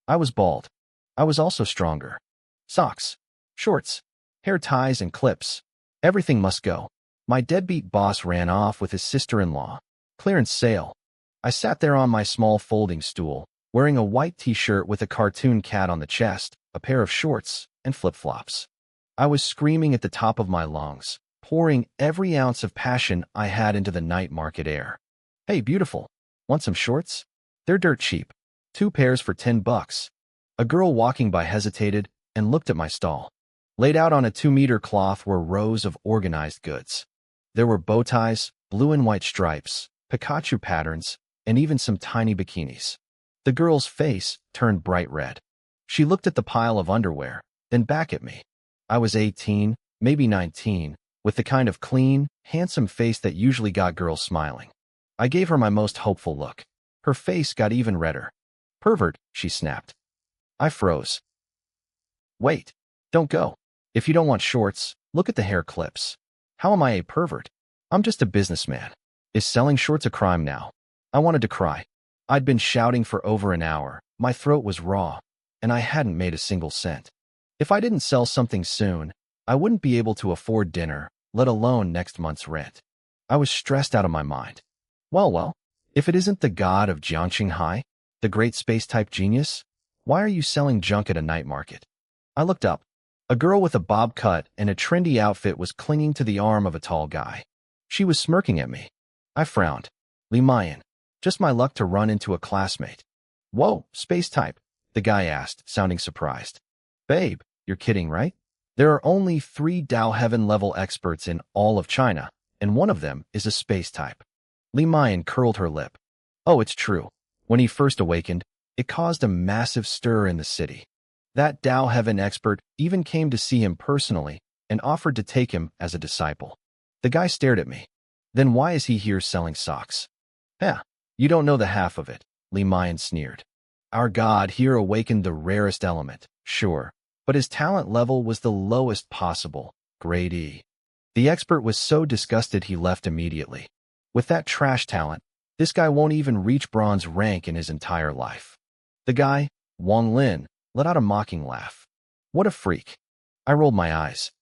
I was bald. I was also stronger. Socks, shorts, hair ties and clips. Everything must go. My deadbeat boss ran off with his sister-in-law. Clearance sale. I sat there on my small folding stool, wearing a white t-shirt with a cartoon cat on the chest, a pair of shorts, and flip-flops. I was screaming at the top of my lungs, pouring every ounce of passion I had into the night market air. Hey, beautiful. Want some shorts? They're dirt cheap. 2 pairs for $10. A girl walking by hesitated and looked at my stall. Laid out on a 2-meter cloth were rows of organized goods. There were bow ties, blue and white stripes, Pikachu patterns, and even some tiny bikinis. The girl's face turned bright red. She looked at the pile of underwear, then back at me. I was 18, maybe 19, with the kind of clean, handsome face that usually got girls smiling. I gave her my most hopeful look. Her face got even redder. Pervert, she snapped. I froze. Wait, don't go. If you don't want shorts, look at the hair clips. How am I a pervert? I'm just a businessman. Is selling shorts a crime now? I wanted to cry. I'd been shouting for over an hour. My throat was raw, and I hadn't made a single cent. If I didn't sell something soon, I wouldn't be able to afford dinner, let alone next month's rent. I was stressed out of my mind. Well, if it isn't the god of Jiangqinghai, the great space-type genius, why are you selling junk at a night market? I looked up. A girl with a bob cut and a trendy outfit was clinging to the arm of a tall guy. She was smirking at me. I frowned. Li Mayan. Just my luck to run into a classmate. Whoa, space type, the guy asked, sounding surprised. Babe, you're kidding, right? There are only 3 Dao Heaven-level experts in all of China, and one of them is a space type. Li Mayan curled her lip. Oh, it's true. When he first awakened, it caused a massive stir in the city. That Dao Heaven expert even came to see him personally and offered to take him as a disciple. The guy stared at me. Then why is he here selling socks? You don't know the half of it, Li Mayan sneered. Our god here awakened the rarest element, sure, but his talent level was the lowest possible, grade E. The expert was so disgusted he left immediately. With that trash talent, this guy won't even reach bronze rank in his entire life. The guy, Wang Lin, let out a mocking laugh. What a freak. I rolled my eyes.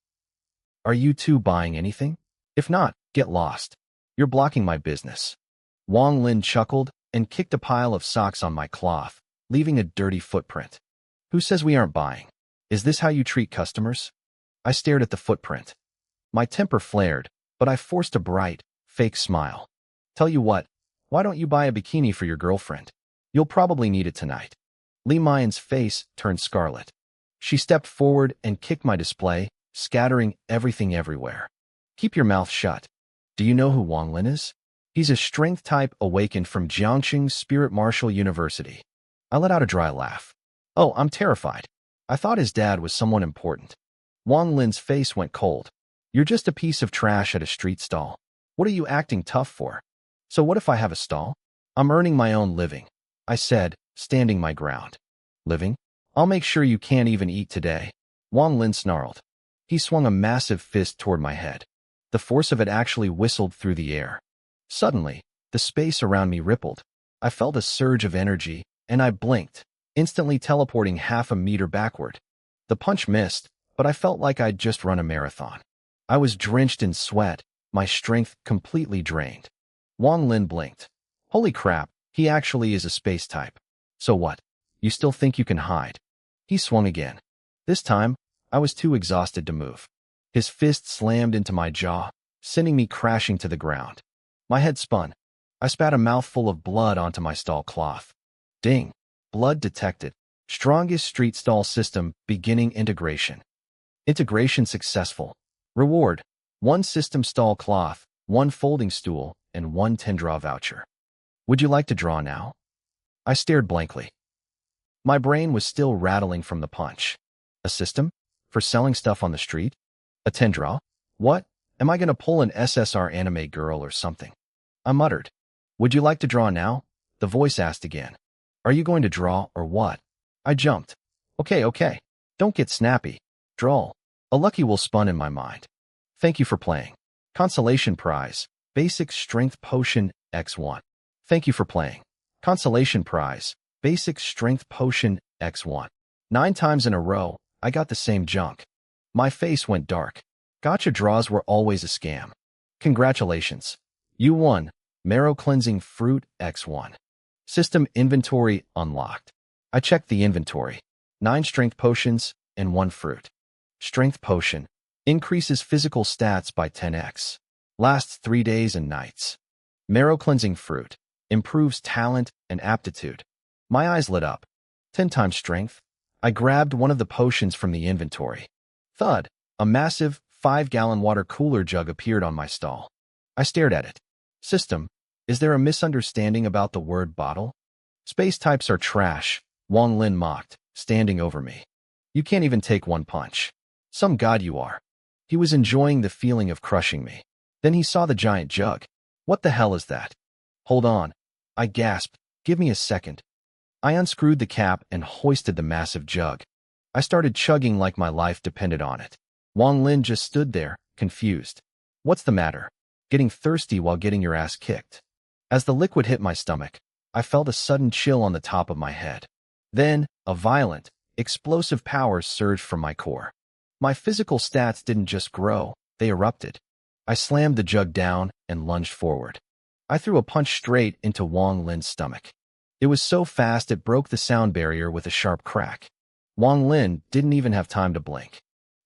Are you two buying anything? If not, get lost. You're blocking my business. Wang Lin chuckled and kicked a pile of socks on my cloth, leaving a dirty footprint. Who says we aren't buying? Is this how you treat customers? I stared at the footprint. My temper flared, but I forced a bright, fake smile. Tell you what, why don't you buy a bikini for your girlfriend? You'll probably need it tonight. Li Mayan's face turned scarlet. She stepped forward and kicked my display, scattering everything everywhere. Keep your mouth shut. Do you know who Wang Lin is? He's a strength type awakened from Jiangxing Spirit Martial University. I let out a dry laugh. Oh, I'm terrified. I thought his dad was someone important. Wang Lin's face went cold. You're just a piece of trash at a street stall. What are you acting tough for? So what if I have a stall? I'm earning my own living, I said, standing my ground. Living? I'll make sure you can't even eat today. Wang Lin snarled. He swung a massive fist toward my head. The force of it actually whistled through the air. Suddenly, the space around me rippled. I felt a surge of energy, and I blinked, instantly teleporting half a meter backward. The punch missed, but I felt like I'd just run a marathon. I was drenched in sweat, my strength completely drained. Wang Lin blinked. Holy crap, he actually is a space type. So what? You still think you can hide? He swung again. This time, I was too exhausted to move. His fist slammed into my jaw, sending me crashing to the ground. My head spun. I spat a mouthful of blood onto my stall cloth. Ding. Blood detected. Strongest street stall system beginning integration. Integration successful. Reward. 1 system stall cloth, 1 folding stool, and 1 10-draw voucher. Would you like to draw now? I stared blankly. My brain was still rattling from the punch. A system? For selling stuff on the street? A 10-draw? What? Am I going to pull an SSR anime girl or something? I muttered. Would you like to draw now? The voice asked again. Are you going to draw or what? I jumped. Okay. Don't get snappy. Draw. A lucky will spun in my mind. Thank you for playing. Consolation prize. Basic strength potion X1. Thank you for playing. Consolation prize. Basic strength potion X1. 9 times in a row, I got the same junk. My face went dark. Gotcha draws were always a scam. Congratulations. You won. Marrow Cleansing Fruit X1. System inventory unlocked. I checked the inventory. 9 strength potions and 1 fruit. Strength potion. Increases physical stats by 10x. Lasts 3 days and nights. Marrow Cleansing Fruit. Improves talent and aptitude. My eyes lit up. 10 times strength. I grabbed one of the potions from the inventory. Thud. A massive 5-gallon water cooler jug appeared on my stall. I stared at it. System, is there a misunderstanding about the word bottle? Space types are trash, Wang Lin mocked, standing over me. You can't even take one punch. Some god you are. He was enjoying the feeling of crushing me. Then he saw the giant jug. What the hell is that? Hold on. I gasped. Give me a second. I unscrewed the cap and hoisted the massive jug. I started chugging like my life depended on it. Wang Lin just stood there, confused. What's the matter? Getting thirsty while getting your ass kicked. As the liquid hit my stomach, I felt a sudden chill on the top of my head. Then, a violent, explosive power surged from my core. My physical stats didn't just grow, they erupted. I slammed the jug down and lunged forward. I threw a punch straight into Wang Lin's stomach. It was so fast it broke the sound barrier with a sharp crack. Wang Lin didn't even have time to blink.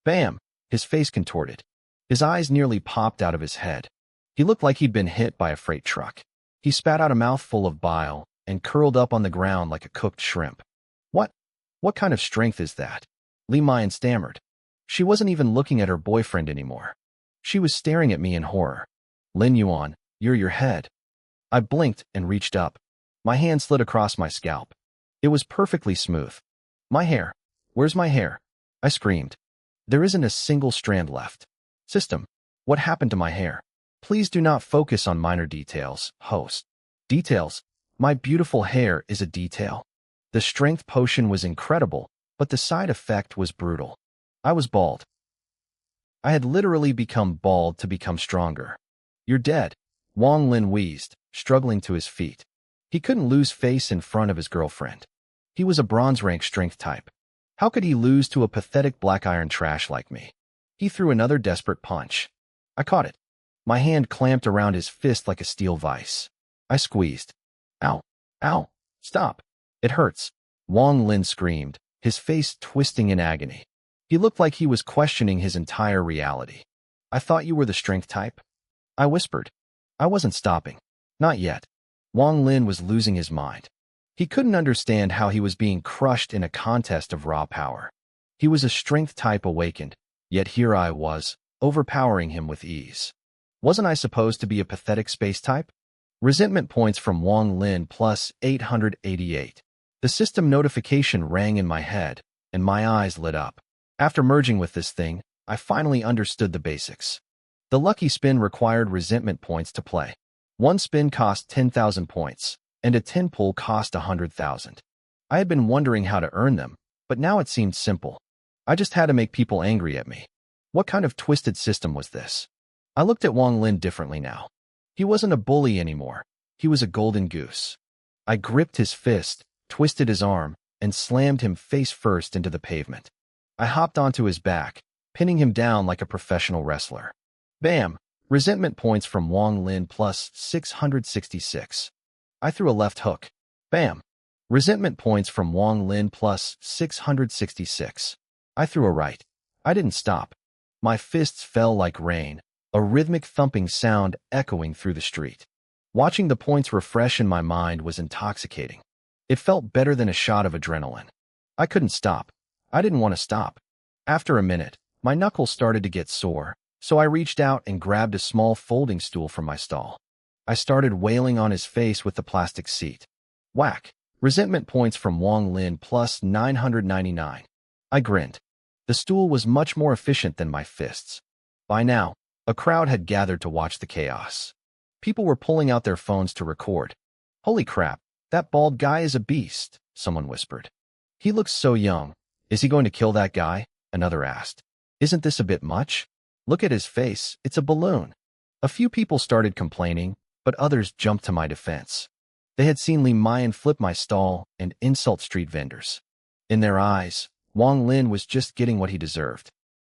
Bam! His face contorted. His eyes nearly popped out of his head. He looked like he'd been hit by a freight truck. He spat out a mouthful of bile and curled up on the ground like a cooked shrimp. What kind of strength is that? Li Mayan stammered. She wasn't even looking at her boyfriend anymore. She was staring at me in horror. Lin Yuan, you're your head. I blinked and reached up. My hand slid across my scalp. It was perfectly smooth. My hair. Where's my hair? I screamed. There isn't a single strand left. System, what happened to my hair? Please do not focus on minor details, host. Details? My beautiful hair is a detail. The strength potion was incredible, but the side effect was brutal. I was bald. I had literally become bald to become stronger. You're dead. Wang Lin wheezed, struggling to his feet. He couldn't lose face in front of his girlfriend. He was a bronze rank strength type. How could he lose to a pathetic black iron trash like me? He threw another desperate punch. I caught it. My hand clamped around his fist like a steel vise. I squeezed. Ow! Ow! Stop! It hurts. Wang Lin screamed, his face twisting in agony. He looked like he was questioning his entire reality. I thought you were the strength type? I whispered. I wasn't stopping. Not yet. Wang Lin was losing his mind. He couldn't understand how he was being crushed in a contest of raw power. He was a strength type awakened, yet here I was, overpowering him with ease. Wasn't I supposed to be a pathetic space type? Resentment points from Wang Lin plus 888. The system notification rang in my head, and my eyes lit up. After merging with this thing, I finally understood the basics. The lucky spin required resentment points to play. One spin cost 10,000 points, and a 10 pull cost 100,000. I had been wondering how to earn them, but now it seemed simple. I just had to make people angry at me. What kind of twisted system was this? I looked at Wang Lin differently now. He wasn't a bully anymore. He was a golden goose. I gripped his fist, twisted his arm, and slammed him face first into the pavement. I hopped onto his back, pinning him down like a professional wrestler. Bam! Resentment points from Wang Lin plus 666. I threw a left hook. Bam! Resentment points from Wang Lin plus 666. I threw a right. I didn't stop. My fists fell like rain, a rhythmic thumping sound echoing through the street. Watching the points refresh in my mind was intoxicating. It felt better than a shot of adrenaline. I couldn't stop. I didn't want to stop. After a minute, my knuckles started to get sore, so I reached out and grabbed a small folding stool from my stall. I started wailing on his face with the plastic seat. Whack! Resentment points from Wang Lin plus 999. I grinned. The stool was much more efficient than my fists. By now, a crowd had gathered to watch the chaos. People were pulling out their phones to record. Holy crap, that bald guy is a beast, someone whispered. He looks so young. Is he going to kill that guy? Another asked. Isn't this a bit much? Look at his face, it's a balloon. A few people started complaining, but others jumped to my defense. They had seen Li Mayan flip my stall and insult street vendors. In their eyes, Wang Lin was just getting what he deserved.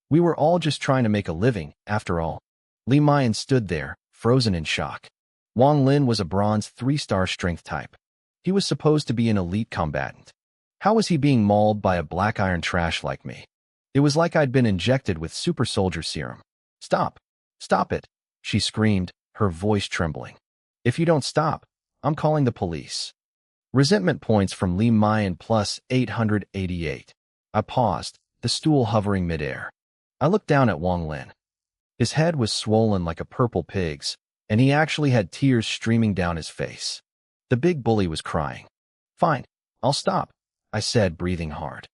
We were all just trying to make a living, after all. Li Mayan stood there, frozen in shock. Wang Lin was a bronze 3-star strength type. He was supposed to be an elite combatant. How was he being mauled by a black iron trash like me? It was like I'd been injected with super soldier serum. Stop! Stop it! She screamed, her voice trembling. If you don't stop, I'm calling the police. Resentment points from Li Mayan plus 888. I paused, the stool hovering midair. I looked down at Wang Lin. His head was swollen like a purple pig's, and he actually had tears streaming down his face. The big bully was crying. Fine, I'll stop, I said, breathing hard.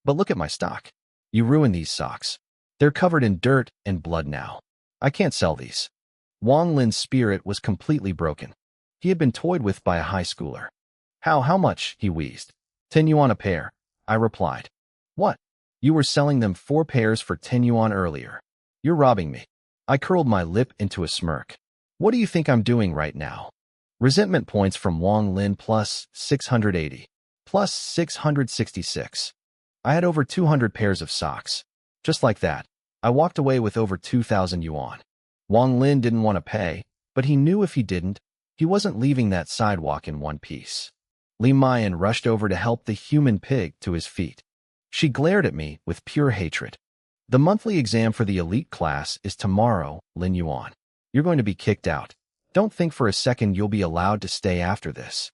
But look at my stock. You ruined these socks. They're covered in dirt and blood now. I can't sell these. Wang Lin's spirit was completely broken. He had been toyed with by a high schooler. How much? He wheezed. 10 yuan a pair, I replied. What? You were selling them 4 pairs for 10 yuan earlier. You're robbing me. I curled my lip into a smirk. What do you think I'm doing right now? Resentment points from Wang Lin plus 680. Plus 666. I had over 200 pairs of socks. Just like that, I walked away with over 2,000 yuan. Wang Lin didn't want to pay, but he knew if he didn't, he wasn't leaving that sidewalk in one piece. Li Mayan rushed over to help the human pig to his feet. She glared at me with pure hatred. The monthly exam for the elite class is tomorrow, Lin Yuan. You're going to be kicked out. Don't think for a second you'll be allowed to stay after this.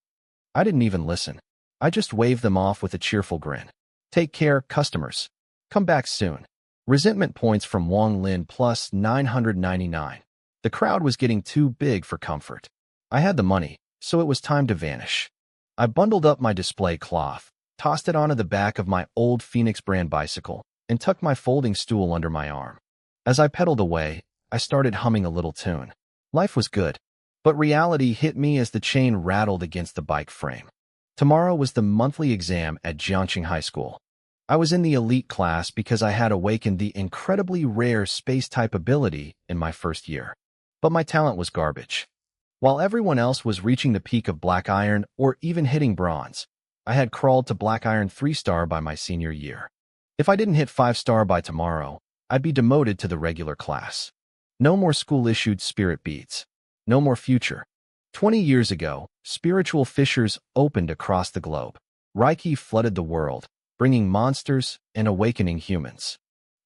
I didn't even listen. I just waved them off with a cheerful grin. Take care, customers. Come back soon. Resentment points from Wang Lin plus 999. The crowd was getting too big for comfort. I had the money, so it was time to vanish. I bundled up my display cloth, tossed it onto the back of my old Phoenix brand bicycle, and tucked my folding stool under my arm. As I pedaled away, I started humming a little tune. Life was good, but reality hit me as the chain rattled against the bike frame. Tomorrow was the monthly exam at Jiangxing High School. I was in the elite class because I had awakened the incredibly rare space-type ability in my first year. But my talent was garbage. While everyone else was reaching the peak of Black Iron or even hitting bronze, I had crawled to Black Iron 3-star by my senior year. If I didn't hit 5-star by tomorrow, I'd be demoted to the regular class. No more school-issued spirit beads. No more future. 20 years ago, spiritual fissures opened across the globe. Reiki flooded the world, bringing monsters and awakening humans.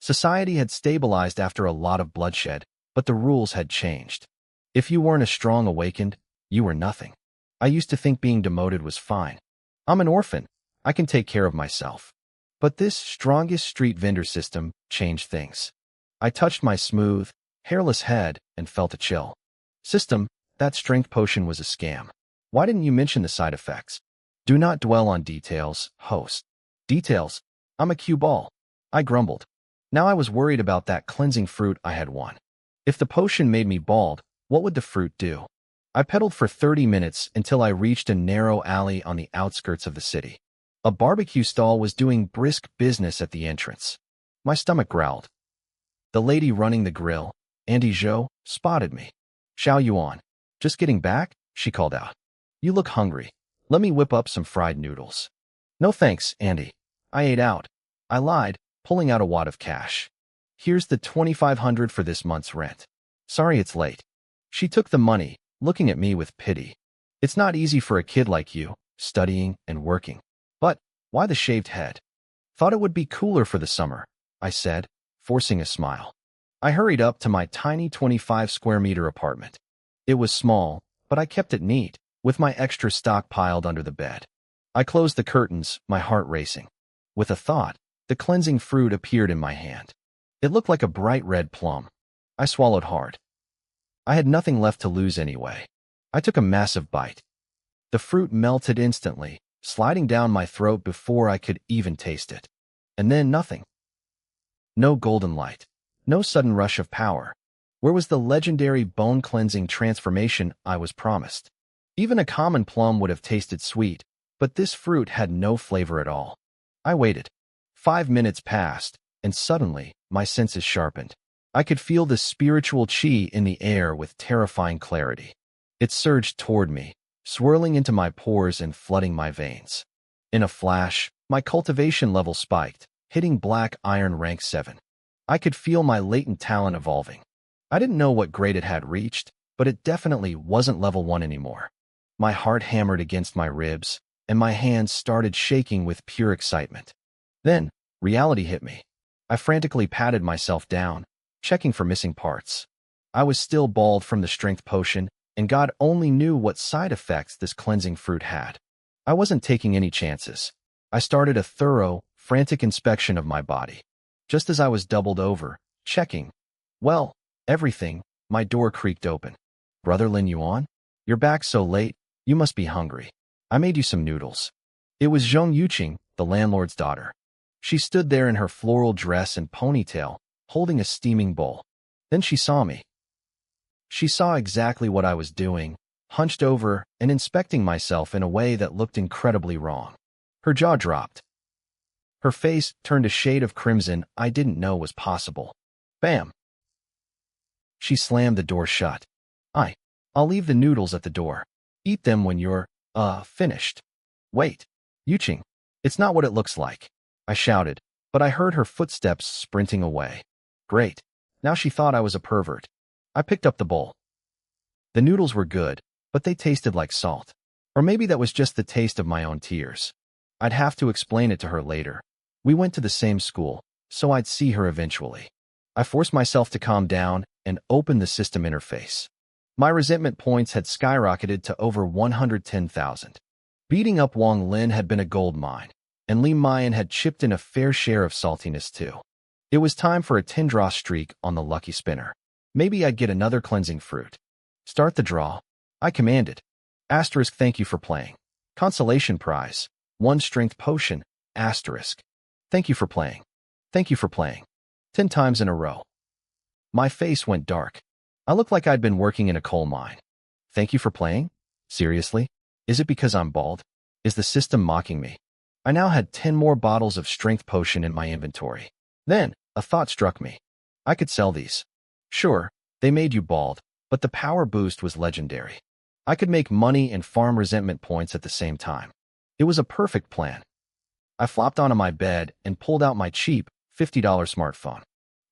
Society had stabilized after a lot of bloodshed, but the rules had changed. If you weren't a strong awakened, you were nothing. I used to think being demoted was fine. I'm an orphan. I can take care of myself. But this strongest street vendor system changed things. I touched my smooth, hairless head and felt a chill. System, that strength potion was a scam. Why didn't you mention the side effects? Do not dwell on details, host. Details? I'm a cue ball. I grumbled. Now I was worried about that cleansing fruit I had won. If the potion made me bald, what would the fruit do? I pedaled for 30 minutes until I reached a narrow alley on the outskirts of the city. A barbecue stall was doing brisk business at the entrance. My stomach growled. The lady running the grill, Andy Zhou, spotted me. Xiao Yuan. Just getting back? She called out. You look hungry. Let me whip up some fried noodles. No thanks, Andy. I ate out. I lied, pulling out a wad of cash. Here's the 2,500 for this month's rent. Sorry it's late. She took the money, looking at me with pity. It's not easy for a kid like you, studying and working. But, why the shaved head? Thought it would be cooler for the summer, I said, forcing a smile. I hurried up to my tiny 25-square-meter apartment. It was small, but I kept it neat, with my extra stock piled under the bed. I closed the curtains, my heart racing. With a thought, the cleansing fruit appeared in my hand. It looked like a bright red plum. I swallowed hard. I had nothing left to lose anyway. I took a massive bite. The fruit melted instantly, sliding down my throat before I could even taste it. And then nothing. No golden light. No sudden rush of power. Where was the legendary bone-cleansing transformation I was promised? Even a common plum would have tasted sweet, but this fruit had no flavor at all. I waited. 5 minutes passed, and suddenly, my senses sharpened. I could feel the spiritual chi in the air with terrifying clarity. It surged toward me, swirling into my pores and flooding my veins. In a flash, My cultivation level spiked, hitting black iron rank 7. I could feel my latent talent evolving. I didn't know what grade it had reached, but it definitely wasn't level 1 anymore. My heart hammered against my ribs, and my hands started shaking with pure excitement. Then, reality hit me. I frantically patted myself down, checking for missing parts. I was still bald from the strength potion, and God only knew what side effects this cleansing fruit had. I wasn't taking any chances. I started a thorough, frantic inspection of my body. Just as I was doubled over, checking, well, everything, my door creaked open. "Brother Lin Yuan? You're back so late, you must be hungry. I made you some noodles." It was Zhong Yuqing, the landlord's daughter. She stood there in her floral dress and ponytail, holding a steaming bowl. Then she saw me. She saw exactly what I was doing, hunched over and inspecting myself in a way that looked incredibly wrong. Her jaw dropped. Her face turned a shade of crimson I didn't know was possible. Bam! She slammed the door shut. I'll leave the noodles at the door. Eat them when you're, finished. Wait, Yuqing, it's not what it looks like. I shouted, but I heard her footsteps sprinting away. Great. Now she thought I was a pervert. I picked up the bowl. The noodles were good, but they tasted like salt. Or maybe that was just the taste of my own tears. I'd have to explain it to her later. We went to the same school, so I'd see her eventually. I forced myself to calm down and open the system interface. My resentment points had skyrocketed to over 110,000. Beating up Wang Lin had been a gold mine, and Li Mayan had chipped in a fair share of saltiness too. It was time for a 10-draw streak on the lucky spinner. Maybe I'd get another cleansing fruit. Start the draw, I commanded. Asterisk, thank you for playing. Consolation prize, 1 strength potion, asterisk. Thank you for playing. Thank you for playing. 10 times in a row. My face went dark. I looked like I'd been working in a coal mine. Thank you for playing? Seriously? Is it because I'm bald? Is the system mocking me? I now had 10 more bottles of strength potion in my inventory. Then, a thought struck me. I could sell these. Sure, they made you bald, but the power boost was legendary. I could make money and farm resentment points at the same time. It was a perfect plan. I flopped onto my bed and pulled out my cheap, $50 smartphone.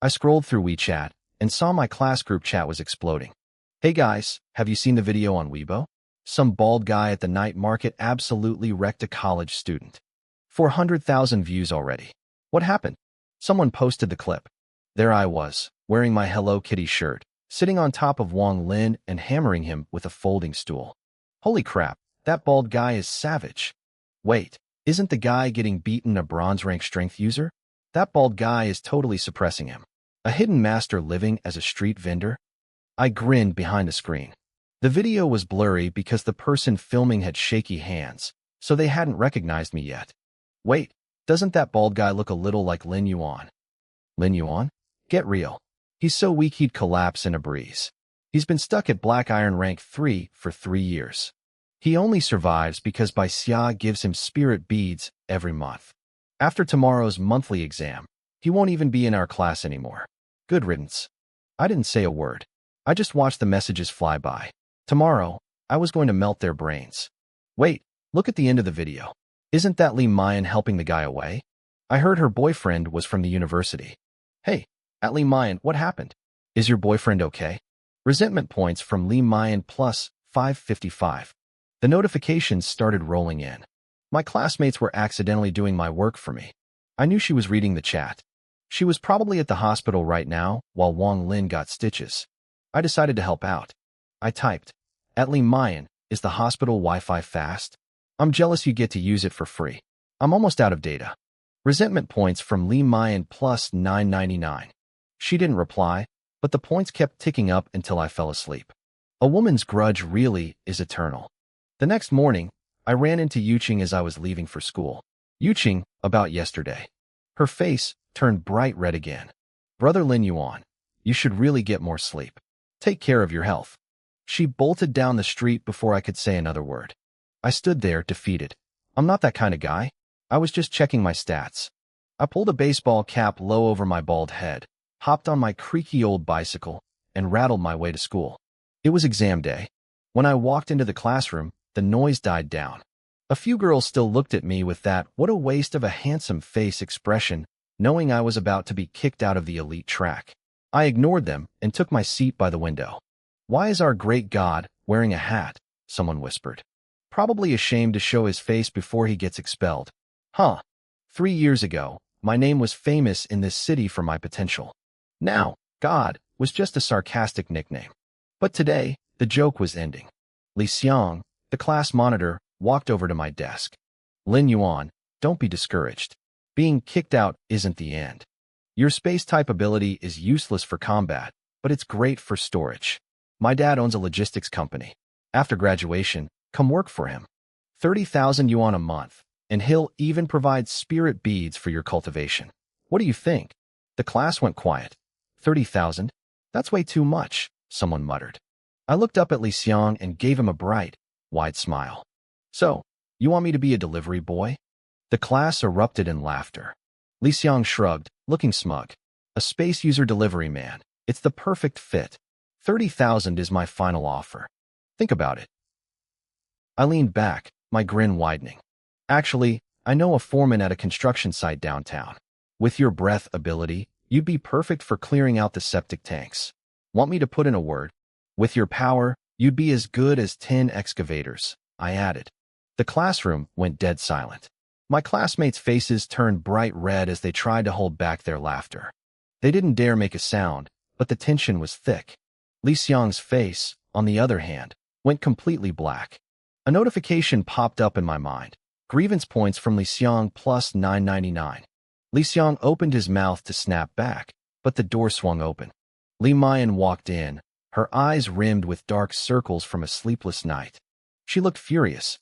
I scrolled through WeChat and saw my class group chat was exploding. Hey guys, have you seen the video on Weibo? Some bald guy at the night market absolutely wrecked a college student. 400,000 views already. What happened? Someone posted the clip. There I was, wearing my Hello Kitty shirt, sitting on top of Wang Lin and hammering him with a folding stool. Holy crap, that bald guy is savage. Wait, isn't the guy getting beaten a bronze rank strength user? That bald guy is totally suppressing him. A hidden master living as a street vendor? I grinned behind the screen. The video was blurry because the person filming had shaky hands, so they hadn't recognized me yet. Wait, doesn't that bald guy look a little like Lin Yuan? Lin Yuan? Get real. He's so weak he'd collapse in a breeze. He's been stuck at Black Iron rank 3 for 3 years. He only survives because Xia gives him spirit beads every month. After tomorrow's monthly exam, he won't even be in our class anymore. Good riddance. I didn't say a word. I just watched the messages fly by. Tomorrow, I was going to melt their brains. Wait, look at the end of the video. Isn't that Li Mayan helping the guy away? I heard her boyfriend was from the university. Hey, at Li Mayan, what happened? Is your boyfriend okay? Resentment points from Li Mayan plus 555. The notifications started rolling in. My classmates were accidentally doing my work for me. I knew she was reading the chat. She was probably at the hospital right now while Wang Lin got stitches. I decided to help out. I typed, at Li Mayan, is the hospital Wi-Fi fast? I'm jealous you get to use it for free. I'm almost out of data. Resentment points from Li Mayan plus 999. She didn't reply, but the points kept ticking up until I fell asleep. A woman's grudge really is eternal. The next morning, I ran into Yuqing as I was leaving for school. Yuqing, about yesterday. Her face turned bright red again. Brother Lin Yuan, you should really get more sleep. Take care of your health. She bolted down the street before I could say another word. I stood there, defeated. I'm not that kind of guy. I was just checking my stats. I pulled a baseball cap low over my bald head, hopped on my creaky old bicycle, and rattled my way to school. It was exam day. When I walked into the classroom, the noise died down. A few girls still looked at me with that "what a waste of a handsome face" expression, knowing I was about to be kicked out of the elite track. I ignored them and took my seat by the window. "Why is our great god wearing a hat?" someone whispered. "Probably ashamed to show his face before he gets expelled." Huh. 3 years ago, my name was famous in this city for my potential. Now, God was just a sarcastic nickname. But today, the joke was ending. Li Xiang, the class monitor, walked over to my desk. "Lin Yuan, don't be discouraged. Being kicked out isn't the end. Your space-type ability is useless for combat, but it's great for storage. My dad owns a logistics company. After graduation, come work for him. 30,000 yuan a month, and he'll even provide spirit beads for your cultivation. What do you think?" The class went quiet. 30,000? That's way too much, someone muttered. I looked up at Li Xiang and gave him a bright, wide smile. "So, you want me to be a delivery boy?" The class erupted in laughter. Li Xiang shrugged, looking smug. "A space user delivery man. It's the perfect fit. 30,000 is my final offer. Think about it." I leaned back, my grin widening. "Actually, I know a foreman at a construction site downtown. With your breath ability, you'd be perfect for clearing out the septic tanks. Want me to put in a word? With your power, you'd be as good as 10 excavators," I added. The classroom went dead silent. My classmates' faces turned bright red as they tried to hold back their laughter. They didn't dare make a sound, but the tension was thick. Li Xiang's face, on the other hand, went completely black. A notification popped up in my mind. Grievance points from Li Xiang plus 999. Li Xiang opened his mouth to snap back, but the door swung open. Li Mayan walked in, her eyes rimmed with dark circles from a sleepless night. She looked furious.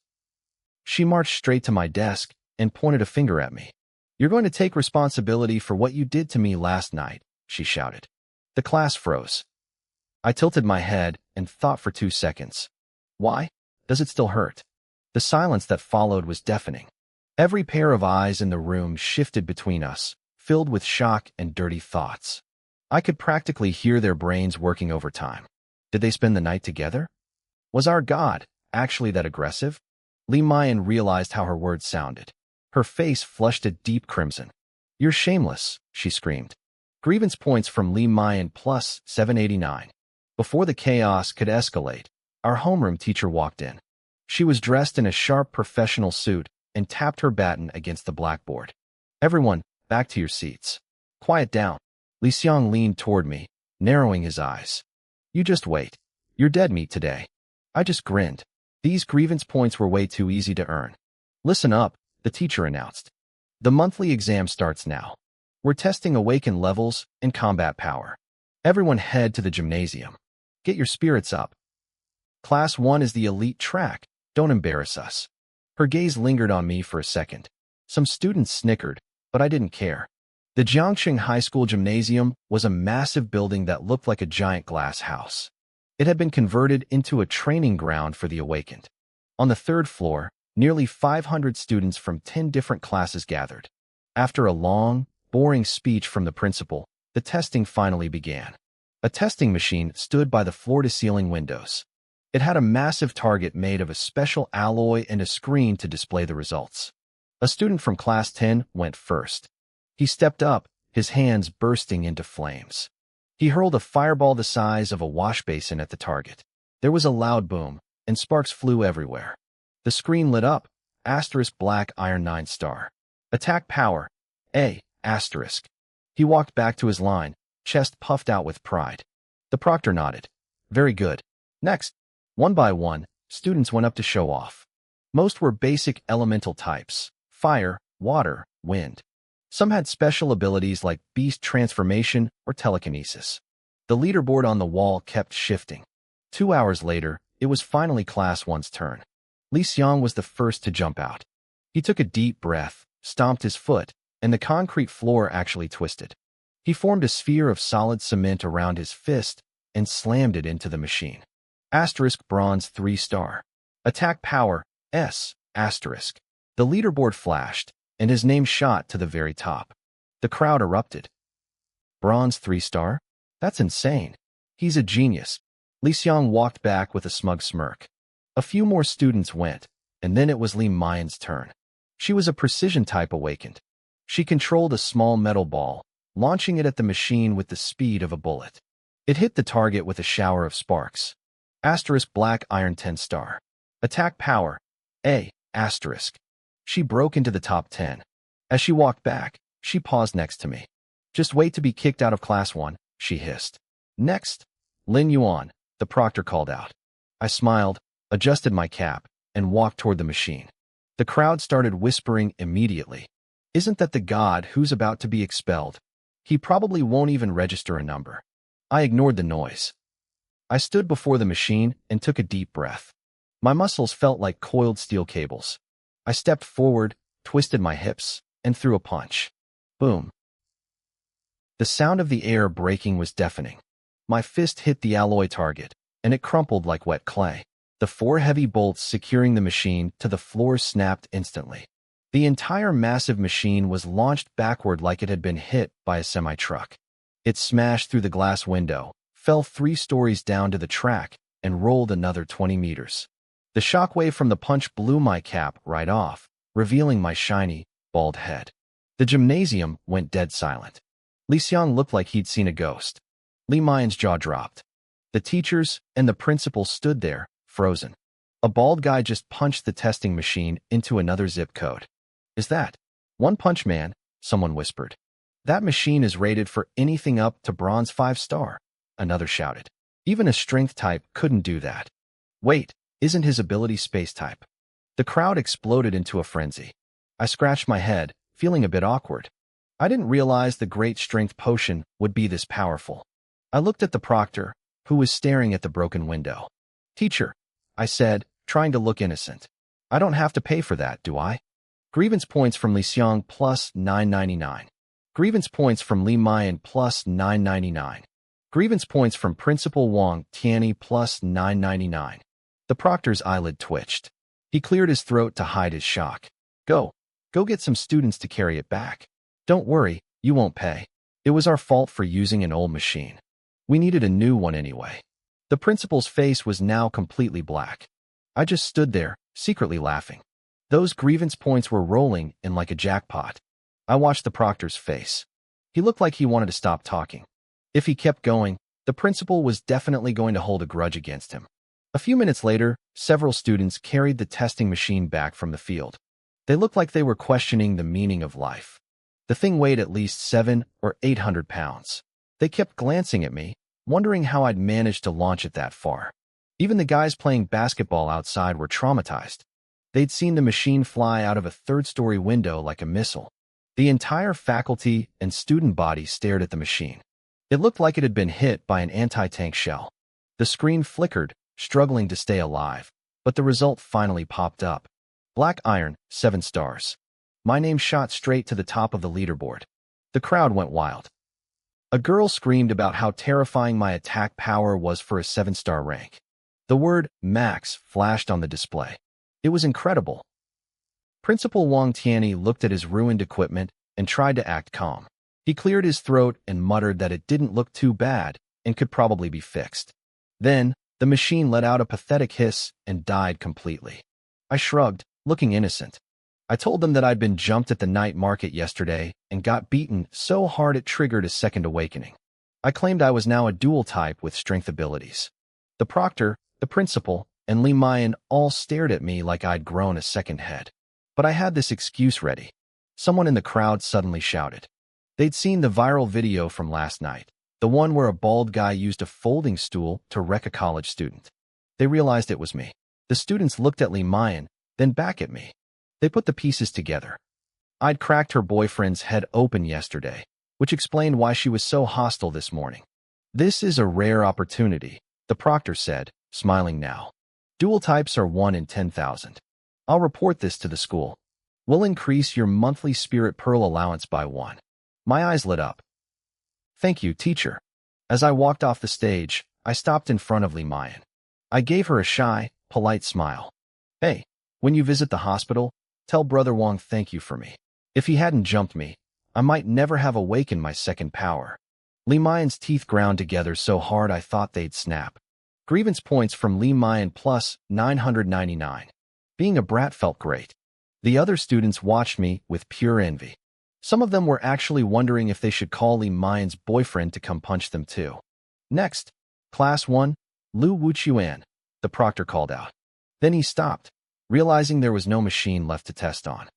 She marched straight to my desk and pointed a finger at me. "You're going to take responsibility for what you did to me last night," she shouted. The class froze. I tilted my head and thought for 2 seconds. Why? Does it still hurt? The silence that followed was deafening. Every pair of eyes in the room shifted between us, filled with shock and dirty thoughts. I could practically hear their brains working overtime. Did they spend the night together? Was our god actually that aggressive? Li Mayan realized how her words sounded. Her face flushed a deep crimson. "You're shameless," she screamed. Grievance points from Li Mayan plus 789. Before the chaos could escalate, our homeroom teacher walked in. She was dressed in a sharp professional suit and tapped her baton against the blackboard. "Everyone, back to your seats. Quiet down." Li Xiang leaned toward me, narrowing his eyes. "You just wait. You're dead meat today." I just grinned. These grievance points were way too easy to earn. "Listen up," the teacher announced. "The monthly exam starts now. We're testing awakened levels and combat power. Everyone head to the gymnasium. Get your spirits up. Class 1 is the elite track. Don't embarrass us." Her gaze lingered on me for a second. Some students snickered, but I didn't care. The Jiangxing High School Gymnasium was a massive building that looked like a giant glass house. It had been converted into a training ground for the awakened. On the 3rd floor, nearly 500 students from 10 different classes gathered. After a long, boring speech from the principal, the testing finally began. A testing machine stood by the floor-to-ceiling windows. It had a massive target made of a special alloy and a screen to display the results. A student from Class 10 went first. He stepped up, his hands bursting into flames. He hurled a fireball the size of a wash basin at the target. There was a loud boom, and sparks flew everywhere. The screen lit up, *black iron 9 star. Attack power, A*. He walked back to his line, chest puffed out with pride. The proctor nodded. "Very good. Next." One by one, students went up to show off. Most were basic elemental types: fire, water, wind. Some had special abilities like beast transformation or telekinesis. The leaderboard on the wall kept shifting. 2 hours later, it was finally Class 1's turn. Li Xiang was the first to jump out. He took a deep breath, stomped his foot, and the concrete floor actually twisted. He formed a sphere of solid cement around his fist and slammed it into the machine. Bronze 3 star. Attack power, S*. The leaderboard flashed, and his name shot to the very top. The crowd erupted. Bronze 3 star? That's insane. He's a genius. Li Xiang walked back with a smug smirk. A few more students went, And then it was Li Mayan's turn. She was a precision type awakened. She controlled a small metal ball, launching it at the machine with the speed of a bullet. It hit the target with a shower of sparks. Asterisk black iron 10 star. Attack power. A. Asterisk. She broke into the top 10. As she walked back, she paused next to me. Just wait to be kicked out of class 1, she hissed. Next. Lin Yuan, the proctor called out. I smiled, adjusted my cap, and walked toward the machine. The crowd started whispering immediately. Isn't that the god who's about to be expelled? He probably won't even register a number. I ignored the noise. I stood before the machine and took a deep breath. My muscles felt like coiled steel cables. I stepped forward, twisted my hips, and threw a punch. Boom. The sound of the air breaking was deafening. My fist hit the alloy target, and it crumpled like wet clay. The 4 heavy bolts securing the machine to the floor snapped instantly. The entire massive machine was launched backward like it had been hit by a semi-truck. It smashed through the glass window, fell 3 stories down to the track, and rolled another 20 meters. The shockwave from the punch blew my cap right off, revealing my shiny, bald head. The gymnasium went dead silent. Li Xiang looked like he'd seen a ghost. Li Mayan's jaw dropped. The teachers and the principal stood there, frozen. A bald guy just punched the testing machine into another zip code. Is that One Punch Man? Someone whispered. That machine is rated for anything up to bronze 5-star, another shouted. Even a strength type couldn't do that. Wait, isn't his ability space type? The crowd exploded into a frenzy. I scratched my head, feeling a bit awkward. I didn't realize the great strength potion would be this powerful. I looked at the proctor, who was staring at the broken window. Teacher, I said, trying to look innocent. I don't have to pay for that, do I? Grievance points from Li Xiang plus 999. Grievance points from Li Mayan plus 999. Grievance points from Principal Wang Tianyi plus 999. The proctor's eyelid twitched. He cleared his throat to hide his shock. Go get some students to carry it back. Don't worry, you won't pay. It was our fault for using an old machine. We needed a new one anyway. The principal's face was now completely black. I just stood there, secretly laughing. Those grievance points were rolling in like a jackpot. I watched the proctor's face. He looked like he wanted to stop talking. If he kept going, the principal was definitely going to hold a grudge against him. A few minutes later, several students carried the testing machine back from the field. They looked like they were questioning the meaning of life. The thing weighed at least 700 or 800 pounds. They kept glancing at me, wondering how I'd managed to launch it that far. Even the guys playing basketball outside were traumatized. They'd seen the machine fly out of a 3rd-story window like a missile. The entire faculty and student body stared at the machine. It looked like it had been hit by an anti-tank shell. The screen flickered, struggling to stay alive, but the result finally popped up. Black iron, 7 stars. My name shot straight to the top of the leaderboard. The crowd went wild. A girl screamed about how terrifying my attack power was for a 7-star rank. The word max flashed on the display. It was incredible. Principal Wang Tianyi looked at his ruined equipment and tried to act calm. He cleared his throat and muttered that it didn't look too bad and could probably be fixed. Then, the machine let out a pathetic hiss and died completely. I shrugged, looking innocent. I told them that I'd been jumped at the night market yesterday and got beaten so hard it triggered a second awakening. I claimed I was now a dual type with strength abilities. The proctor, the principal, and Li Mayan all stared at me like I'd grown a second head. But I had this excuse ready. Someone in the crowd suddenly shouted. They'd seen the viral video from last night, the one where a bald guy used a folding stool to wreck a college student. They realized it was me. The students looked at Li Mayan, then back at me. They put the pieces together. I'd cracked her boyfriend's head open yesterday, which explained why she was so hostile this morning. This is a rare opportunity, the proctor said, smiling now. Dual types are 1 in 10,000. I'll report this to the school. We'll increase your monthly spirit pearl allowance by 1. My eyes lit up. Thank you, teacher. As I walked off the stage, I stopped in front of Li Mayan. I gave her a shy, polite smile. Hey, when you visit the hospital, tell Brother Wang thank you for me. If he hadn't jumped me, I might never have awakened my second power. Li Mayan's teeth ground together so hard I thought they'd snap. Grievance points from Li Mayan plus 999. Being a brat felt great. The other students watched me with pure envy. Some of them were actually wondering if they should call Li Mayan's boyfriend to come punch them too. Next, Class 1, Lu Wuchuan, the proctor called out. Then he stopped, realizing there was no machine left to test on.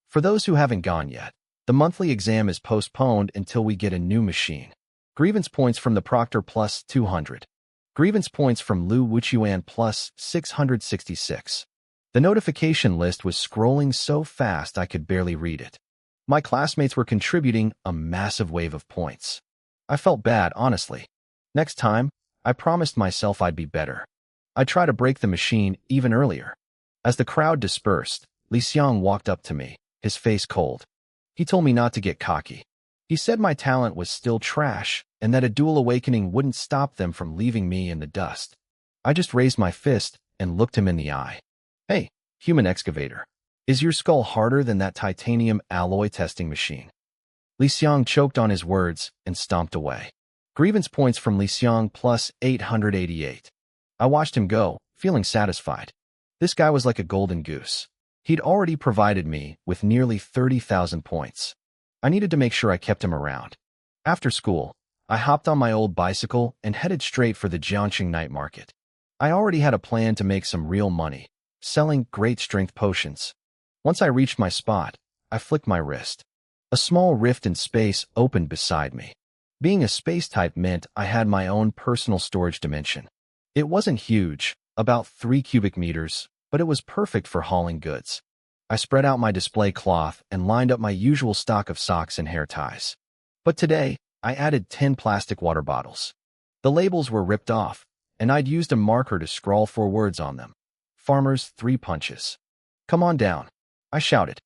For those who haven't gone yet, the monthly exam is postponed until we get a new machine. Grievance points from the proctor plus 200. Grievance points from Lu Wuchuan plus 666. The notification list was scrolling so fast I could barely read it. My classmates were contributing a massive wave of points. I felt bad, honestly. Next time, I promised myself I'd be better. I'd try to break the machine even earlier. As the crowd dispersed, Li Xiang walked up to me, his face cold. He told me not to get cocky. He said my talent was still trash and that a dual awakening wouldn't stop them from leaving me in the dust. I just raised my fist and looked him in the eye. Hey, human excavator. Is your skull harder than that titanium alloy testing machine? Li Xiang choked on his words and stomped away. Grievance points from Li Xiang plus 888. I watched him go, feeling satisfied. This guy was like a golden goose. He'd already provided me with nearly 30,000 points. I needed to make sure I kept him around. After school, I hopped on my old bicycle and headed straight for the Jiangxing night market. I already had a plan to make some real money, selling great strength potions. Once I reached my spot, I flicked my wrist. A small rift in space opened beside me. Being a space type meant I had my own personal storage dimension. It wasn't huge, about 3 cubic meters, but it was perfect for hauling goods. I spread out my display cloth and lined up my usual stock of socks and hair ties. But today, I added 10 plastic water bottles. The labels were ripped off, and I'd used a marker to scrawl 4 words on them. Farmers 3 punches. Come on down, I shouted.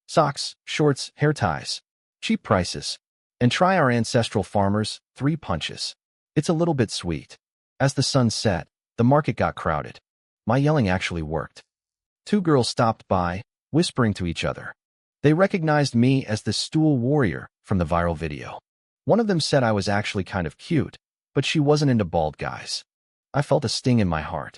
Socks, shorts, hair ties. Cheap prices. And try our ancestral farmers 3 punches. It's a little bit sweet. As the sun set, the market got crowded. My yelling actually worked. 2 girls stopped by, whispering to each other. They recognized me as the stool warrior from the viral video. One of them said I was actually kind of cute, but she wasn't into bald guys. I felt a sting in my heart.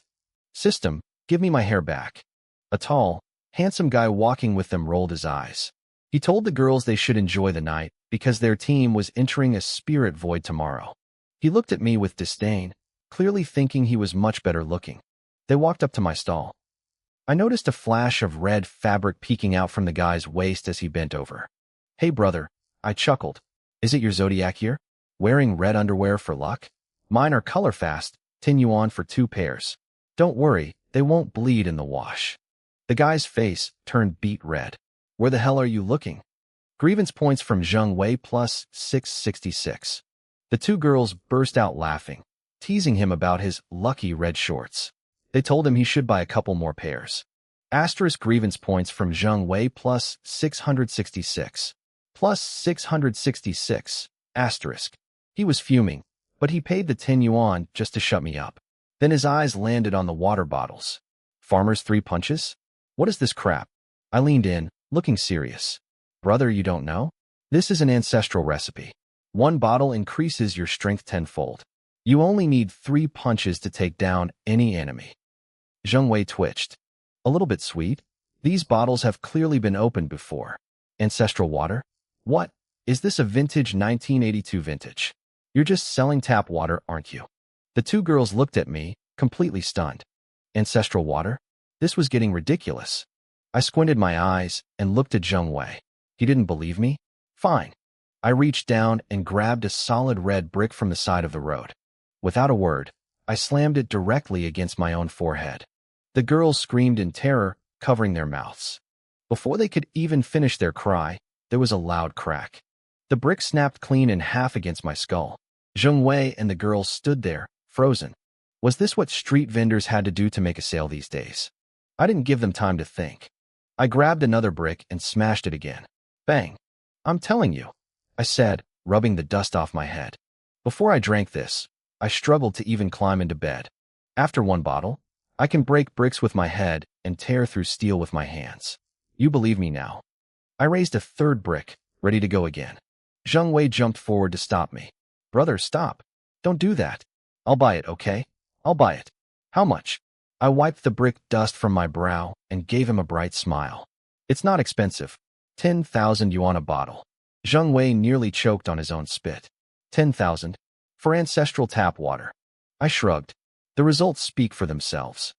System, give me my hair back. A tall, handsome guy walking with them rolled his eyes. He told the girls they should enjoy the night because their team was entering a spirit void tomorrow. He looked at me with disdain, clearly thinking he was much better looking. They walked up to my stall. I noticed a flash of red fabric peeking out from the guy's waist as he bent over. Hey brother, I chuckled. Is it your zodiac year? Wearing red underwear for luck? Mine are color fast, 10 yuan for 2 pairs. Don't worry, they won't bleed in the wash. The guy's face turned beet red. Where the hell are you looking? Grievance points from Zheng Wei plus 666. The 2 girls burst out laughing, teasing him about his lucky red shorts. They told him he should buy a couple more pairs. Asterisk grievance points from Zheng Wei plus 666. Plus 666. Asterisk. He was fuming, but he paid the 10 yuan just to shut me up. Then his eyes landed on the water bottles. Farmers 3 punches? What is this crap? I leaned in, looking serious. Brother, you don't know? This is an ancestral recipe. 1 bottle increases your strength 10-fold. You only need 3 punches to take down any enemy. Zheng Wei twitched. A little bit sweet. These bottles have clearly been opened before. Ancestral water? What? Is this a vintage 1982 vintage? You're just selling tap water, aren't you? The 2 girls looked at me, completely stunned. Ancestral water? This was getting ridiculous. I squinted my eyes and looked at Zheng Wei. He didn't believe me? Fine. I reached down and grabbed a solid red brick from the side of the road. Without a word, I slammed it directly against my own forehead. The girls screamed in terror, covering their mouths. Before they could even finish their cry, there was a loud crack. The brick snapped clean in half against my skull. Zheng Wei and the girls stood there, frozen. Was this what street vendors had to do to make a sale these days? I didn't give them time to think. I grabbed another brick and smashed it again. Bang. I'm telling you, I said, rubbing the dust off my head. Before I drank this, I struggled to even climb into bed. After 1 bottle, I can break bricks with my head and tear through steel with my hands. You believe me now. I raised a 3rd brick, ready to go again. Zheng Wei jumped forward to stop me. Brother, stop. Don't do that. I'll buy it, okay? I'll buy it. How much? I wiped the brick dust from my brow and gave him a bright smile. It's not expensive. 10,000 yuan a bottle. Zheng Wei nearly choked on his own spit. 10,000? For ancestral tap water. I shrugged. The results speak for themselves.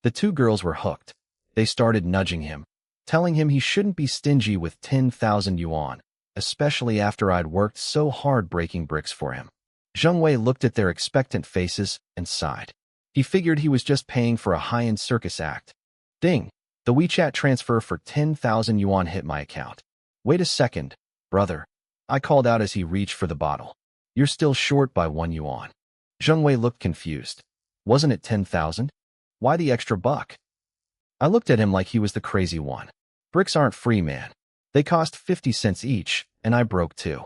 The two girls were hooked. They started nudging him, telling him he shouldn't be stingy with 10,000 yuan, especially after I'd worked so hard breaking bricks for him. Zheng Wei looked at their expectant faces and sighed. He figured he was just paying for a high-end circus act. Ding! The WeChat transfer for 10,000 yuan hit my account. Wait a second, brother. I called out as he reached for the bottle. You're still short by 1 yuan. Zheng Wei looked confused. Wasn't it 10,000? Why the extra buck? I looked at him like he was the crazy one. Bricks aren't free, man. They cost 50 cents each, and I broke 2.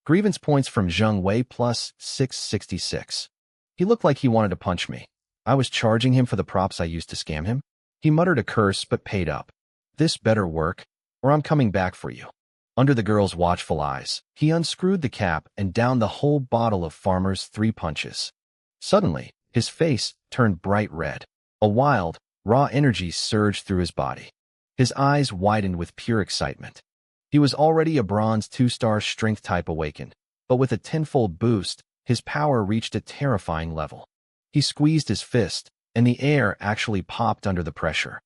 Grievance points from Zheng Wei plus 666. He looked like he wanted to punch me. I was charging him for the props I used to scam him. He muttered a curse but paid up. This better work, or I'm coming back for you. Under the girl's watchful eyes, he unscrewed the cap and downed the whole bottle of Farmer's 3 punches. Suddenly, his face turned bright red. A wild, raw energy surged through his body. His eyes widened with pure excitement. He was already a bronze 2-star strength type awakened, but with a tenfold boost, his power reached a terrifying level. He squeezed his fist, and the air actually popped under the pressure.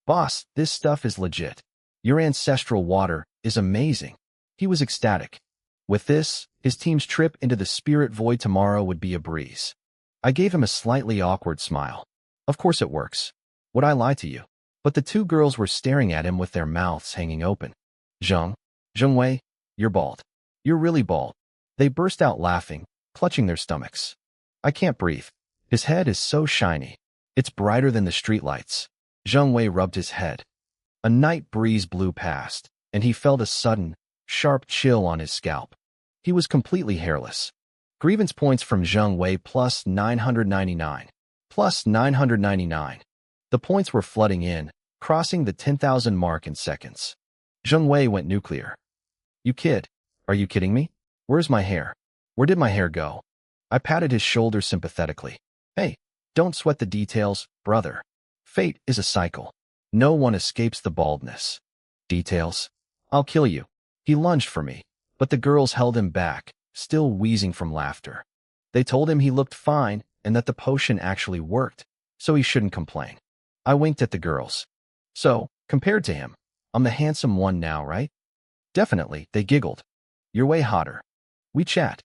Boss, this stuff is legit. Your ancestral water is amazing. He was ecstatic. With this, his team's trip into the spirit void tomorrow would be a breeze. I gave him a slightly awkward smile. Of course it works. Would I lie to you? But the two girls were staring at him with their mouths hanging open. Zheng Wei, you're bald. You're really bald. They burst out laughing, clutching their stomachs. I can't breathe. His head is so shiny. It's brighter than the streetlights. Zheng Wei rubbed his head. A night breeze blew past, and he felt a sudden, sharp chill on his scalp. He was completely hairless. Grievance points from Zheng Wei plus 999. Plus 999. The points were flooding in, crossing the 10,000 mark in seconds. Zheng Wei went nuclear. You kid. Are you kidding me? Where's my hair? Where did my hair go? I patted his shoulder sympathetically. Hey, don't sweat the details, brother. Fate is a cycle. No one escapes the baldness. Details? I'll kill you. He lunged for me, but the girls held him back, still wheezing from laughter. They told him he looked fine and that the potion actually worked, so he shouldn't complain. I winked at the girls. So, compared to him, I'm the handsome one now, right? Definitely, they giggled. You're way hotter. We chat?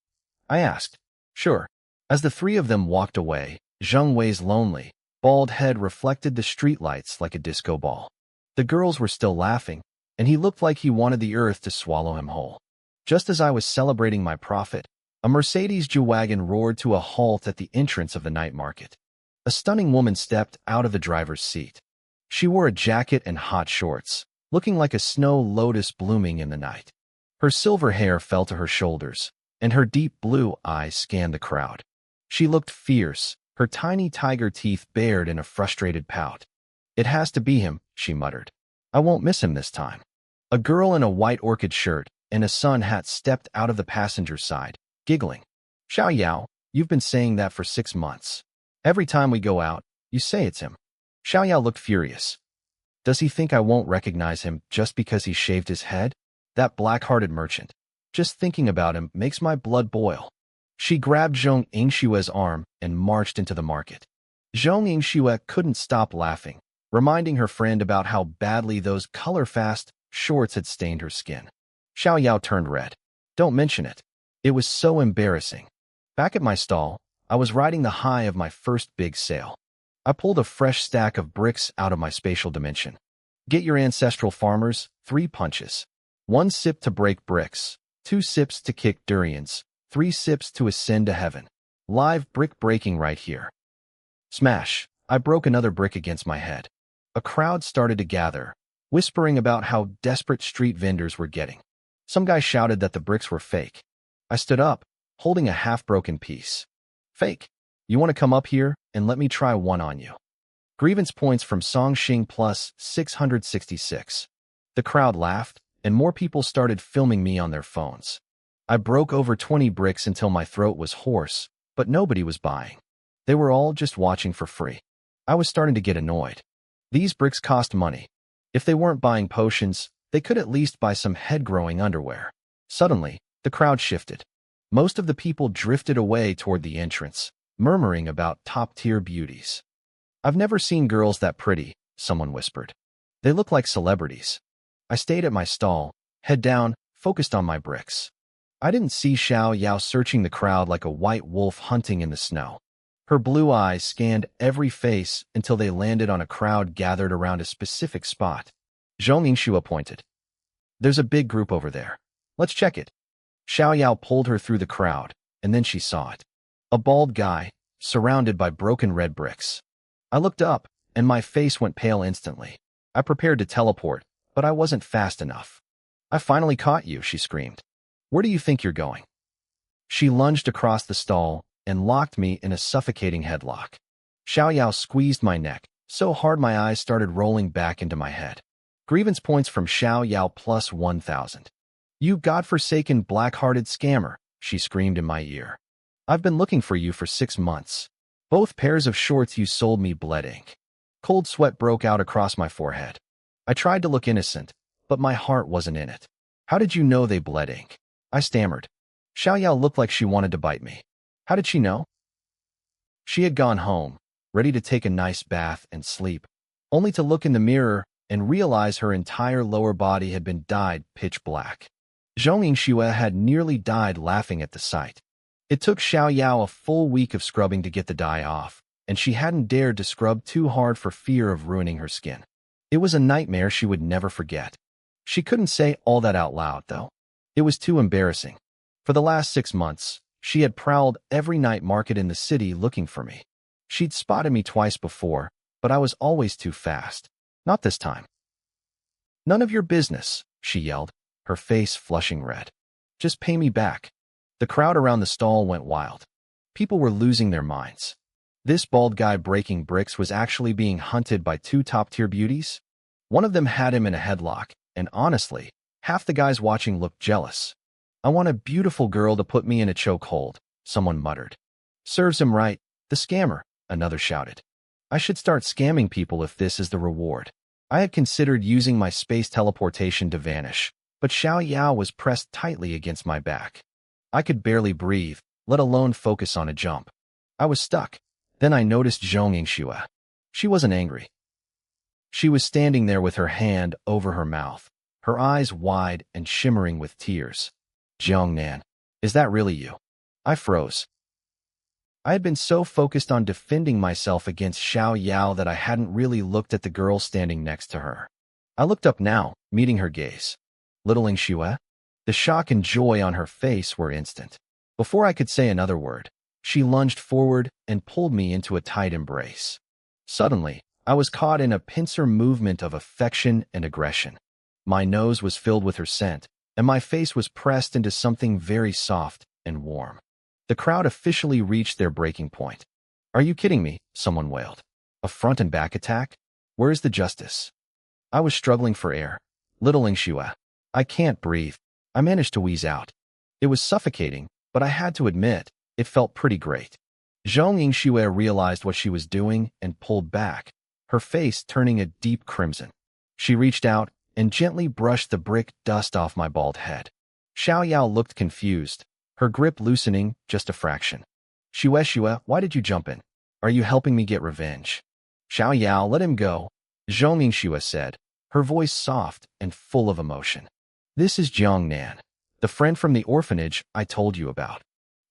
I asked. Sure. As the three of them walked away, Zheng Wei's lonely, bald head reflected the streetlights like a disco ball. The girls were still laughing, and he looked like he wanted the earth to swallow him whole. Just as I was celebrating my profit, a Mercedes G-Wagon roared to a halt at the entrance of the night market. A stunning woman stepped out of the driver's seat. She wore a jacket and hot shorts, looking like a snow lotus blooming in the night. Her silver hair fell to her shoulders, and her deep blue eyes scanned the crowd. She looked fierce, her tiny tiger teeth bared in a frustrated pout. It has to be him, she muttered. I won't miss him this time. A girl in a white orchid shirt and a sun hat stepped out of the passenger side, giggling. Xiao Yao, you've been saying that for 6 months. Every time we go out, you say it's him. Xiao Yao looked furious. Does he think I won't recognize him just because he shaved his head? That black-hearted merchant. Just thinking about him makes my blood boil. She grabbed Zhong Yingshue's arm and marched into the market. Zhong Yingxue couldn't stop laughing, reminding her friend about how badly those color-fast shorts had stained her skin. Xiao Yao turned red. Don't mention it. It was so embarrassing. Back at my stall, I was riding the high of my first big sale. I pulled a fresh stack of bricks out of my spatial dimension. Get your ancestral farmers 3 punches. 1 sip to break bricks, 2 sips to kick durians, 3 sips to ascend to heaven. Live brick breaking right here. Smash! I broke another brick against my head. A crowd started to gather, whispering about how desperate street vendors were getting. Some guy shouted that the bricks were fake. I stood up, holding a half-broken piece. Fake? You want to come up here and let me try one on you? Grievance points from Song Xing plus 666. The crowd laughed, and more people started filming me on their phones. I broke over 20 bricks until my throat was hoarse, but nobody was buying. They were all just watching for free. I was starting to get annoyed. These bricks cost money. If they weren't buying potions, they could at least buy some head-growing underwear. Suddenly, the crowd shifted. Most of the people drifted away toward the entrance, murmuring about top-tier beauties. "I've never seen girls that pretty," someone whispered. "They look like celebrities." I stayed at my stall, head down, focused on my bricks. I didn't see Xiao Yao searching the crowd like a white wolf hunting in the snow. Her blue eyes scanned every face until they landed on a crowd gathered around a specific spot. Zhong Yingxue pointed. "There's a big group over there. Let's check it." Xiao Yao pulled her through the crowd, and then she saw it. A bald guy, surrounded by broken red bricks. I looked up, and my face went pale instantly. I prepared to teleport, but I wasn't fast enough. "I finally caught you," she screamed. "Where do you think you're going?" She lunged across the stall and locked me in a suffocating headlock. Xiao Yao squeezed my neck so hard my eyes started rolling back into my head. Grievance points from Xiao Yao plus 1,000. "You godforsaken black-hearted scammer," she screamed in my ear. "I've been looking for you for 6 months. Both pairs of shorts you sold me bled ink." Cold sweat broke out across my forehead. I tried to look innocent, but my heart wasn't in it. "How did you know they bled ink?" I stammered. Xiao Yao looked like she wanted to bite me. How did she know? She had gone home, ready to take a nice bath and sleep, only to look in the mirror and realize her entire lower body had been dyed pitch black. Zhong Yingxue had nearly died laughing at the sight. It took Xiao Yao a full week of scrubbing to get the dye off, and she hadn't dared to scrub too hard for fear of ruining her skin. It was a nightmare she would never forget. She couldn't say all that out loud, though. It was too embarrassing. For the last 6 months, she had prowled every night market in the city looking for me. She'd spotted me twice before, but I was always too fast. Not this time. "None of your business," she yelled, her face flushing red. "Just pay me back." The crowd around the stall went wild. People were losing their minds. This bald guy breaking bricks was actually being hunted by 2 top-tier beauties? One of them had him in a headlock, and honestly, half the guys watching looked jealous. "I want a beautiful girl to put me in a chokehold," someone muttered. "Serves him right, the scammer," another shouted. "I should start scamming people if this is the reward." I had considered using my space teleportation to vanish, but Xiao Yao was pressed tightly against my back. I could barely breathe, let alone focus on a jump. I was stuck. Then I noticed Zhong Yingxue. She wasn't angry. She was standing there with her hand over her mouth, her eyes wide and shimmering with tears. "Jiangnan, is that really you?" I froze. I had been so focused on defending myself against Xiao Yao that I hadn't really looked at the girl standing next to her. I looked up now, meeting her gaze. "Little Yingxue?" The shock and joy on her face were instant. Before I could say another word, she lunged forward and pulled me into a tight embrace. Suddenly, I was caught in a pincer movement of affection and aggression. My nose was filled with her scent, and my face was pressed into something very soft and warm. The crowd officially reached their breaking point. "Are you kidding me?" someone wailed. "A front and back attack? Where is the justice?" I was struggling for air. "Little Yingxue, I can't breathe." I managed to wheeze out. It was suffocating, but I had to admit, it felt pretty great. Zhong Yingxue realized what she was doing and pulled back, her face turning a deep crimson. She reached out and gently brushed the brick dust off my bald head. Xiao Yao looked confused, her grip loosening just a fraction. "Xue, why did you jump in? Are you helping me get revenge?" "Xiao Yao, let him go," Zhong Yingxue said, her voice soft and full of emotion. "This is Jiangnan, the friend from the orphanage I told you about."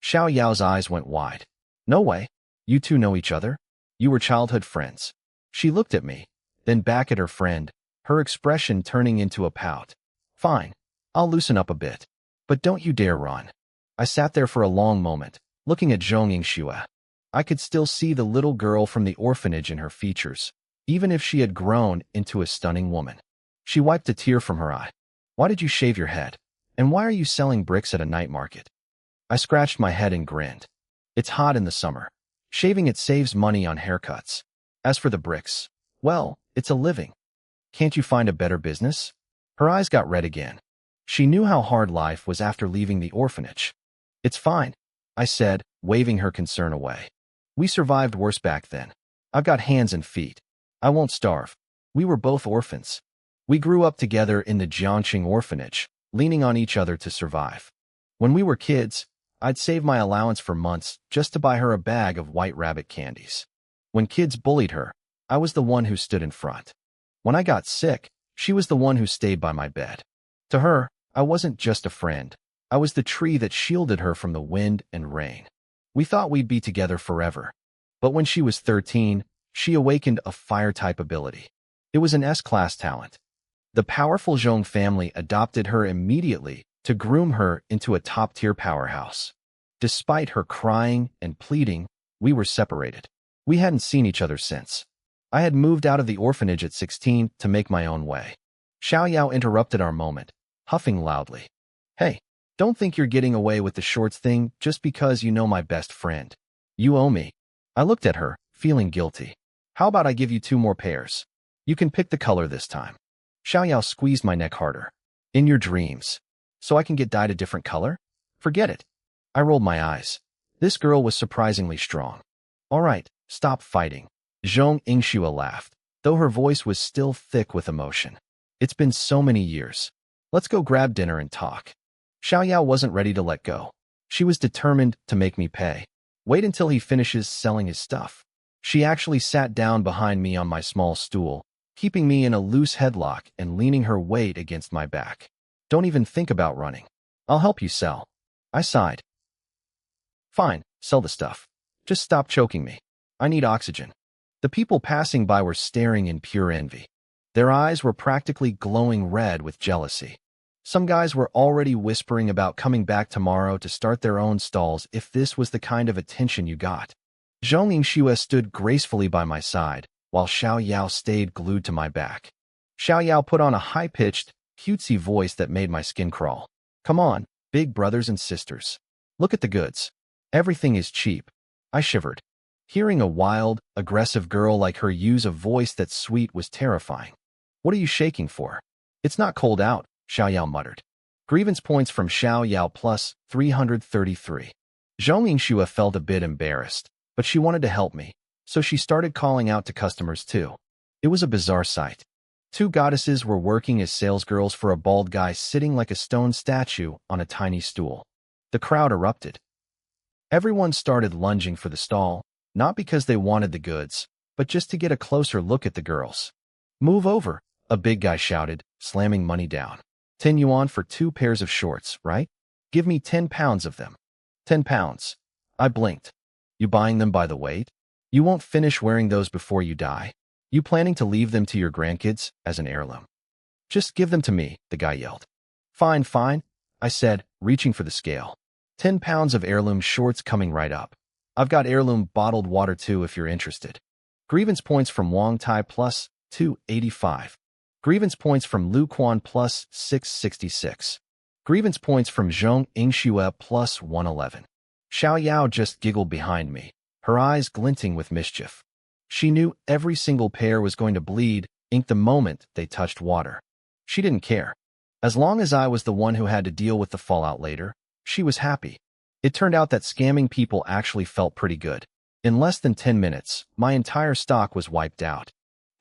Xiao Yao's eyes went wide. "No way. You two know each other? You were childhood friends." She looked at me, then back at her friend, her expression turning into a pout. "Fine. I'll loosen up a bit. But don't you dare run." I sat there for a long moment, looking at Zhong Yingxue. I could still see the little girl from the orphanage in her features, even if she had grown into a stunning woman. She wiped a tear from her eye. "Why did you shave your head? And why are you selling bricks at a night market?" I scratched my head and grinned. "It's hot in the summer. Shaving it saves money on haircuts. As for the bricks, well, it's a living. Can't you find a better business?" Her eyes got red again. She knew how hard life was after leaving the orphanage. "It's fine," I said, waving her concern away. "We survived worse back then." I've got hands and feet. I won't starve. We were both orphans. We grew up together in the Jiangxing orphanage, leaning on each other to survive. When we were kids, I'd save my allowance for months just to buy her a bag of white rabbit candies. When kids bullied her, I was the one who stood in front. When I got sick, she was the one who stayed by my bed. To her, I wasn't just a friend. I was the tree that shielded her from the wind and rain. We thought we'd be together forever. But when she was 13, she awakened a fire-type ability. It was an S-class talent. The powerful Zhong family adopted her immediately to groom her into a top-tier powerhouse. Despite her crying and pleading, we were separated. We hadn't seen each other since. I had moved out of the orphanage at 16 to make my own way. Xiao Yao interrupted our moment, huffing loudly. Hey, don't think you're getting away with the shorts thing just because you know my best friend. You owe me. I looked at her, feeling guilty. How about I give you 2 more pairs? You can pick the color this time. Xiao Yao squeezed my neck harder. In your dreams. So I can get dyed a different color? Forget it. I rolled my eyes. This girl was surprisingly strong. All right, stop fighting. Zhong Yingxue laughed, though her voice was still thick with emotion. It's been so many years. Let's go grab dinner and talk. Xiao Yao wasn't ready to let go. She was determined to make me pay. Wait until he finishes selling his stuff. She actually sat down behind me on my small stool, keeping me in a loose headlock and leaning her weight against my back. Don't even think about running. I'll help you sell. I sighed. Fine, sell the stuff. Just stop choking me. I need oxygen. The people passing by were staring in pure envy. Their eyes were practically glowing red with jealousy. Some guys were already whispering about coming back tomorrow to start their own stalls if this was the kind of attention you got. Zhong Yingxue stood gracefully by my side, while Xiao Yao stayed glued to my back. Xiao Yao put on a high-pitched, cutesy voice that made my skin crawl. Come on, big brothers and sisters. Look at the goods. Everything is cheap. I shivered. Hearing a wild, aggressive girl like her use a voice that's sweet was terrifying. What are you shaking for? It's not cold out, Xiao Yao muttered. Grievance points from Xiao Yao plus 333. Zhong Yingxue felt a bit embarrassed, but she wanted to help me, so she started calling out to customers too. It was a bizarre sight. 2 goddesses were working as salesgirls for a bald guy sitting like a stone statue on a tiny stool. The crowd erupted. Everyone started lunging for the stall, not because they wanted the goods, but just to get a closer look at the girls. Move over, a big guy shouted, slamming money down. 10 yuan for 2 pairs of shorts, right? Give me 10 pounds of them. 10 pounds. I blinked. You buying them by the weight? You won't finish wearing those before you die. You planning to leave them to your grandkids as an heirloom? Just give them to me, the guy yelled. Fine, fine, I said, reaching for the scale. 10 pounds of heirloom shorts coming right up. I've got heirloom bottled water too if you're interested. Grievance points from Wang Tai plus 285. Grievance points from Lu Quan plus 666. Grievance points from Zhong Yingxue plus 111. Xiao Yao just giggled behind me, her eyes glinting with mischief. She knew every single pair was going to bleed ink the moment they touched water. She didn't care. As long as I was the one who had to deal with the fallout later, she was happy. It turned out that scamming people actually felt pretty good. In less than 10 minutes, my entire stock was wiped out.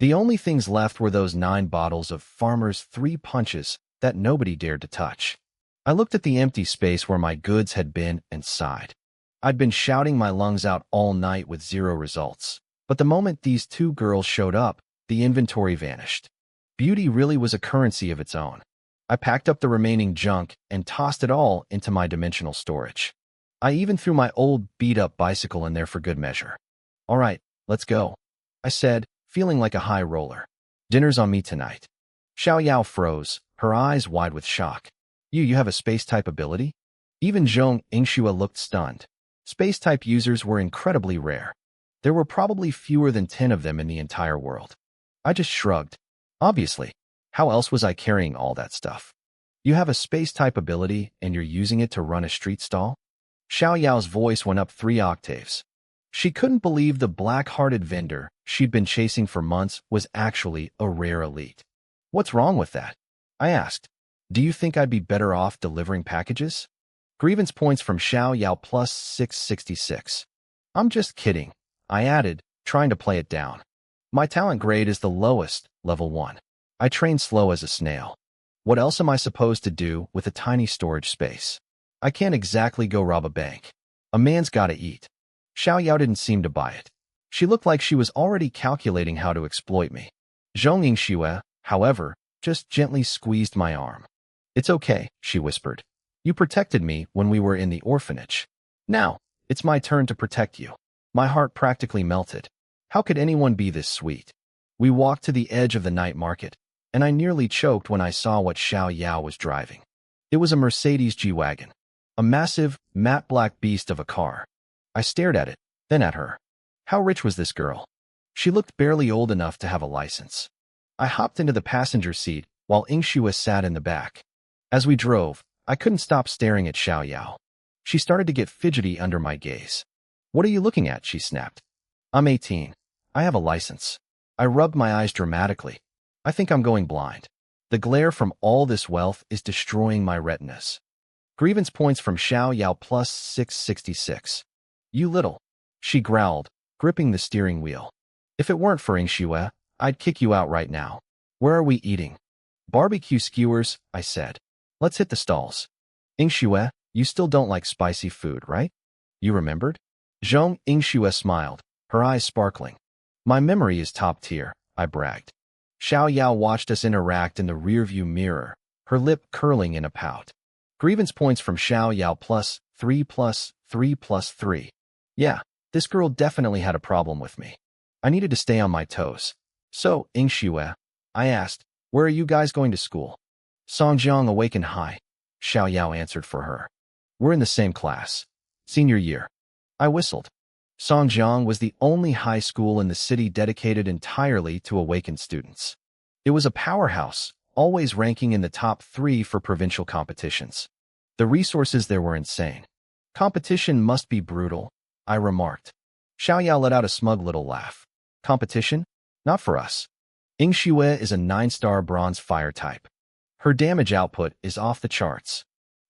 The only things left were those 9 bottles of Farmer's 3 punches that nobody dared to touch. I looked at the empty space where my goods had been and sighed. I'd been shouting my lungs out all night with 0 results. But the moment these 2 girls showed up, the inventory vanished. Beauty really was a currency of its own. I packed up the remaining junk and tossed it all into my dimensional storage. I even threw my old beat-up bicycle in there for good measure. All right, let's go, I said, feeling like a high roller. Dinner's on me tonight. Xiao Yao froze, her eyes wide with shock. You have a space-type ability? Even Zhong Yingxue looked stunned. Space-type users were incredibly rare. There were probably fewer than 10 of them in the entire world. I just shrugged. Obviously. How else was I carrying all that stuff? You have a space-type ability and you're using it to run a street stall? Xiao Yao's voice went up 3 octaves. She couldn't believe the black-hearted vendor she'd been chasing for months was actually a rare elite. What's wrong with that? I asked. Do you think I'd be better off delivering packages? Grievance points from Xiao Yao plus 666. I'm just kidding, I added, trying to play it down. My talent grade is the lowest, level 1. I train slow as a snail. What else am I supposed to do with a tiny storage space? I can't exactly go rob a bank. A man's gotta eat. Xiao Yao didn't seem to buy it. She looked like she was already calculating how to exploit me. Zhong Yingxue, however, just gently squeezed my arm. It's okay, she whispered. You protected me when we were in the orphanage. Now, it's my turn to protect you. My heart practically melted. How could anyone be this sweet? We walked to the edge of the night market, and I nearly choked when I saw what Xiao Yao was driving. It was a Mercedes G-Wagon, a massive, matte black beast of a car. I stared at it, then at her. How rich was this girl? She looked barely old enough to have a license. I hopped into the passenger seat while Yingxue sat in the back. As we drove, I couldn't stop staring at Xiao Yao. She started to get fidgety under my gaze. What are you looking at? She snapped. I'm 18. I have a license. I rubbed my eyes dramatically. I think I'm going blind. The glare from all this wealth is destroying my retinas. Grievance points from Xiao Yao plus 666. You little. She growled, gripping the steering wheel. If it weren't for Yingxue, I'd kick you out right now. Where are we eating? Barbecue skewers, I said. Let's hit the stalls. Yingxue, you still don't like spicy food, right? You remembered? Zhong Yingxue smiled, her eyes sparkling. My memory is top tier, I bragged. Xiao Yao watched us interact in the rearview mirror, her lip curling in a pout. Grievance points from Xiao Yao plus 3 plus 3 plus 3. Yeah, this girl definitely had a problem with me. I needed to stay on my toes. So, Yingxue, I asked, where are you guys going to school? Songjiang Awaken High, Xiao Yao answered for her. We're in the same class. Senior year. I whistled. Songjiang was the only high school in the city dedicated entirely to awakened students. It was a powerhouse, always ranking in the top 3 for provincial competitions. The resources there were insane. Competition must be brutal, I remarked. Xiao Yao let out a smug little laugh. Competition? Not for us. Yingxue is a 9-star bronze fire type. Her damage output is off the charts.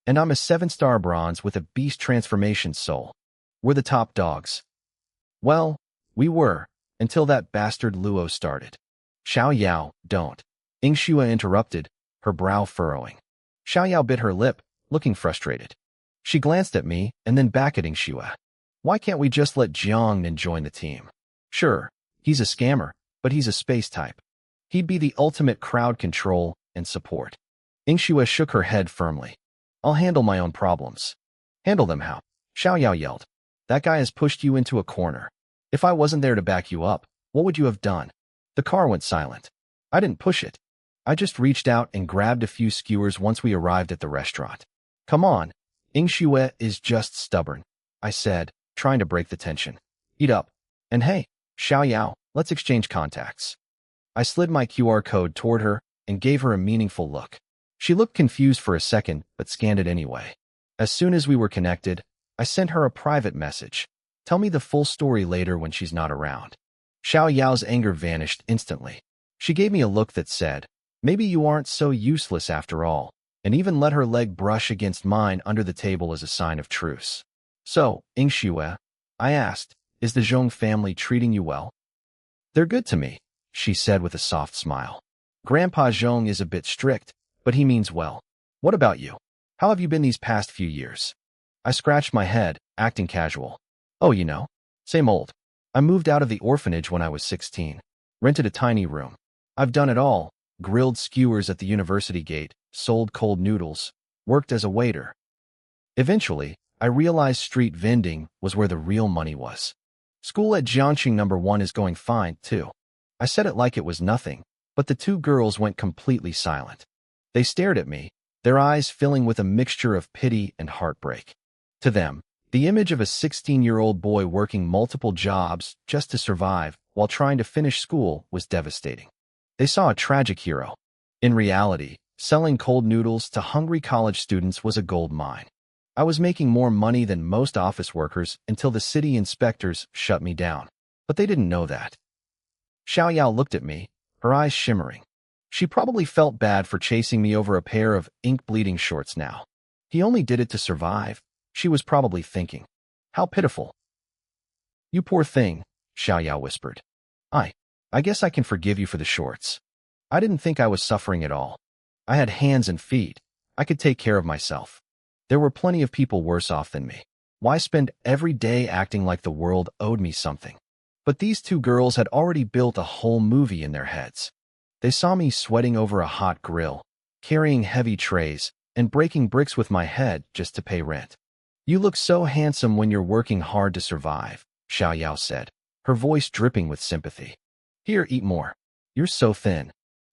And I'm a 7-star bronze with a beast transformation soul. We're the top dogs. Well, we were, until that bastard Luo started. Xiao Yao, don't. Yingxue interrupted, her brow furrowing. Xiao Yao bit her lip, looking frustrated. She glanced at me and then back at Yingxue. Why can't we just let Jiangnan join the team? Sure, he's a scammer, but he's a space type. He'd be the ultimate crowd control and support. Yingxue shook her head firmly. I'll handle my own problems. Handle them how? Xiao Yao yelled. That guy has pushed you into a corner. If I wasn't there to back you up, what would you have done? The car went silent. I didn't push it. I just reached out and grabbed a few skewers once we arrived at the restaurant. Come on, Yingxue is just stubborn, I said, trying to break the tension. Eat up. And hey, Xiao Yao, let's exchange contacts. I slid my QR code toward her and gave her a meaningful look. She looked confused for a second, but scanned it anyway. As soon as we were connected, I sent her a private message. Tell me the full story later when she's not around. Xiao Yao's anger vanished instantly. She gave me a look that said, maybe you aren't so useless after all, and even let her leg brush against mine under the table as a sign of truce. So, Yingxue, I asked, is the Zhong family treating you well? They're good to me, she said with a soft smile. Grandpa Zhong is a bit strict, but he means well. What about you? How have you been these past few years? I scratched my head, acting casual. Oh, you know, same old. I moved out of the orphanage when I was 16. Rented a tiny room. I've done it all. Grilled skewers at the university gate, sold cold noodles, worked as a waiter. Eventually, I realized street vending was where the real money was. School at Jiangxing No. 1 is going fine, too. I said it like it was nothing, but the two girls went completely silent. They stared at me, their eyes filling with a mixture of pity and heartbreak. To them, the image of a 16-year-old boy working multiple jobs just to survive while trying to finish school was devastating. They saw a tragic hero. In reality, selling cold noodles to hungry college students was a gold mine. I was making more money than most office workers until the city inspectors shut me down. But they didn't know that. Xiao Yao looked at me, her eyes shimmering. She probably felt bad for chasing me over a pair of ink-bleeding shorts now. He only did it to survive, she was probably thinking. How pitiful. You poor thing, Xiaoyao whispered. I guess I can forgive you for the shorts. I didn't think I was suffering at all. I had hands and feet. I could take care of myself. There were plenty of people worse off than me. Why spend every day acting like the world owed me something? But these two girls had already built a whole movie in their heads. They saw me sweating over a hot grill, carrying heavy trays, and breaking bricks with my head just to pay rent. You look so handsome when you're working hard to survive, Xiaoyao said, her voice dripping with sympathy. Here, eat more. You're so thin.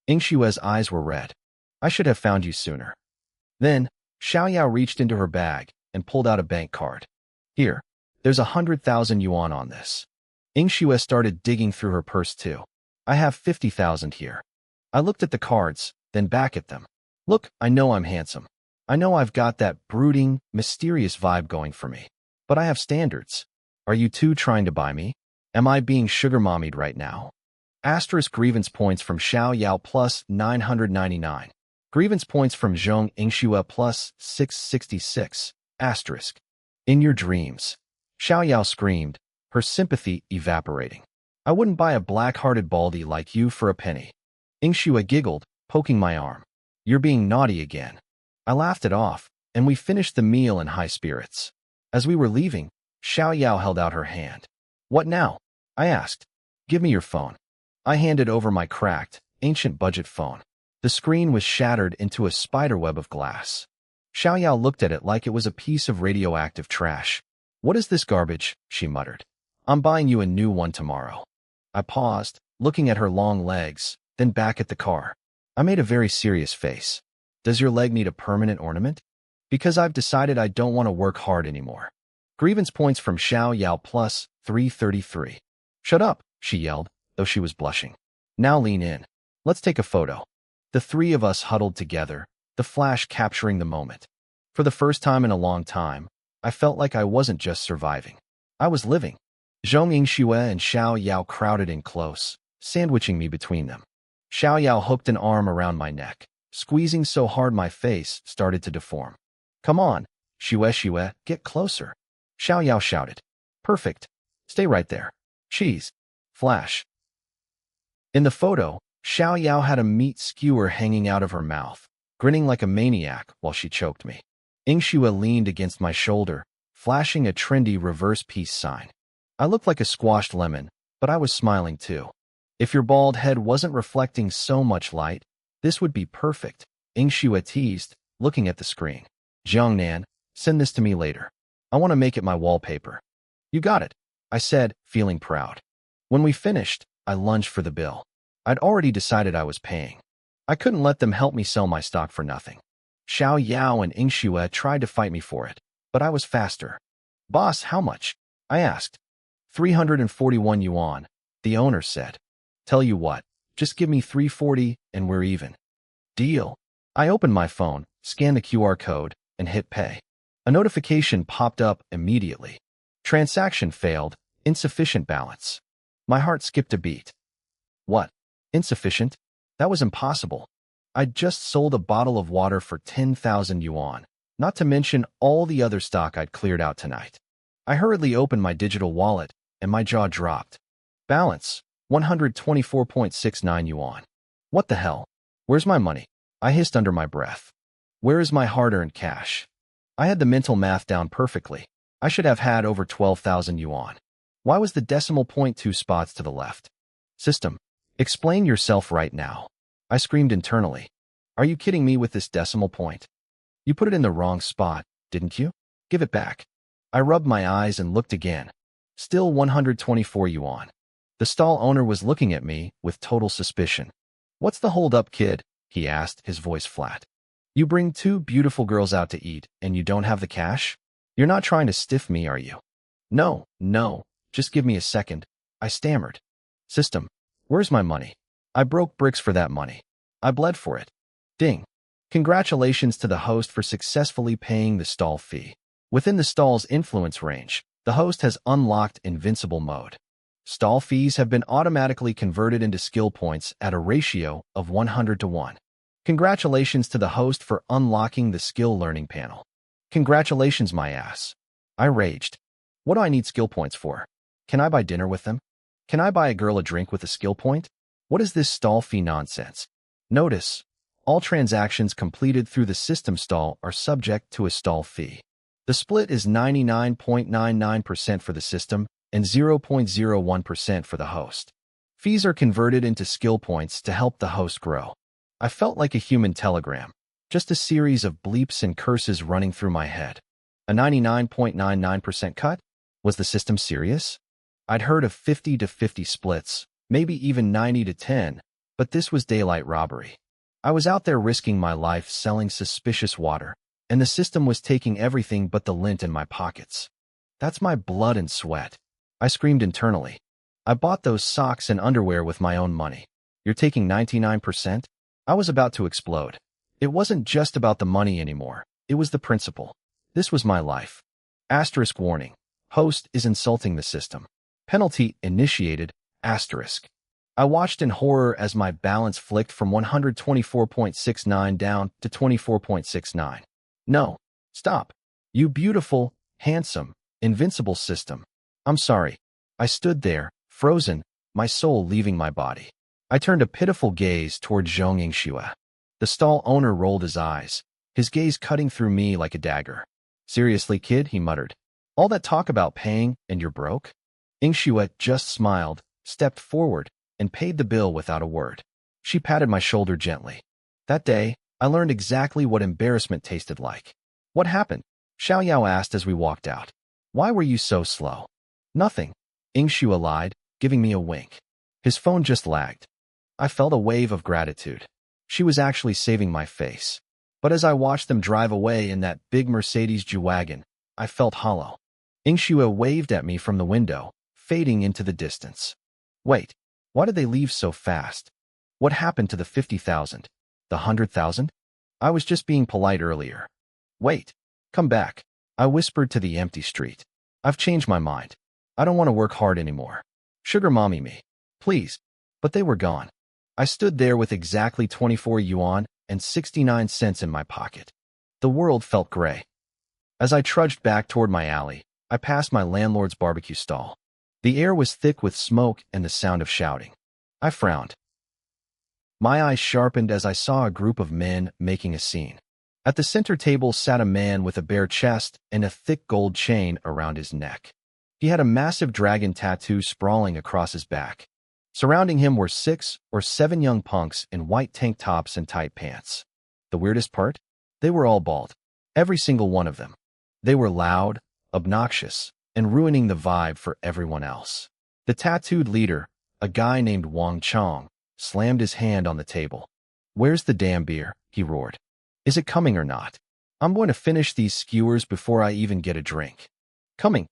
Yingshue's eyes were red. I should have found you sooner. Then, Xiaoyao reached into her bag and pulled out a bank card. Here, there's 100,000 yuan on this. Yingxue started digging through her purse too. I have 50,000 here. I looked at the cards, then back at them. Look, I know I'm handsome. I know I've got that brooding, mysterious vibe going for me. But I have standards. Are you two trying to buy me? Am I being sugar-mommied right now? Asterisk grievance points from Xiaoyao plus 999. Grievance points from Zhong Yingxue plus 666. Asterisk. In your dreams. Xiaoyao screamed, her sympathy evaporating. I wouldn't buy a black-hearted baldy like you for a penny. Yingxue giggled, poking my arm. You're being naughty again. I laughed it off, and we finished the meal in high spirits. As we were leaving, Xiaoyao held out her hand. What now? I asked. Give me your phone. I handed over my cracked, ancient budget phone. The screen was shattered into a spiderweb of glass. Xiaoyao looked at it like it was a piece of radioactive trash. What is this garbage? She muttered. I'm buying you a new one tomorrow. I paused, looking at her long legs, then back at the car. I made a very serious face. Does your leg need a permanent ornament? Because I've decided I don't want to work hard anymore. Grievance points from Xiaoyao plus 333. Shut up, she yelled, though she was blushing. Now lean in. Let's take a photo. The three of us huddled together, the flash capturing the moment. For the first time in a long time, I felt like I wasn't just surviving. I was living. Zhong Yingxue and Xiaoyao crowded in close, sandwiching me between them. Xiaoyao hooked an arm around my neck, squeezing so hard my face started to deform. Come on, Xue, get closer. Xiaoyao shouted. Perfect. Stay right there. Cheese. Flash. In the photo, Xiaoyao had a meat skewer hanging out of her mouth, grinning like a maniac while she choked me. Yingxue leaned against my shoulder, flashing a trendy reverse peace sign. I looked like a squashed lemon, but I was smiling too. If your bald head wasn't reflecting so much light, this would be perfect, Yingxue teased, looking at the screen. Jiangnan, send this to me later. I want to make it my wallpaper. You got it, I said, feeling proud. When we finished, I lunged for the bill. I'd already decided I was paying. I couldn't let them help me sell my stock for nothing. Xiaoyao and Yingxue tried to fight me for it, but I was faster. Boss, how much? I asked. 341 yuan, the owner said. Tell you what, just give me 340 and we're even. Deal. I opened my phone, scanned the QR code, and hit pay. A notification popped up immediately. Transaction failed, insufficient balance. My heart skipped a beat. What? Insufficient? That was impossible. I'd just sold a bottle of water for 10,000 yuan, not to mention all the other stock I'd cleared out tonight. I hurriedly opened my digital wallet, and my jaw dropped. Balance, 124.69 yuan. What the hell? Where's my money? I hissed under my breath. Where is my hard-earned cash? I had the mental math down perfectly. I should have had over 12,000 yuan. Why was the decimal point 2 spots to the left? System, explain yourself right now. I screamed internally. Are you kidding me with this decimal point? You put it in the wrong spot, didn't you? Give it back. I rubbed my eyes and looked again. Still 124 yuan. The stall owner was looking at me with total suspicion. What's the hold-up, kid? He asked, his voice flat. You bring 2 beautiful girls out to eat, and you don't have the cash? You're not trying to stiff me, are you? No, just give me a second, I stammered. System, where's my money? I broke bricks for that money. I bled for it. Ding. Congratulations to the host for successfully paying the stall fee. Within the stall's influence range, the host has unlocked invincible mode. Stall fees have been automatically converted into skill points at a ratio of 100 to 1. Congratulations to the host for unlocking the skill learning panel. Congratulations, my ass. I raged. What do I need skill points for? Can I buy dinner with them? Can I buy a girl a drink with a skill point? What is this stall fee nonsense? Notice, all transactions completed through the system stall are subject to a stall fee. The split is 99.99% for the system and 0.01% for the host. Fees are converted into skill points to help the host grow. I felt like a human telegram, just a series of bleeps and curses running through my head. A 99.99% cut? Was the system serious? I'd heard of 50 to 50 splits, maybe even 90 to 10, but this was daylight robbery. I was out there risking my life selling suspicious water, and the system was taking everything but the lint in my pockets. That's my blood and sweat. I screamed internally. I bought those socks and underwear with my own money. You're taking 99%? I was about to explode. It wasn't just about the money anymore. It was the principle. This was my life. Asterisk warning. Host is insulting the system. Penalty initiated. Asterisk. I watched in horror as my balance flicked from 124.69 down to 24.69. No. Stop. You beautiful, handsome, invincible system. I'm sorry. I stood there, frozen, my soul leaving my body. I turned a pitiful gaze toward Zhong Yingxue. The stall owner rolled his eyes, his gaze cutting through me like a dagger. Seriously, kid, he muttered. All that talk about paying and you're broke? Yingxue just smiled, stepped forward, and paid the bill without a word. She patted my shoulder gently. That day, I learned exactly what embarrassment tasted like. What happened? Xiao Yao asked as we walked out. Why were you so slow? Nothing. Yingxue lied, giving me a wink. His phone just lagged. I felt a wave of gratitude. She was actually saving my face. But as I watched them drive away in that big Mercedes G-Wagon, I felt hollow. Yingxue waved at me from the window, fading into the distance. Wait, why did they leave so fast? What happened to the 50,000? The 100,000? I was just being polite earlier. Wait, come back. I whispered to the empty street. I've changed my mind. I don't want to work hard anymore. Sugar mommy me. Please. But they were gone. I stood there with exactly 24 yuan and 69 cents in my pocket. The world felt gray. As I trudged back toward my alley, I passed my landlord's barbecue stall. The air was thick with smoke and the sound of shouting. I frowned. My eyes sharpened as I saw a group of men making a scene. At the center table sat a man with a bare chest and a thick gold chain around his neck. He had a massive dragon tattoo sprawling across his back. Surrounding him were 6 or 7 young punks in white tank tops and tight pants. The weirdest part? They were all bald. Every single one of them. They were loud, obnoxious, and ruining the vibe for everyone else. The tattooed leader, a guy named Wang Chong, slammed his hand on the table. Where's the damn beer? He roared. Is it coming or not? I'm going to finish these skewers before I even get a drink. Coming.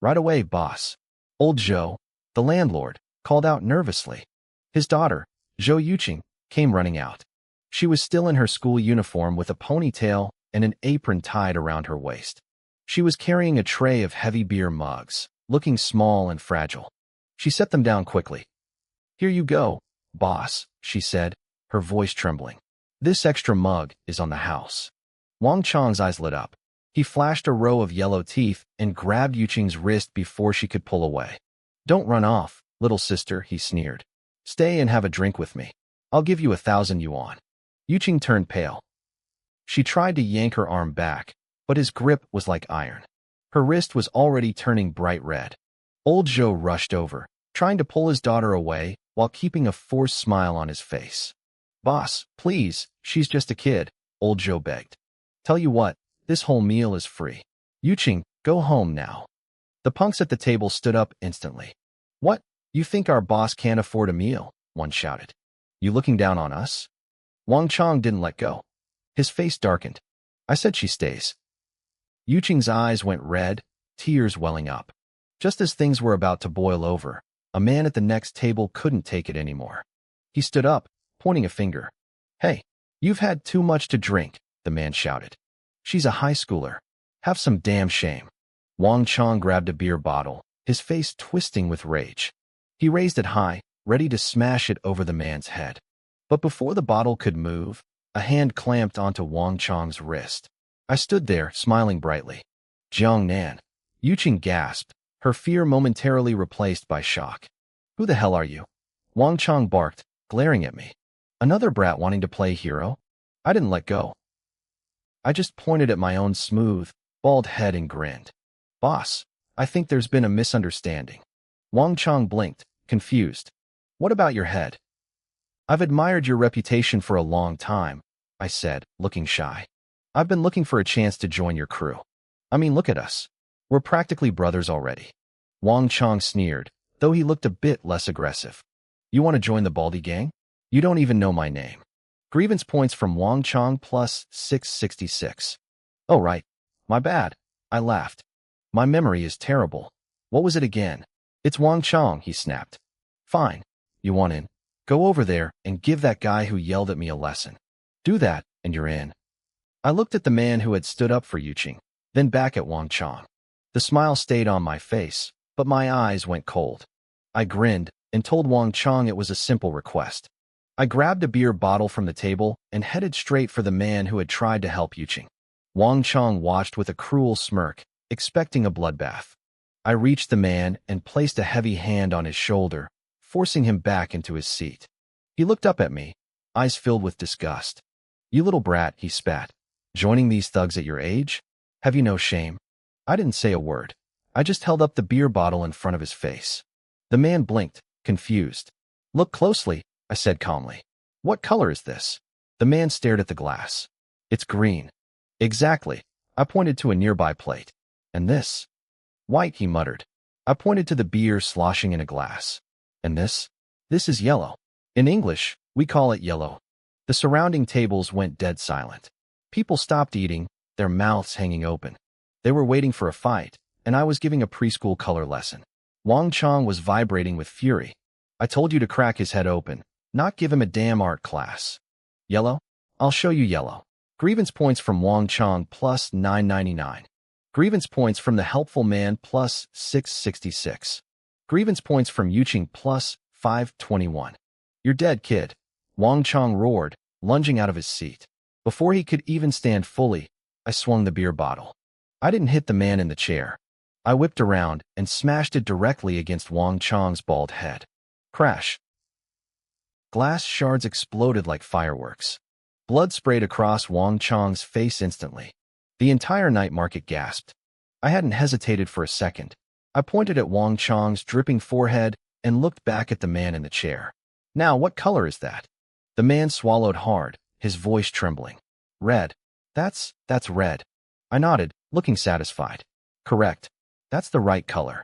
Right away, boss. Old Zhou, the landlord, called out nervously. His daughter, Zhou Yuqing, came running out. She was still in her school uniform with a ponytail and an apron tied around her waist. She was carrying a tray of heavy beer mugs, looking small and fragile. She set them down quickly. Here you go, boss, she said, her voice trembling. This extra mug is on the house. Wang Chong's eyes lit up. He flashed a row of yellow teeth and grabbed Yuqing's wrist before she could pull away. Don't run off, little sister, he sneered. Stay and have a drink with me. I'll give you 1,000 yuan. Yuqing turned pale. She tried to yank her arm back, but his grip was like iron. Her wrist was already turning bright red. Old Zhou rushed over, trying to pull his daughter away while keeping a forced smile on his face. Boss, please, she's just a kid, Old Zhou begged. Tell you what, this whole meal is free. Yuqing, go home now. The punks at the table stood up instantly. What? You think our boss can't afford a meal? One shouted. You looking down on us? Wang Chong didn't let go. His face darkened. I said she stays. Yuqing's eyes went red, tears welling up. Just as things were about to boil over, a man at the next table couldn't take it anymore. He stood up, pointing a finger. Hey, you've had too much to drink, the man shouted. She's a high schooler. Have some damn shame. Wang Chong grabbed a beer bottle, his face twisting with rage. He raised it high, ready to smash it over the man's head. But before the bottle could move, a hand clamped onto Wang Chong's wrist. I stood there, smiling brightly. Jiang Nan. Yuqing gasped, her fear momentarily replaced by shock. Who the hell are you? Wang Chong barked, glaring at me. Another brat wanting to play hero? I didn't let go. I just pointed at my own smooth, bald head and grinned. Boss, I think there's been a misunderstanding. Wang Chong blinked, confused. What about your head? I've admired your reputation for a long time, I said, looking shy. I've been looking for a chance to join your crew. I mean, look at us. We're practically brothers already. Wang Chong sneered, though he looked a bit less aggressive. You want to join the Baldy gang? You don't even know my name. Grievance points from Wang Chong plus 666. Oh, right. My bad. I laughed. My memory is terrible. What was it again? It's Wang Chong, he snapped. Fine. You want in? Go over there and give that guy who yelled at me a lesson. Do that, and you're in. I looked at the man who had stood up for Yuqing, then back at Wang Chong. The smile stayed on my face, but my eyes went cold. I grinned and told Wang Chong it was a simple request. I grabbed a beer bottle from the table and headed straight for the man who had tried to help Yuqing. Wang Chong watched with a cruel smirk, expecting a bloodbath. I reached the man and placed a heavy hand on his shoulder, forcing him back into his seat. He looked up at me, eyes filled with disgust. You little brat, he spat. Joining these thugs at your age? Have you no shame? I didn't say a word. I just held up the beer bottle in front of his face. The man blinked, confused. Look closely, I said calmly. What color is this? The man stared at the glass. It's green. Exactly. I pointed to a nearby plate. And this? White, he muttered. I pointed to the beer sloshing in a glass. And this? This is yellow. In English, we call it yellow. The surrounding tables went dead silent. People stopped eating, their mouths hanging open. They were waiting for a fight, and I was giving a preschool color lesson. Wang Chong was vibrating with fury. I told you to crack his head open, not give him a damn art class. Yellow? I'll show you yellow. Grievance points from Wang Chong plus 999. Grievance points from the helpful man plus 666. Grievance points from Yuqing plus 521. You're dead, kid. Wang Chong roared, lunging out of his seat. Before he could even stand fully, I swung the beer bottle. I didn't hit the man in the chair. I whipped around and smashed it directly against Wang Chong's bald head. Crash. Glass shards exploded like fireworks. Blood sprayed across Wang Chong's face instantly. The entire night market gasped. I hadn't hesitated for a second. I pointed at Wang Chong's dripping forehead and looked back at the man in the chair. Now, what color is that? The man swallowed hard, his voice trembling. Red. That's red. I nodded, looking satisfied. Correct. That's the right color.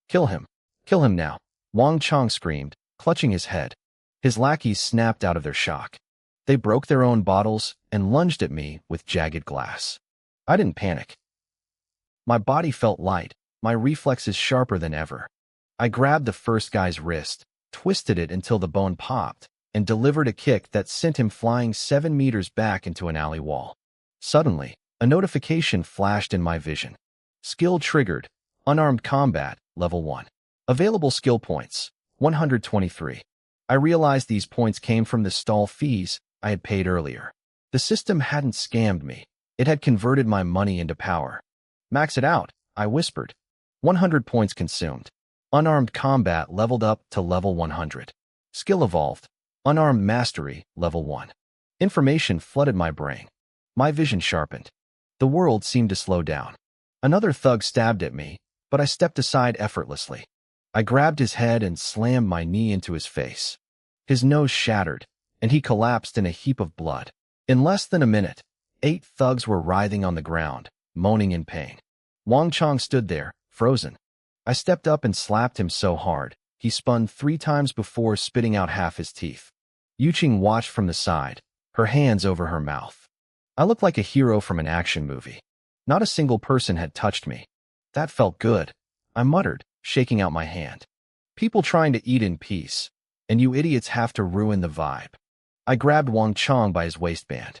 Kill him. Kill him now. Wang Chong screamed, clutching his head. His lackeys snapped out of their shock. They broke their own bottles and lunged at me with jagged glass. I didn't panic. My body felt light, my reflexes sharper than ever. I grabbed the first guy's wrist, twisted it until the bone popped, and delivered a kick that sent him flying 7 meters back into an alley wall. Suddenly, a notification flashed in my vision. Skill triggered. Unarmed combat, level 1. Available skill points, 123. I realized these points came from the stall fees I had paid earlier. The system hadn't scammed me. It had converted my money into power. Max it out, I whispered. 100 points consumed. Unarmed combat leveled up to level 100. Skill evolved. Unarmed mastery, level 1. Information flooded my brain. My vision sharpened. The world seemed to slow down. Another thug stabbed at me, but I stepped aside effortlessly. I grabbed his head and slammed my knee into his face. His nose shattered, and he collapsed in a heap of blood. In less than a minute, 8 thugs were writhing on the ground, moaning in pain. Wang Chong stood there, frozen. I stepped up and slapped him so hard, he spun 3 times before spitting out half his teeth. Yuqing watched from the side, her hands over her mouth. I looked like a hero from an action movie. Not a single person had touched me. That felt good, I muttered, shaking out my hand. People trying to eat in peace, and you idiots have to ruin the vibe. I grabbed Wang Chong by his waistband.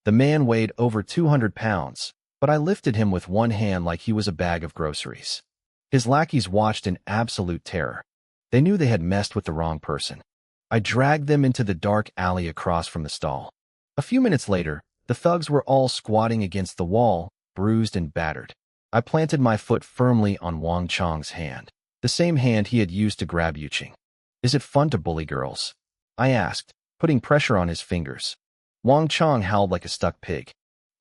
The man weighed over 200 pounds, but I lifted him with one hand like he was a bag of groceries. His lackeys watched in absolute terror. They knew they had messed with the wrong person. I dragged them into the dark alley across from the stall. A few minutes later, the thugs were all squatting against the wall, bruised and battered. I planted my foot firmly on Wang Chong's hand, the same hand he had used to grab Yuqing. Is it fun to bully girls? I asked, putting pressure on his fingers. Wang Chong howled like a stuck pig.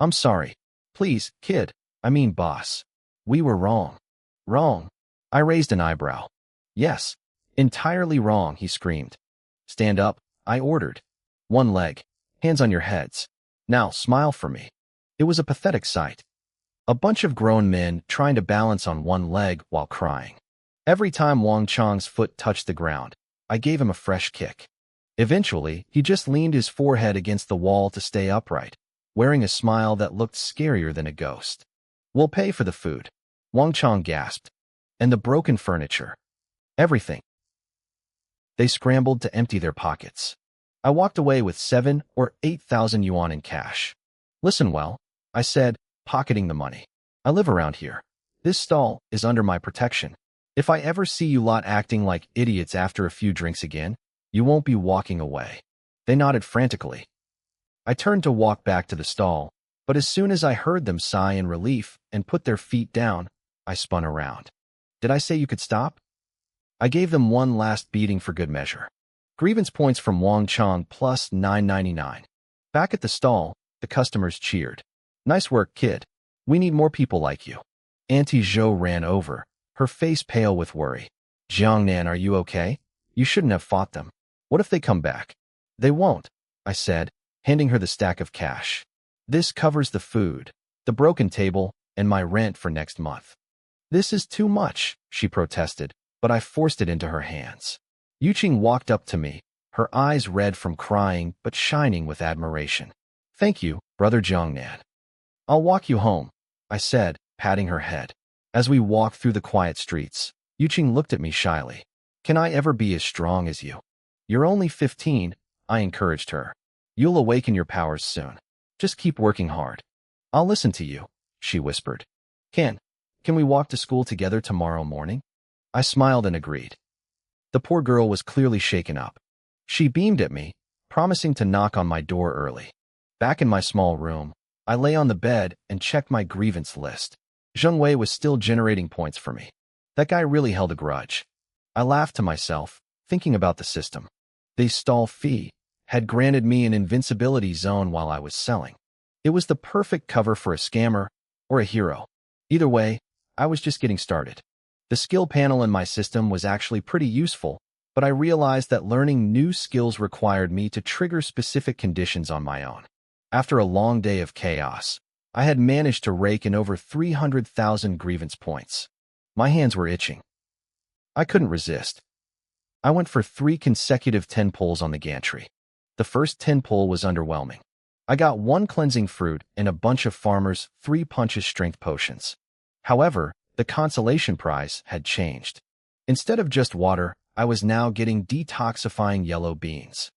I'm sorry. Please, kid. I mean boss. We were wrong. Wrong. I raised an eyebrow. Yes. Entirely wrong, he screamed. Stand up, I ordered. One leg. Hands on your heads. Now smile for me. It was a pathetic sight. A bunch of grown men trying to balance on one leg while crying. Every time Wang Chong's foot touched the ground, I gave him a fresh kick. Eventually, he just leaned his forehead against the wall to stay upright, wearing a smile that looked scarier than a ghost. We'll pay for the food. Wang Chong gasped. And the broken furniture. Everything. They scrambled to empty their pockets. I walked away with 7,000 or 8,000 yuan in cash. Listen well, I said, pocketing the money. I live around here. This stall is under my protection. If I ever see you lot acting like idiots after a few drinks again, you won't be walking away. They nodded frantically. I turned to walk back to the stall, but as soon as I heard them sigh in relief and put their feet down, I spun around. Did I say you could stop? I gave them one last beating for good measure. Grievance points from Wang Chong plus 999. Back at the stall, the customers cheered. Nice work, kid. We need more people like you. Auntie Zhou ran over, her face pale with worry. Jiangnan, are you okay? You shouldn't have fought them. What if they come back? They won't, I said, handing her the stack of cash. This covers the food, the broken table, and my rent for next month. This is too much, she protested, but I forced it into her hands. Yuqing walked up to me, her eyes red from crying but shining with admiration. Thank you, Brother Jiangnan. I'll walk you home, I said, patting her head. As we walked through the quiet streets, Yuqing looked at me shyly. Can I ever be as strong as you? You're only 15, I encouraged her. You'll awaken your powers soon. Just keep working hard. I'll listen to you, she whispered. Can we walk to school together tomorrow morning? I smiled and agreed. The poor girl was clearly shaken up. She beamed at me, promising to knock on my door early. Back in my small room, I lay on the bed and checked my grievance list. Zheng Wei was still generating points for me. That guy really held a grudge. I laughed to myself, thinking about the system. The stall fee had granted me an invincibility zone while I was selling. It was the perfect cover for a scammer or a hero. Either way, I was just getting started. The skill panel in my system was actually pretty useful, but I realized that learning new skills required me to trigger specific conditions on my own. After a long day of chaos, I had managed to rake in over 300,000 grievance points. My hands were itching. I couldn't resist. I went for 3 consecutive 10 pulls on the gantry. The first 10 pull was underwhelming. I got 1 cleansing fruit and a bunch of farmers' 3 punches strength potions. However, the consolation prize had changed. Instead of just water, I was now getting detoxifying yellow beans.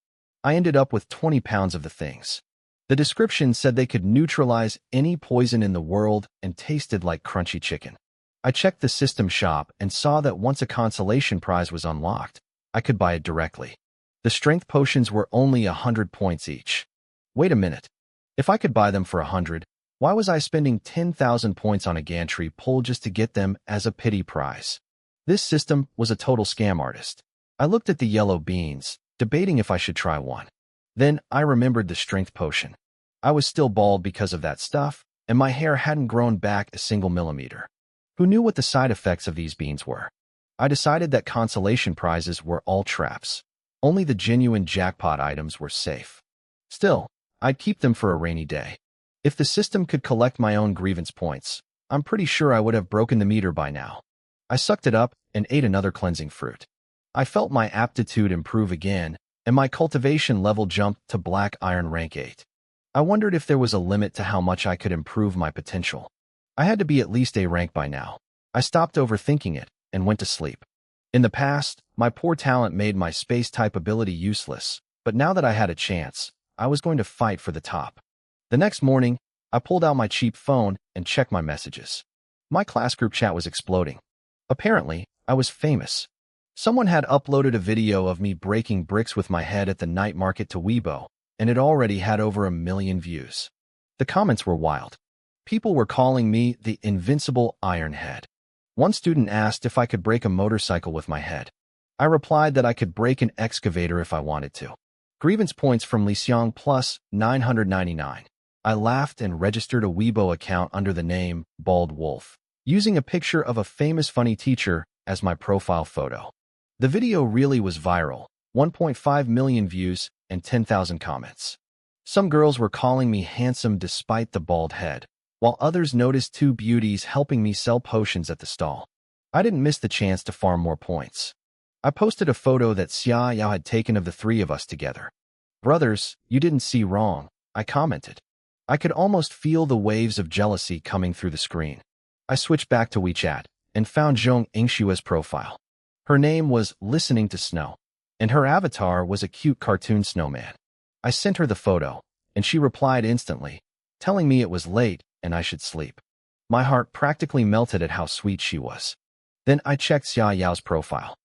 I ended up with 20 pounds of the things. The description said they could neutralize any poison in the world and tasted like crunchy chicken. I checked the system shop and saw that once a consolation prize was unlocked, I could buy it directly. The strength potions were only 100 points each. Wait a minute. If I could buy them for 100, why was I spending 10,000 points on a gantry pull just to get them as a pity prize? This system was a total scam artist. I looked at the yellow beans, debating if I should try one. Then I remembered the strength potion. I was still bald because of that stuff, and my hair hadn't grown back a single millimeter. Who knew what the side effects of these beans were? I decided that consolation prizes were all traps. Only the genuine jackpot items were safe. Still, I'd keep them for a rainy day. If the system could collect my own grievance points, I'm pretty sure I would have broken the meter by now. I sucked it up and ate another cleansing fruit. I felt my aptitude improve again, and my cultivation level jumped to Black Iron rank 8. I wondered if there was a limit to how much I could improve my potential. I had to be at least A rank by now. I stopped overthinking it and went to sleep. In the past, my poor talent made my space-type ability useless, but now that I had a chance, I was going to fight for the top. The next morning, I pulled out my cheap phone and checked my messages. My class group chat was exploding. Apparently, I was famous. Someone had uploaded a video of me breaking bricks with my head at the night market to Weibo, and it already had over 1 million views. The comments were wild. People were calling me the invincible Ironhead. One student asked if I could break a motorcycle with my head. I replied that I could break an excavator if I wanted to. Grievance points from Lixiang plus 999. I laughed and registered a Weibo account under the name Bald Wolf, using a picture of a famous funny teacher as my profile photo. The video really was viral, 1.5 million views and 10,000 comments. Some girls were calling me handsome despite the bald head, while others noticed two beauties helping me sell potions at the stall. I didn't miss the chance to farm more points. I posted a photo that Xia Yao had taken of the three of us together. "Brothers, you didn't see wrong," I commented. I could almost feel the waves of jealousy coming through the screen. I switched back to WeChat and found Zhong Yingshua's profile. Her name was Listening to Snow, and her avatar was a cute cartoon snowman. I sent her the photo, and she replied instantly, telling me it was late and I should sleep. My heart practically melted at how sweet she was. Then I checked Xia Yao's profile.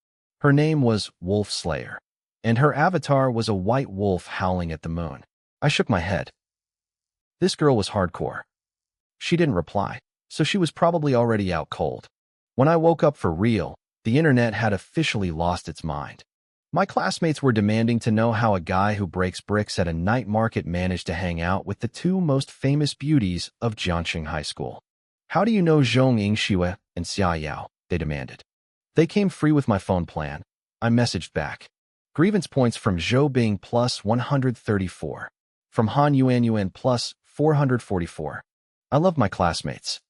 Her name was Wolf Slayer, and her avatar was a white wolf howling at the moon. I shook my head. This girl was hardcore. She didn't reply, so she was probably already out cold. When I woke up for real, the internet had officially lost its mind. My classmates were demanding to know how a guy who breaks bricks at a night market managed to hang out with the two most famous beauties of Jiangxing High School. "How do you know Zhong Yingxue and Xia Yao?" they demanded. They came free with my phone plan. I messaged back. Grievance points from Zhou Bing plus 134. From Han Yuan plus 444. I love my classmates.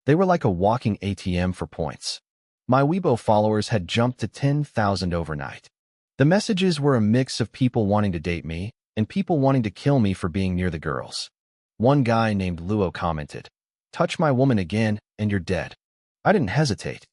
They were like a walking ATM for points. My Weibo followers had jumped to 10,000 overnight. The messages were a mix of people wanting to date me and people wanting to kill me for being near the girls. One guy named Luo commented, "Touch my woman again and you're dead." I didn't hesitate.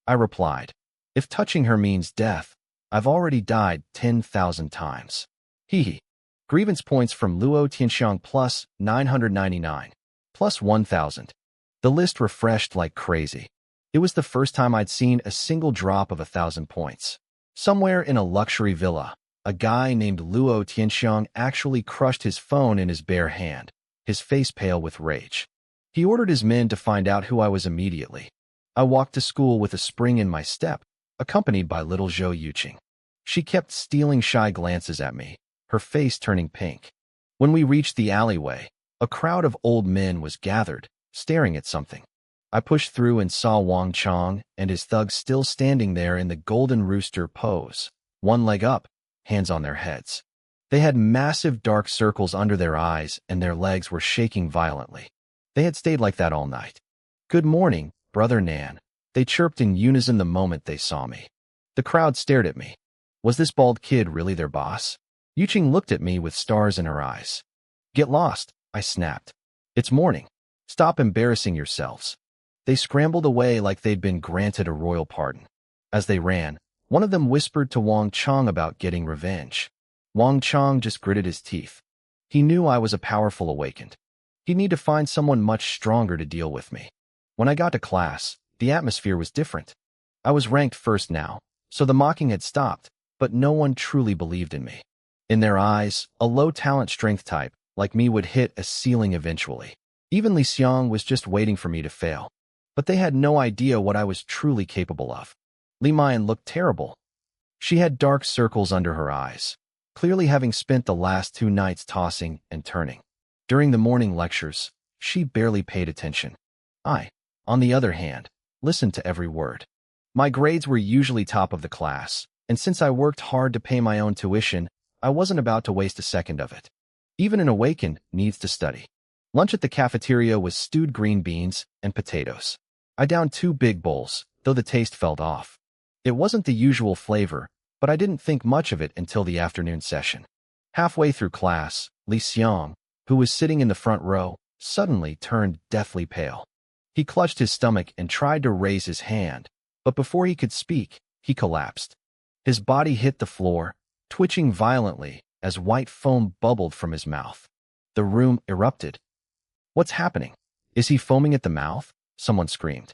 I replied, "If touching her means death, I've already died 10,000 times. Hee. Grievance points from Luo Tianxiang plus 999, plus 1,000. The list refreshed like crazy. It was the first time I'd seen a single drop of 1,000 points. Somewhere in a luxury villa, a guy named Luo Tianxiang actually crushed his phone in his bare hand, his face pale with rage. He ordered his men to find out who I was immediately. I walked to school with a spring in my step, accompanied by little Zhou Yuqing. She kept stealing shy glances at me, her face turning pink. When we reached the alleyway, a crowd of old men was gathered, staring at something. I pushed through and saw Wang Chong and his thugs still standing there in the golden rooster pose, one leg up, hands on their heads. They had massive dark circles under their eyes and their legs were shaking violently. They had stayed like that all night. "Good morning, Brother Nan," they chirped in unison the moment they saw me. The crowd stared at me. Was this bald kid really their boss? Yuqing looked at me with stars in her eyes. "Get lost," I snapped. "It's morning. Stop embarrassing yourselves." They scrambled away like they'd been granted a royal pardon. As they ran, one of them whispered to Wang Chong about getting revenge. Wang Chong just gritted his teeth. He knew I was a powerful awakened. He'd need to find someone much stronger to deal with me. When I got to class, the atmosphere was different. I was ranked first now, so the mocking had stopped, but no one truly believed in me. In their eyes, a low-talent strength type like me would hit a ceiling eventually. Even Li Xiang was just waiting for me to fail. But they had no idea what I was truly capable of. Li Mayan looked terrible. She had dark circles under her eyes, clearly having spent the last 2 nights tossing and turning. During the morning lectures, she barely paid attention. I, on the other hand, listened to every word. My grades were usually top of the class, and since I worked hard to pay my own tuition, I wasn't about to waste a second of it. Even an awakened needs to study. Lunch at the cafeteria was stewed green beans and potatoes. I downed 2 big bowls, though the taste felt off. It wasn't the usual flavor, but I didn't think much of it until the afternoon session. Halfway through class, Li Xiang, who was sitting in the front row, suddenly turned deathly pale. He clutched his stomach and tried to raise his hand, but before he could speak, he collapsed. His body hit the floor, twitching violently as white foam bubbled from his mouth. The room erupted. "What's happening? Is he foaming at the mouth?" someone screamed.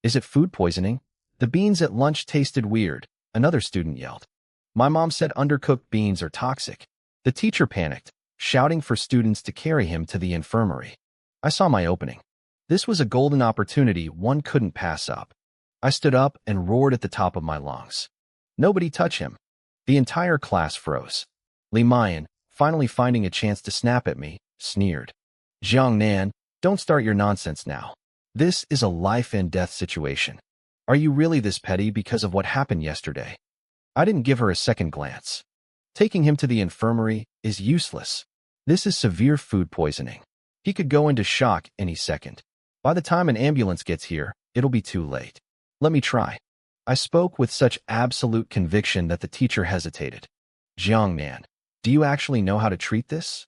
"Is it food poisoning? The beans at lunch tasted weird," another student yelled. "My mom said undercooked beans are toxic." The teacher panicked, shouting for students to carry him to the infirmary. I saw my opening. This was a golden opportunity one couldn't pass up. I stood up and roared at the top of my lungs. Nobody touch him. The entire class froze. Li Mayan, finally finding a chance to snap at me, sneered. Jiang Nan, don't start your nonsense now. This is a life-and-death situation. Are you really this petty because of what happened yesterday? I didn't give her a second glance. Taking him to the infirmary is useless. This is severe food poisoning. He could go into shock any second. By the time an ambulance gets here, it'll be too late. Let me try. I spoke with such absolute conviction that the teacher hesitated. Jiang Nan, do you actually know how to treat this?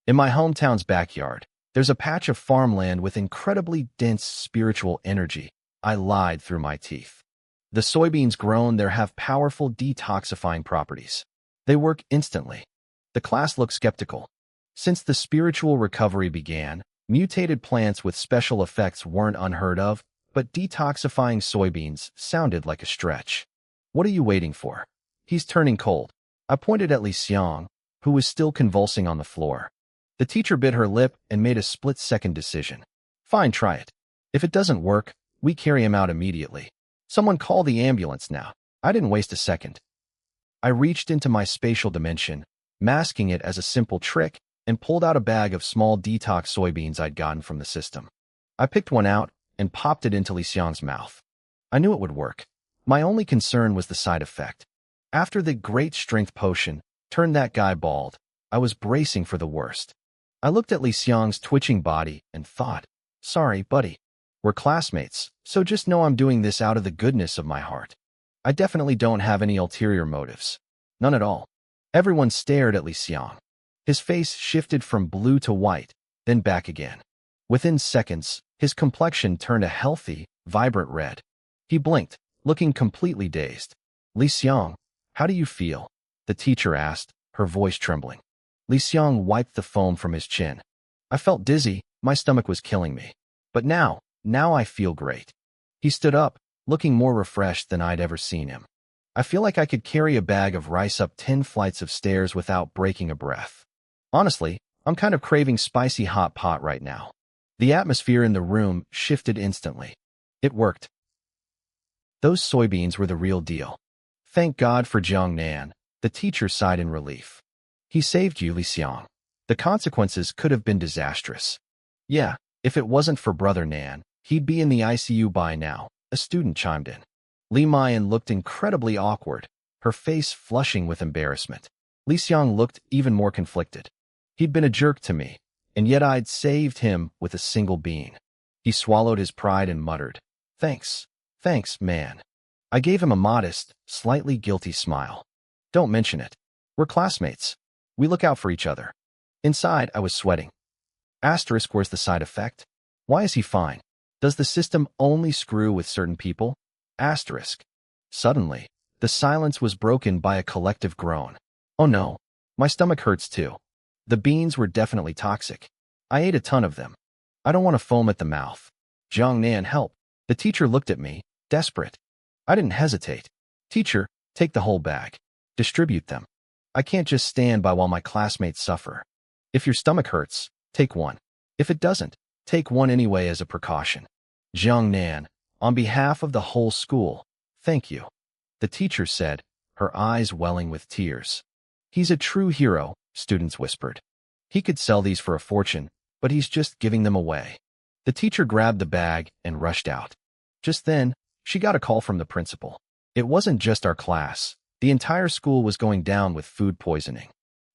In my hometown's backyard, there's a patch of farmland with incredibly dense spiritual energy. I lied through my teeth. The soybeans grown there have powerful detoxifying properties. They work instantly. The class looked skeptical. Since the spiritual recovery began, mutated plants with special effects weren't unheard of, but detoxifying soybeans sounded like a stretch. What are you waiting for? He's turning cold. I pointed at Li Xiang, who was still convulsing on the floor. The teacher bit her lip and made a split-second decision. Fine, try it. If it doesn't work, we carry him out immediately. Someone call the ambulance now. I didn't waste a second. I reached into my spatial dimension, masking it as a simple trick, and pulled out a bag of small detox soybeans I'd gotten from the system. I picked one out and popped it into Li Xiang's mouth. I knew it would work. My only concern was the side effect. After the great strength potion turned that guy bald, I was bracing for the worst. I looked at Li Xiang's twitching body and thought, sorry, buddy. We're classmates, so just know I'm doing this out of the goodness of my heart. I definitely don't have any ulterior motives. None at all. Everyone stared at Li Xiang. His face shifted from blue to white, then back again. Within seconds, his complexion turned a healthy, vibrant red. He blinked, looking completely dazed. Li Xiang, how do you feel? The teacher asked, her voice trembling. Li Xiang wiped the foam from his chin. I felt dizzy, my stomach was killing me. But now I feel great. He stood up, looking more refreshed than I'd ever seen him. I feel like I could carry a bag of rice up 10 flights of stairs without breaking a breath. Honestly, I'm kind of craving spicy hot pot right now. The atmosphere in the room shifted instantly. It worked. Those soybeans were the real deal. Thank God for Jiang Nan, the teacher sighed in relief. He saved you, Li Xiang. The consequences could have been disastrous. Yeah, if it wasn't for Brother Nan, he'd be in the ICU by now, a student chimed in. Li Mayan looked incredibly awkward, her face flushing with embarrassment. Li Xiang looked even more conflicted. He'd been a jerk to me, and yet I'd saved him with a single bean. He swallowed his pride and muttered, Thanks, man. I gave him a modest, slightly guilty smile. Don't mention it. We're classmates. We look out for each other. Inside, I was sweating. Asterisk, where's the side effect? Why is he fine? Does the system only screw with certain people? Asterisk. Suddenly, the silence was broken by a collective groan. Oh no, my stomach hurts too. The beans were definitely toxic. I ate a ton of them. I don't want to foam at the mouth. Jiang Nan, help. The teacher looked at me, desperate. I didn't hesitate. Teacher, take the whole bag. Distribute them. I can't just stand by while my classmates suffer. If your stomach hurts, take one. If it doesn't, take one anyway as a precaution. Jiang Nan, on behalf of the whole school, thank you. The teacher said, her eyes welling with tears. He's a true hero, students whispered. He could sell these for a fortune, but he's just giving them away. The teacher grabbed the bag and rushed out. Just then, she got a call from the principal. It wasn't just our class. The entire school was going down with food poisoning.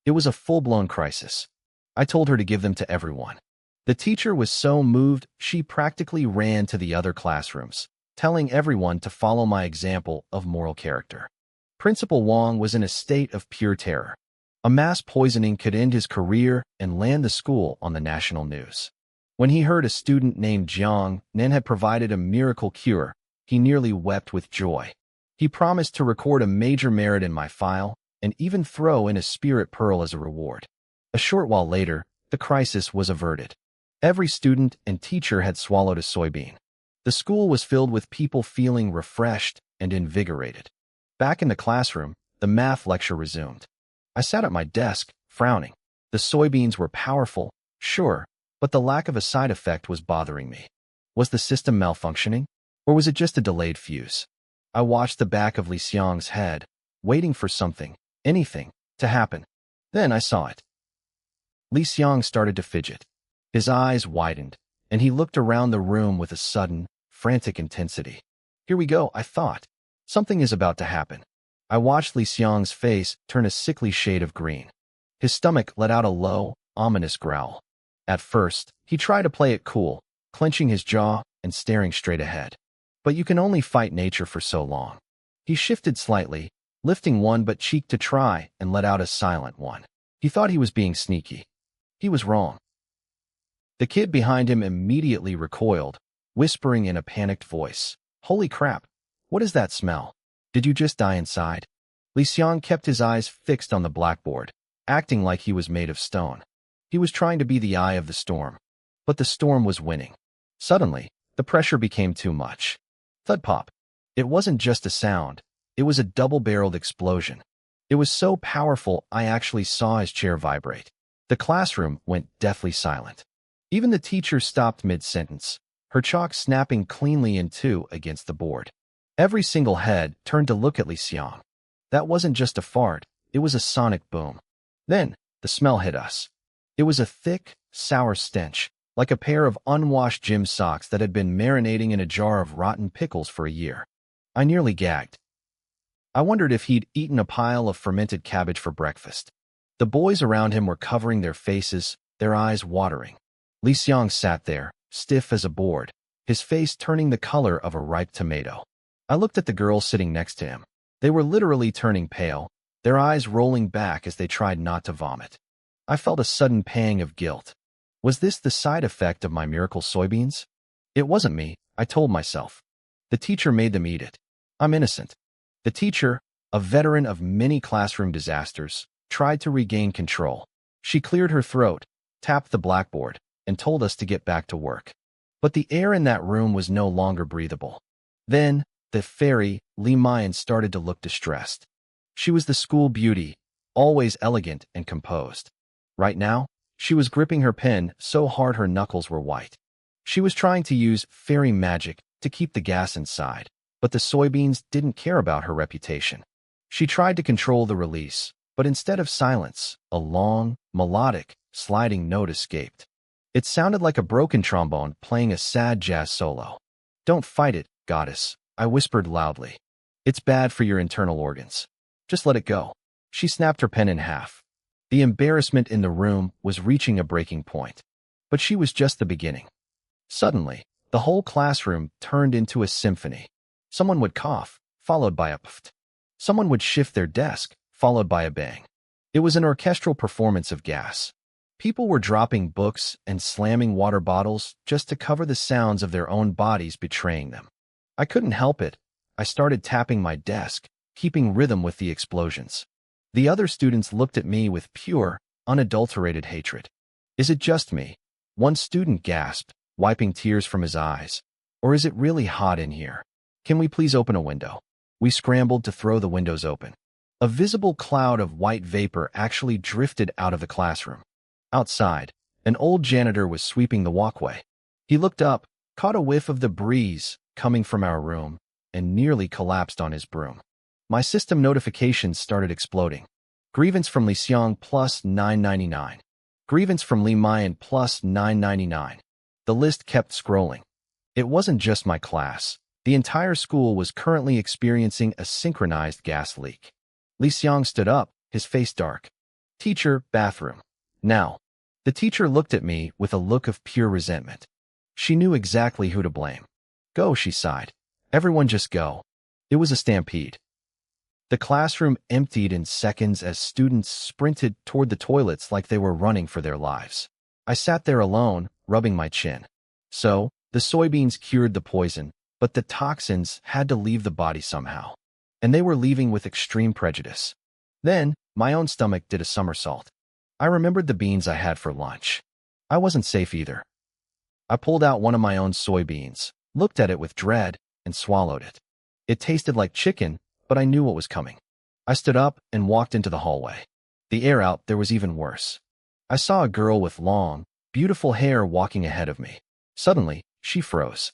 It was a full-blown crisis. I told her to give them to everyone. The teacher was so moved, she practically ran to the other classrooms, telling everyone to follow my example of moral character. Principal Wang was in a state of pure terror. A mass poisoning could end his career and land the school on the national news. When he heard a student named Jiang Nan had provided a miracle cure, he nearly wept with joy. He promised to record a major merit in my file and even throw in a spirit pearl as a reward. A short while later, the crisis was averted. Every student and teacher had swallowed a soybean. The school was filled with people feeling refreshed and invigorated. Back in the classroom, the math lecture resumed. I sat at my desk, frowning. The soybeans were powerful, sure, but the lack of a side effect was bothering me. Was the system malfunctioning? Or was it just a delayed fuse? I watched the back of Li Xiang's head, waiting for something, anything, to happen. Then I saw it. Li Xiang started to fidget. His eyes widened, and he looked around the room with a sudden, frantic intensity. Here we go, I thought. Something is about to happen. I watched Li Xiang's face turn a sickly shade of green. His stomach let out a low, ominous growl. At first, he tried to play it cool, clenching his jaw and staring straight ahead. But you can only fight nature for so long. He shifted slightly, lifting one butt cheek to try and let out a silent one. He thought he was being sneaky. He was wrong. The kid behind him immediately recoiled, whispering in a panicked voice, "Holy crap! What is that smell? Did you just die inside?" Li Xiang kept his eyes fixed on the blackboard, acting like he was made of stone. He was trying to be the eye of the storm. But the storm was winning. Suddenly, the pressure became too much. Thud pop. It wasn't just a sound. It was a double-barreled explosion. It was so powerful I actually saw his chair vibrate. The classroom went deathly silent. Even the teacher stopped mid-sentence, her chalk snapping cleanly in two against the board. Every single head turned to look at Li Xiang. That wasn't just a fart, it was a sonic boom. Then, the smell hit us. It was a thick, sour stench, like a pair of unwashed gym socks that had been marinating in a jar of rotten pickles for a year. I nearly gagged. I wondered if he'd eaten a pile of fermented cabbage for breakfast. The boys around him were covering their faces, their eyes watering. Li Xiang sat there, stiff as a board, his face turning the color of a ripe tomato. I looked at the girls sitting next to him. They were literally turning pale, their eyes rolling back as they tried not to vomit. I felt a sudden pang of guilt. Was this the side effect of my miracle soybeans? It wasn't me, I told myself. The teacher made them eat it. I'm innocent. The teacher, a veteran of many classroom disasters, tried to regain control. She cleared her throat, tapped the blackboard, and told us to get back to work. But the air in that room was no longer breathable. Then, the fairy, Li Mayan, started to look distressed. She was the school beauty, always elegant and composed. Right now, she was gripping her pen so hard her knuckles were white. She was trying to use fairy magic to keep the gas inside, but the soybeans didn't care about her reputation. She tried to control the release, but instead of silence, a long, melodic, sliding note escaped. It sounded like a broken trombone playing a sad jazz solo. "Don't fight it, goddess," I whispered loudly. "It's bad for your internal organs. Just let it go." She snapped her pen in half. The embarrassment in the room was reaching a breaking point. But she was just the beginning. Suddenly, the whole classroom turned into a symphony. Someone would cough, followed by a pft. Someone would shift their desk, followed by a bang. It was an orchestral performance of gas. People were dropping books and slamming water bottles just to cover the sounds of their own bodies betraying them. I couldn't help it. I started tapping my desk, keeping rhythm with the explosions. The other students looked at me with pure, unadulterated hatred. "Is it just me?" One student gasped, wiping tears from his eyes. "Or is it really hot in here? Can we please open a window?" We scrambled to throw the windows open. A visible cloud of white vapor actually drifted out of the classroom. Outside, an old janitor was sweeping the walkway. He looked up, caught a whiff of the breeze coming from our room, and nearly collapsed on his broom. My system notifications started exploding. Grievance from Li Xiang plus 999. Grievance from Li Mayan plus 999. The list kept scrolling. It wasn't just my class. The entire school was currently experiencing a synchronized gas leak. Li Xiang stood up, his face dark. "Teacher, bathroom. Now." The teacher looked at me with a look of pure resentment. She knew exactly who to blame. "Go," she sighed. "Everyone just go." It was a stampede. The classroom emptied in seconds as students sprinted toward the toilets like they were running for their lives. I sat there alone, rubbing my chin. So, the soybeans cured the poison, but the toxins had to leave the body somehow. And they were leaving with extreme prejudice. Then, my own stomach did a somersault. I remembered the beans I had for lunch. I wasn't safe either. I pulled out one of my own soybeans, looked at it with dread, and swallowed it. It tasted like chicken, but I knew what was coming. I stood up and walked into the hallway. The air out there was even worse. I saw a girl with long, beautiful hair walking ahead of me. Suddenly, she froze.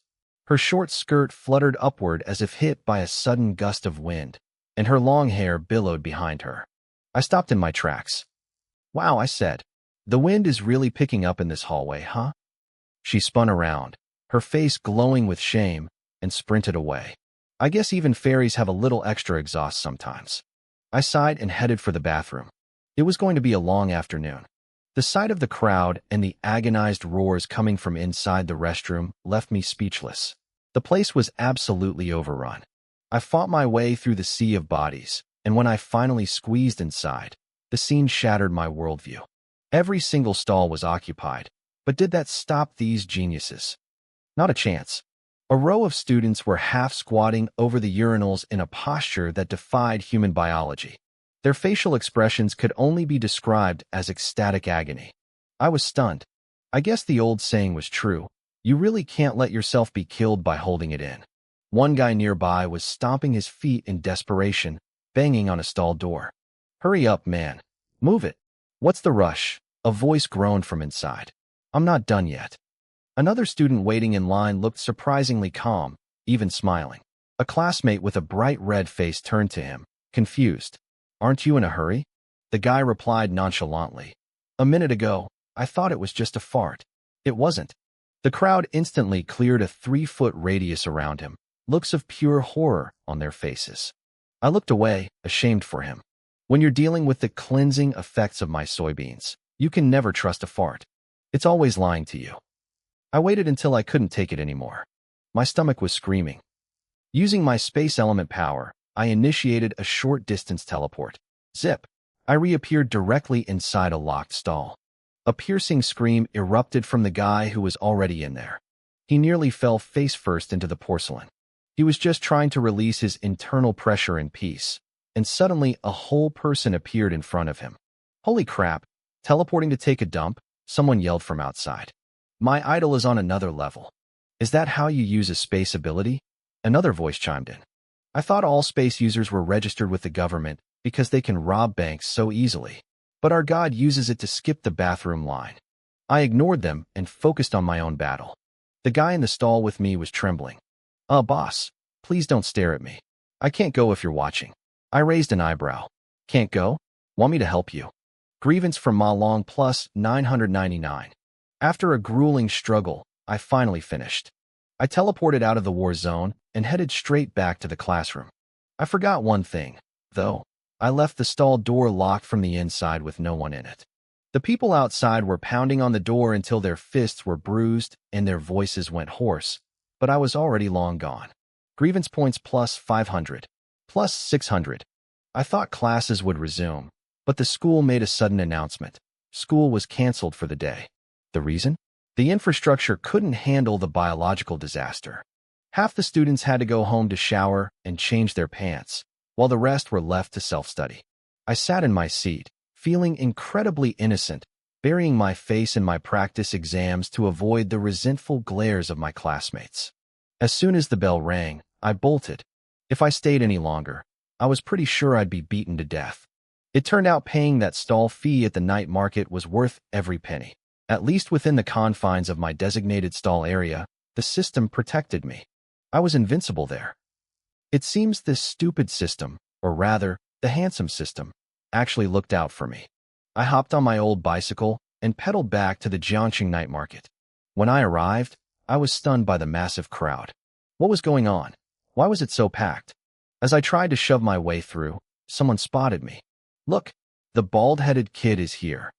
Her short skirt fluttered upward as if hit by a sudden gust of wind, and her long hair billowed behind her. I stopped in my tracks. "Wow," I said. "The wind is really picking up in this hallway, huh?" She spun around, her face glowing with shame, and sprinted away. I guess even fairies have a little extra exhaust sometimes. I sighed and headed for the bathroom. It was going to be a long afternoon. The sight of the crowd and the agonized roars coming from inside the restroom left me speechless. The place was absolutely overrun. I fought my way through the sea of bodies, and when I finally squeezed inside, the scene shattered my worldview. Every single stall was occupied, but did that stop these geniuses? Not a chance. A row of students were half-squatting over the urinals in a posture that defied human biology. Their facial expressions could only be described as ecstatic agony. I was stunned. I guess the old saying was true. You really can't let yourself be killed by holding it in. One guy nearby was stomping his feet in desperation, banging on a stall door. "Hurry up, man. Move it. What's the rush?" A voice groaned from inside. "I'm not done yet." Another student waiting in line looked surprisingly calm, even smiling. A classmate with a bright red face turned to him, confused. "Aren't you in a hurry?" The guy replied nonchalantly. "A minute ago, I thought it was just a fart." It wasn't. The crowd instantly cleared a 3-foot radius around him, looks of pure horror on their faces. I looked away, ashamed for him. When you're dealing with the cleansing effects of my soybeans, you can never trust a fart. It's always lying to you. I waited until I couldn't take it anymore. My stomach was screaming. Using my space element power, I initiated a short-distance teleport. Zip! I reappeared directly inside a locked stall. A piercing scream erupted from the guy who was already in there. He nearly fell face-first into the porcelain. He was just trying to release his internal pressure in peace, and suddenly a whole person appeared in front of him. "Holy crap! Teleporting to take a dump?" someone yelled from outside. "My idol is on another level." "Is that how you use a space ability?" Another voice chimed in. "I thought all space users were registered with the government because they can rob banks so easily. But our god uses it to skip the bathroom line." I ignored them and focused on my own battle. The guy in the stall with me was trembling. Boss, please don't stare at me. I can't go if you're watching." I raised an eyebrow. "Can't go? Want me to help you?" Grievance from Ma Long plus 999. After a grueling struggle, I finally finished. I teleported out of the war zone and headed straight back to the classroom. I forgot one thing, though. I left the stall door locked from the inside with no one in it. The people outside were pounding on the door until their fists were bruised and their voices went hoarse, but I was already long gone. Grievance points plus 500, plus 600. I thought classes would resume, but the school made a sudden announcement. School was canceled for the day. The reason? The infrastructure couldn't handle the biological disaster. Half the students had to go home to shower and change their pants, while the rest were left to self-study. I sat in my seat, feeling incredibly innocent, burying my face in my practice exams to avoid the resentful glares of my classmates. As soon as the bell rang, I bolted. If I stayed any longer, I was pretty sure I'd be beaten to death. It turned out paying that stall fee at the night market was worth every penny. At least within the confines of my designated stall area, the system protected me. I was invincible there. It seems this stupid system, or rather, the handsome system, actually looked out for me. I hopped on my old bicycle and pedaled back to the Jiangxing night market. When I arrived, I was stunned by the massive crowd. What was going on? Why was it so packed? As I tried to shove my way through, someone spotted me. "Look, the bald-headed kid is here."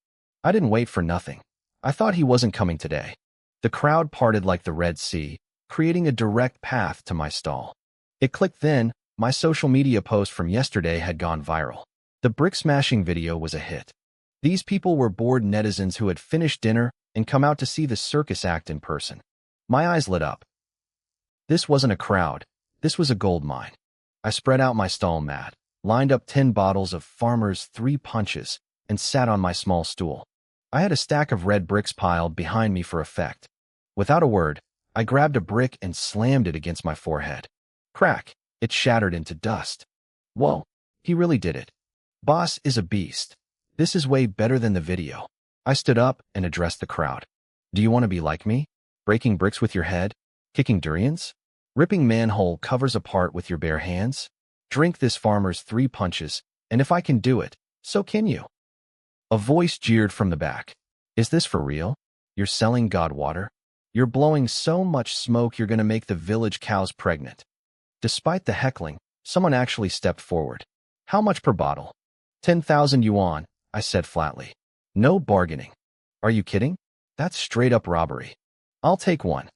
I didn't wait for nothing. I thought he wasn't coming today. The crowd parted like the Red Sea, creating a direct path to my stall. It clicked then, my social media post from yesterday had gone viral. The brick-smashing video was a hit. These people were bored netizens who had finished dinner and come out to see the circus act in person. My eyes lit up. This wasn't a crowd. This was a gold mine. I spread out my stall mat, lined up 10 bottles of Farmer's 3 punches, and sat on my small stool. I had a stack of red bricks piled behind me for effect. Without a word, I grabbed a brick and slammed it against my forehead. Crack! It shattered into dust. Whoa, he really did it. Boss is a beast. This is way better than the video. I stood up and addressed the crowd. "Do you want to be like me? Breaking bricks with your head?" Kicking durians? Ripping manhole covers apart with your bare hands? Drink this farmer's 3 punches, and if I can do it, so can you. A voice jeered from the back. Is this for real? You're selling God water? You're blowing so much smoke you're gonna make the village cows pregnant. Despite the heckling, someone actually stepped forward. How much per bottle? 10,000 yuan, I said flatly. No bargaining. Are you kidding? That's straight-up robbery. I'll take one.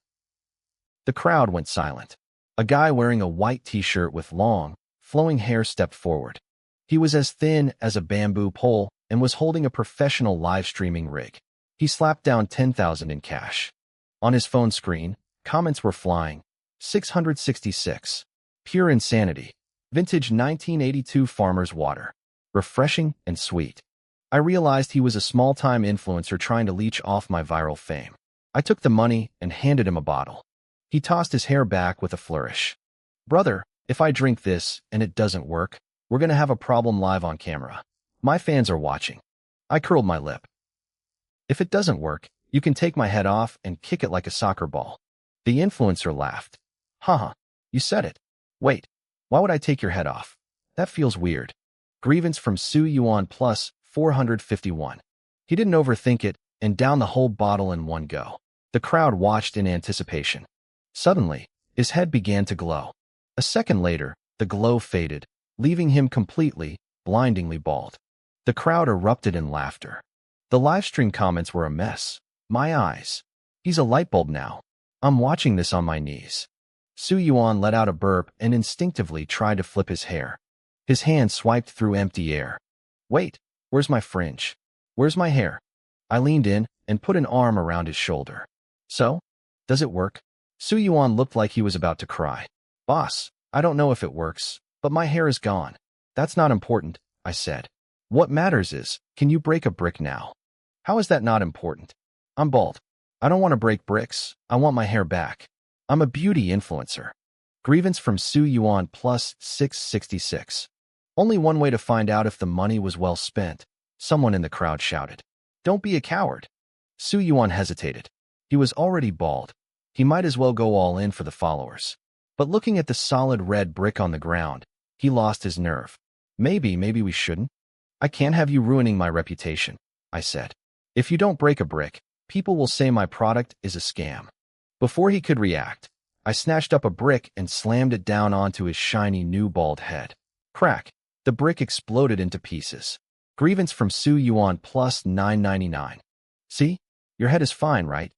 The crowd went silent. A guy wearing a white t-shirt with long, flowing hair stepped forward. He was as thin as a bamboo pole and was holding a professional live-streaming rig. He slapped down 10,000 in cash. On his phone screen, comments were flying. 666. Pure insanity. Vintage 1982 farmer's water. Refreshing and sweet. I realized he was a small-time influencer trying to leech off my viral fame. I took the money and handed him a bottle. He tossed his hair back with a flourish. Brother, if I drink this and it doesn't work, we're gonna have a problem live on camera. My fans are watching. I curled my lip. If it doesn't work, you can take my head off and kick it like a soccer ball. The influencer laughed. Haha, you said it. Wait, why would I take your head off? That feels weird. Grievance from Su Yuan plus 451. He didn't overthink it and downed the whole bottle in one go. The crowd watched in anticipation. Suddenly, his head began to glow. A second later, the glow faded, leaving him completely, blindingly bald. The crowd erupted in laughter. The livestream comments were a mess. My eyes. He's a light bulb now. I'm watching this on my knees. Su Yuan let out a burp and instinctively tried to flip his hair. His hand swiped through empty air. Wait, where's my fringe? Where's my hair? I leaned in and put an arm around his shoulder. So? Does it work? Su Yuan looked like he was about to cry. Boss, I don't know if it works, but my hair is gone. That's not important, I said. What matters is, can you break a brick now? How is that not important? I'm bald. I don't want to break bricks. I want my hair back. I'm a beauty influencer. Grievance from Su Yuan plus 666. Only one way to find out if the money was well spent. Someone in the crowd shouted. Don't be a coward. Su Yuan hesitated. He was already bald. He might as well go all in for the followers. But looking at the solid red brick on the ground, he lost his nerve. Maybe we shouldn't. I can't have you ruining my reputation, I said. If you don't break a brick, people will say my product is a scam. Before he could react, I snatched up a brick and slammed it down onto his shiny new bald head. Crack. The brick exploded into pieces. Grievance from Su Yuan plus 999. See? Your head is fine, right?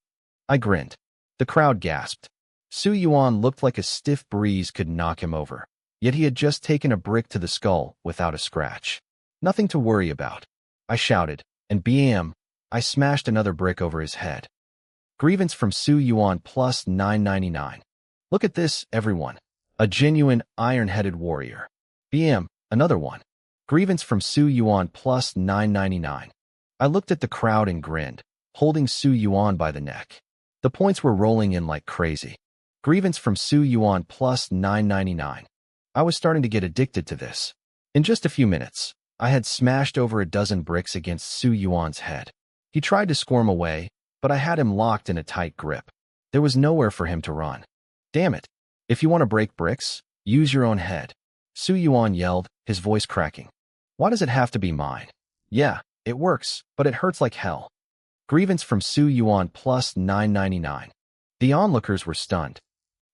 I grinned. The crowd gasped. Su Yuan looked like a stiff breeze could knock him over. Yet he had just taken a brick to the skull without a scratch. Nothing to worry about. I shouted, and bam! I smashed another brick over his head. Grievance from Su Yuan plus 999. Look at this, everyone. A genuine, iron-headed warrior. Bam! Another one. Grievance from Su Yuan plus 999. I looked at the crowd and grinned, holding Su Yuan by the neck. The points were rolling in like crazy. Grievance from Su Yuan plus 999. I was starting to get addicted to this. In just a few minutes, I had smashed over a dozen bricks against Su Yuan's head. He tried to squirm away, but I had him locked in a tight grip. There was nowhere for him to run. Damn it. If you want to break bricks, use your own head. Su Yuan yelled, his voice cracking. Why does it have to be mine? Yeah, it works, but it hurts like hell. Grievance from Su Yuan plus 999. The onlookers were stunned.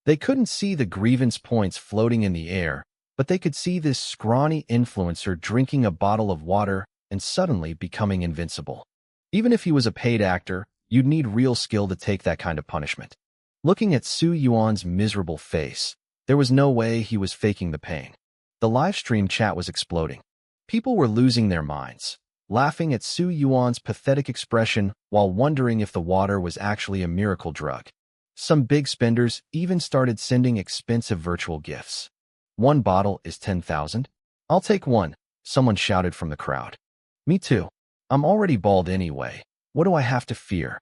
They couldn't see the grievance points floating in the air, but they could see this scrawny influencer drinking a bottle of water and suddenly becoming invincible. Even if he was a paid actor, you'd need real skill to take that kind of punishment. Looking at Su Yuan's miserable face, there was no way he was faking the pain. The livestream chat was exploding. People were losing their minds, laughing at Su Yuan's pathetic expression while wondering if the water was actually a miracle drug. Some big spenders even started sending expensive virtual gifts. One bottle is 10,000? I'll take one, someone shouted from the crowd. Me too. I'm already bald anyway. What do I have to fear?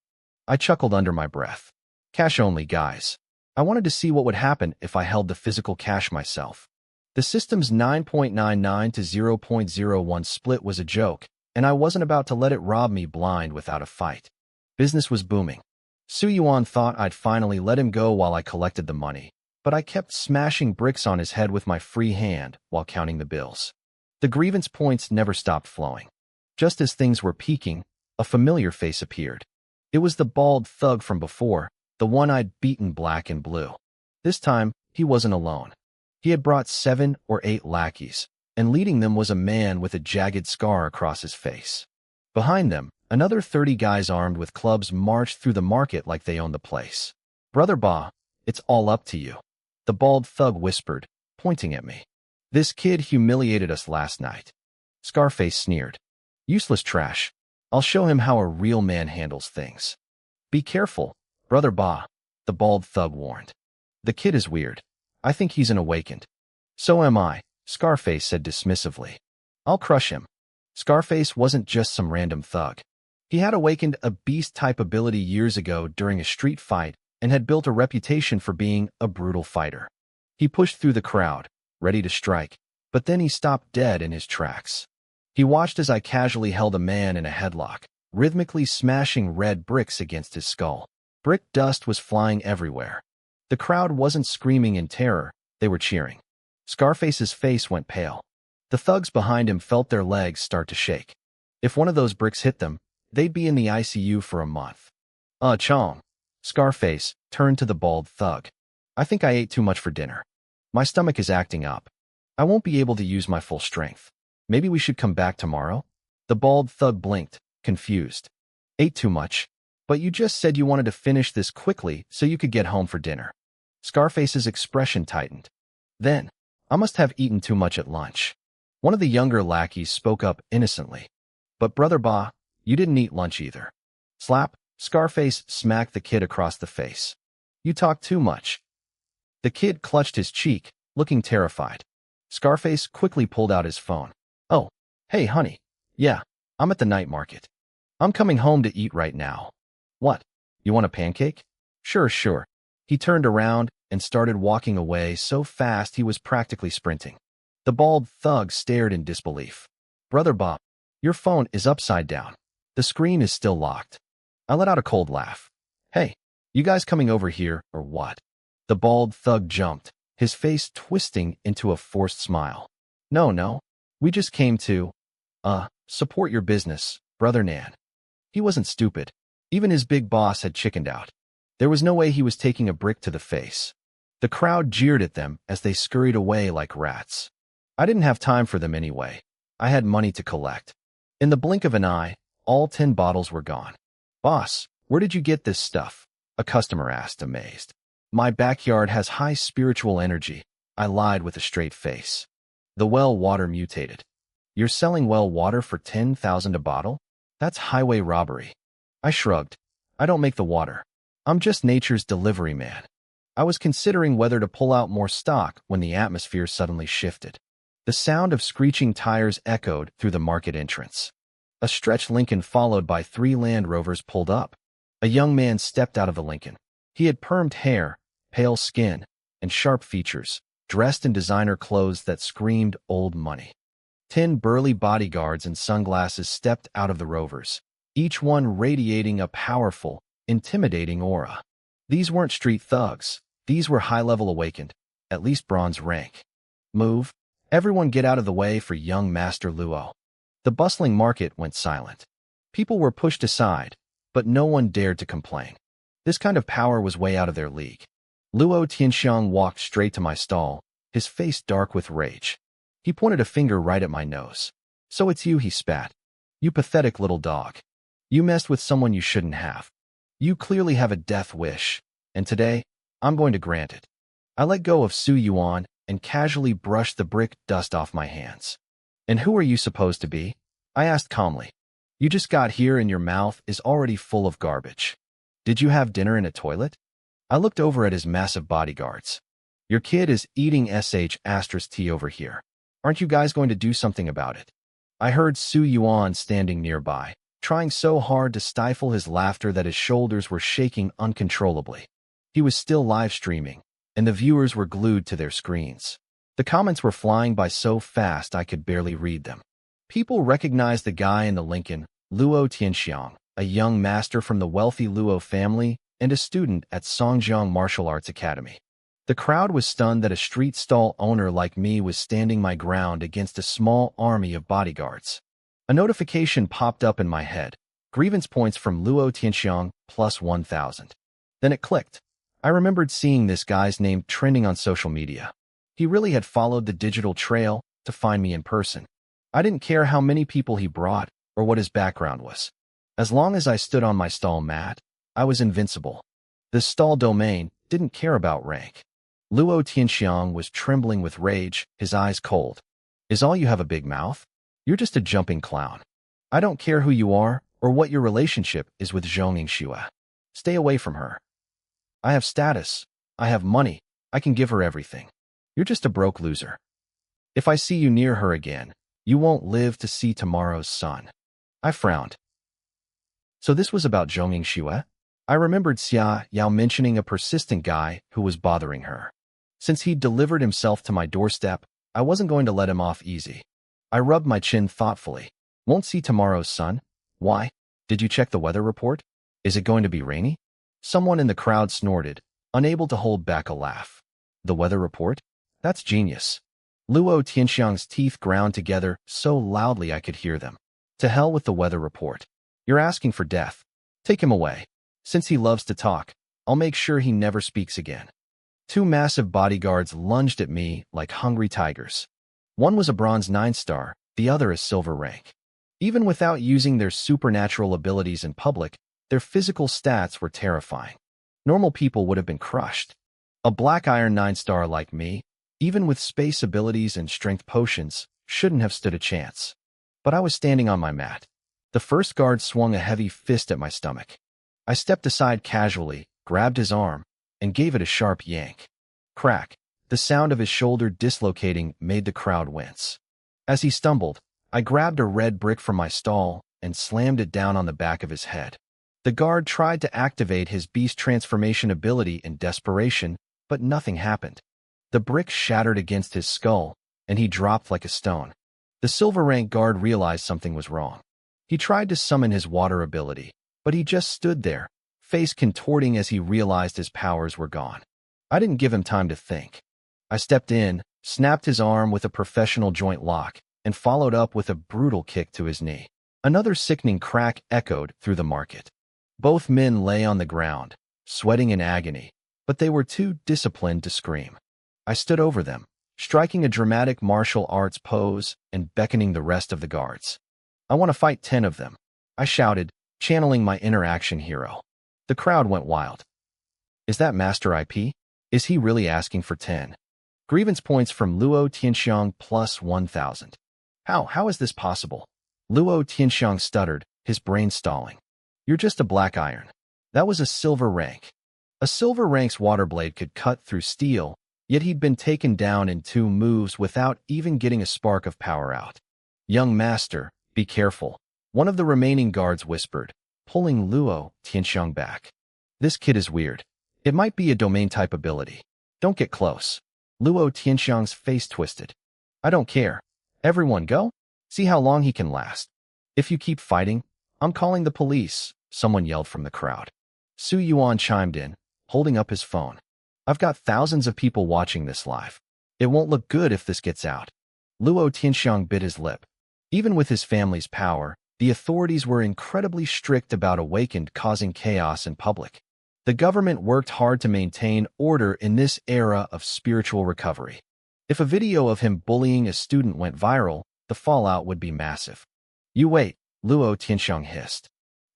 I chuckled under my breath. Cash only, guys. I wanted to see what would happen if I held the physical cash myself. The system's 9.99 to 0.01 split was a joke, and I wasn't about to let it rob me blind without a fight. Business was booming. Su Yuan thought I'd finally let him go while I collected the money, but I kept smashing bricks on his head with my free hand while counting the bills. The grievance points never stopped flowing. Just as things were peaking, a familiar face appeared. It was the bald thug from before, the one I'd beaten black and blue. This time, he wasn't alone. He had brought 7 or 8 lackeys, and leading them was a man with a jagged scar across his face. Behind them, another 30 guys armed with clubs marched through the market like they owned the place. "Brother Ba, it's all up to you," the bald thug whispered, pointing at me. "This kid humiliated us last night." Scarface sneered. "Useless trash. I'll show him how a real man handles things." "Be careful, Brother Ba," the bald thug warned. "The kid is weird. I think he's an awakened." "So am I," Scarface said dismissively. "I'll crush him." Scarface wasn't just some random thug. He had awakened a beast-type ability years ago during a street fight and had built a reputation for being a brutal fighter. He pushed through the crowd, ready to strike, but then he stopped dead in his tracks. He watched as I casually held a man in a headlock, rhythmically smashing red bricks against his skull. Brick dust was flying everywhere. The crowd wasn't screaming in terror, they were cheering. Scarface's face went pale. The thugs behind him felt their legs start to shake. If one of those bricks hit them, they'd be in the ICU for a month. Chong." Scarface turned to the bald thug. "I think I ate too much for dinner. My stomach is acting up. I won't be able to use my full strength. Maybe we should come back tomorrow?" The bald thug blinked, confused. "Ate too much? But you just said you wanted to finish this quickly so you could get home for dinner." Scarface's expression tightened. "Then, I must have eaten too much at lunch." One of the younger lackeys spoke up innocently. "But Brother Ba, you didn't eat lunch either." Slap! Scarface smacked the kid across the face. "You talk too much." The kid clutched his cheek, looking terrified. Scarface quickly pulled out his phone. "Oh, hey honey. Yeah, I'm at the night market. I'm coming home to eat right now." "What? You want a pancake?" Sure. He turned around and started walking away so fast he was practically sprinting. The bald thug stared in disbelief. "Brother Bob, your phone is upside down. The screen is still locked." I let out a cold laugh. "Hey, you guys coming over here or what?" The bald thug jumped, his face twisting into a forced smile. No, we just came to, support your business, Brother Nan." He wasn't stupid. Even his big boss had chickened out. There was no way he was taking a brick to the face. The crowd jeered at them as they scurried away like rats. I didn't have time for them anyway. I had money to collect. In the blink of an eye, all 10 bottles were gone. "Boss, where did you get this stuff?" a customer asked, amazed. "My backyard has high spiritual energy," I lied with a straight face. "The well water mutated." "You're selling well water for 10,000 a bottle? That's highway robbery." I shrugged. "I don't make the water. I'm just nature's delivery man." I was considering whether to pull out more stock when the atmosphere suddenly shifted. The sound of screeching tires echoed through the market entrance. A stretched Lincoln followed by 3 Land Rovers pulled up. A young man stepped out of the Lincoln. He had permed hair, pale skin, and sharp features, dressed in designer clothes that screamed old money. 10 burly bodyguards in sunglasses stepped out of the Rovers, each one radiating a powerful, intimidating aura. These weren't street thugs. These were high-level awakened, at least bronze rank. "Move. Everyone get out of the way for young Master Luo." The bustling market went silent. People were pushed aside, but no one dared to complain. This kind of power was way out of their league. Luo Tianxiang walked straight to my stall, his face dark with rage. He pointed a finger right at my nose. "So it's you," he spat. "You pathetic little dog. You messed with someone you shouldn't have. You clearly have a death wish, and today, I'm going to grant it." I let go of Su Yuan and casually brushed the brick dust off my hands. "And who are you supposed to be?" I asked calmly. "You just got here and your mouth is already full of garbage. Did you have dinner in a toilet?" I looked over at his massive bodyguards. "Your kid is eating sh*t over here. Aren't you guys going to do something about it?" I heard Su Yuan standing nearby, trying so hard to stifle his laughter that his shoulders were shaking uncontrollably. He was still live streaming, and the viewers were glued to their screens. The comments were flying by so fast I could barely read them. People recognized the guy in the Lincoln, Luo Tianxiang, a young master from the wealthy Luo family and a student at Songjiang Martial Arts Academy. The crowd was stunned that a street stall owner like me was standing my ground against a small army of bodyguards. A notification popped up in my head. Grievance points from Luo Tianxiang plus 1,000. Then it clicked. I remembered seeing this guy's name trending on social media. He really had followed the digital trail to find me in person. I didn't care how many people he brought or what his background was. As long as I stood on my stall mat, I was invincible. The stall domain didn't care about rank. Luo Tianxiang was trembling with rage, his eyes cold. Is all you have a big mouth? You're just a jumping clown. I don't care who you are or what your relationship is with Zhong Yingxue. Stay away from her. I have status. I have money. I can give her everything. You're just a broke loser. If I see you near her again, you won't live to see tomorrow's sun. I frowned. So this was about Zhong Yingxue? I remembered Xia Yao mentioning a persistent guy who was bothering her. Since he'd delivered himself to my doorstep, I wasn't going to let him off easy. I rubbed my chin thoughtfully. Won't see tomorrow's sun? Why? Did you check the weather report? Is it going to be rainy? Someone in the crowd snorted, unable to hold back a laugh. The weather report? That's genius. Luo Tianxiang's teeth ground together so loudly I could hear them. To hell with the weather report. You're asking for death. Take him away. Since he loves to talk, I'll make sure he never speaks again. Two massive bodyguards lunged at me like hungry tigers. One was a bronze 9-star, the other a silver rank. Even without using their supernatural abilities in public, their physical stats were terrifying. Normal people would have been crushed. A black iron 9-star like me, even with space abilities and strength potions, shouldn't have stood a chance. But I was standing on my mat. The first guard swung a heavy fist at my stomach. I stepped aside casually, grabbed his arm, and gave it a sharp yank. Crack. The sound of his shoulder dislocating made the crowd wince. As he stumbled, I grabbed a red brick from my stall and slammed it down on the back of his head. The guard tried to activate his beast transformation ability in desperation, but nothing happened. The brick shattered against his skull, and he dropped like a stone. The silver rank guard realized something was wrong. He tried to summon his water ability, but he just stood there, face contorting as he realized his powers were gone. I didn't give him time to think. I stepped in, snapped his arm with a professional joint lock, and followed up with a brutal kick to his knee. Another sickening crack echoed through the market. Both men lay on the ground, sweating in agony, but they were too disciplined to scream. I stood over them, striking a dramatic martial arts pose and beckoning the rest of the guards. I want to fight 10 of them, I shouted, channeling my inner action hero. The crowd went wild. Is that Master IP? Is he really asking for 10? Grievance points from Luo Tianxiang plus 1,000. How is this possible? Luo Tianxiang stuttered, his brain stalling. You're just a black iron. That was a silver rank. A silver rank's water blade could cut through steel, yet he'd been taken down in 2 moves without even getting a spark of power out. Young master, be careful, one of the remaining guards whispered, pulling Luo Tianxiang back. This kid is weird. It might be a domain-type ability. Don't get close. Luo Tianxiang's face twisted. I don't care. Everyone go. See how long he can last. If you keep fighting, I'm calling the police, someone yelled from the crowd. Su Yuan chimed in, holding up his phone. I've got thousands of people watching this live. It won't look good if this gets out. Luo Tianxiang bit his lip. Even with his family's power, the authorities were incredibly strict about Awakened causing chaos in public. The government worked hard to maintain order in this era of spiritual recovery. If a video of him bullying a student went viral, the fallout would be massive. You wait, Luo Tianxiang hissed.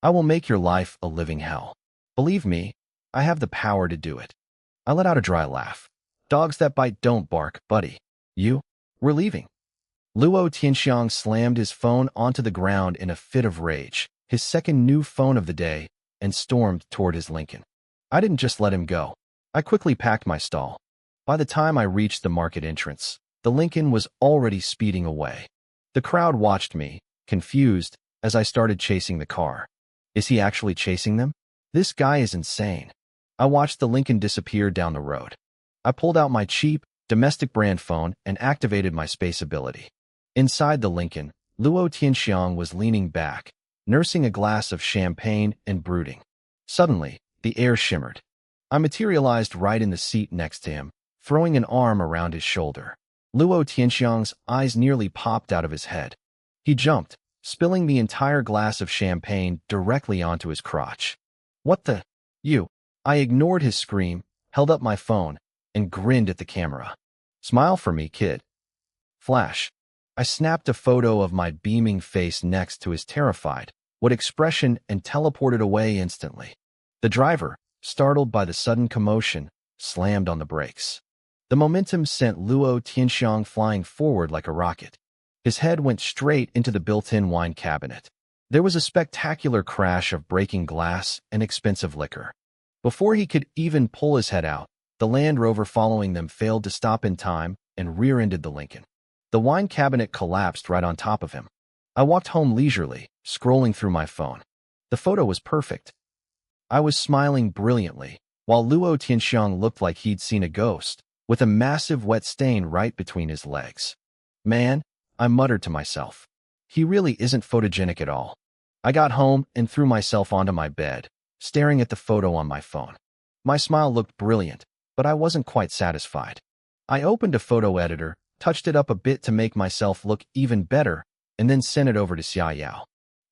I will make your life a living hell. Believe me, I have the power to do it. I let out a dry laugh. Dogs that bite don't bark, buddy. We're leaving. Luo Tianxiang slammed his phone onto the ground in a fit of rage, his second new phone of the day, and stormed toward his Lincoln. I didn't just let him go. I quickly packed my stall. By the time I reached the market entrance, the Lincoln was already speeding away. The crowd watched me, confused, as I started chasing the car. Is he actually chasing them? This guy is insane. I watched the Lincoln disappear down the road. I pulled out my cheap, domestic brand phone and activated my space ability. Inside the Lincoln, Luo Tianxiang was leaning back, nursing a glass of champagne and brooding. Suddenly, The air shimmered. I materialized right in the seat next to him, throwing an arm around his shoulder. Luo Tianxiang's eyes nearly popped out of his head. He jumped, spilling the entire glass of champagne directly onto his crotch. What the? You? I ignored his scream, held up my phone, and grinned at the camera. Smile for me, kid. Flash. I snapped a photo of my beaming face next to his terrified, what expression, and teleported away instantly. The driver, startled by the sudden commotion, slammed on the brakes. The momentum sent Luo Tianxiang flying forward like a rocket. His head went straight into the built-in wine cabinet. There was a spectacular crash of breaking glass and expensive liquor. Before he could even pull his head out, the Land Rover following them failed to stop in time and rear-ended the Lincoln. The wine cabinet collapsed right on top of him. I walked home leisurely, scrolling through my phone. The photo was perfect. I was smiling brilliantly, while Luo Tianxiang looked like he'd seen a ghost, with a massive wet stain right between his legs. Man, I muttered to myself. He really isn't photogenic at all. I got home and threw myself onto my bed, staring at the photo on my phone. My smile looked brilliant, but I wasn't quite satisfied. I opened a photo editor, touched it up a bit to make myself look even better, and then sent it over to Xia Yao.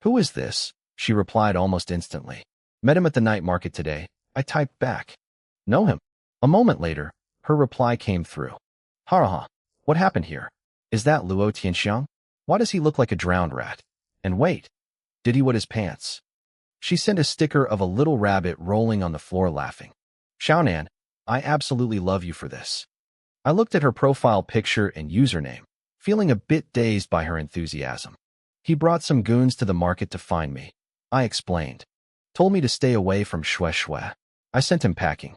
Who is this? She replied almost instantly. Met him at the night market today. I typed back. Know him. A moment later, her reply came through. Ha, what happened here? Is that Luo Tianxiang? Why does he look like a drowned rat? And wait, did he wet his pants? She sent a sticker of a little rabbit rolling on the floor laughing. Xiaonan, I absolutely love you for this. I looked at her profile picture and username, feeling a bit dazed by her enthusiasm. He brought some goons to the market to find me. I explained. Told me to stay away from Shui. I sent him packing.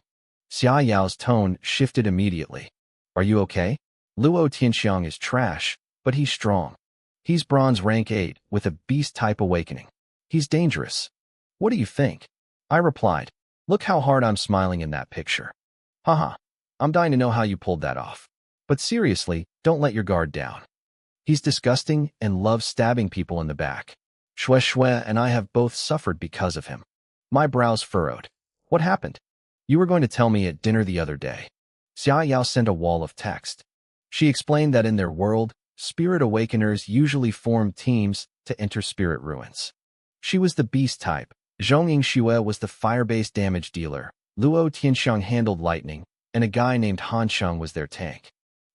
Xia Yao's tone shifted immediately. Are you okay? Luo Tianxiang is trash, but he's strong. He's bronze rank 8 with a beast-type awakening. He's dangerous. What do you think? I replied. Look how hard I'm smiling in that picture. Haha, I'm dying to know how you pulled that off. But seriously, don't let your guard down. He's disgusting and loves stabbing people in the back. Shui and I have both suffered because of him. My brows furrowed. What happened? You were going to tell me at dinner the other day. Xia Yao sent a wall of text. She explained that in their world, spirit awakeners usually form teams to enter spirit ruins. She was the beast type. Zhong Yingxue was the fire-based damage dealer. Luo Tianxiang handled lightning, and a guy named Han Sheng was their tank.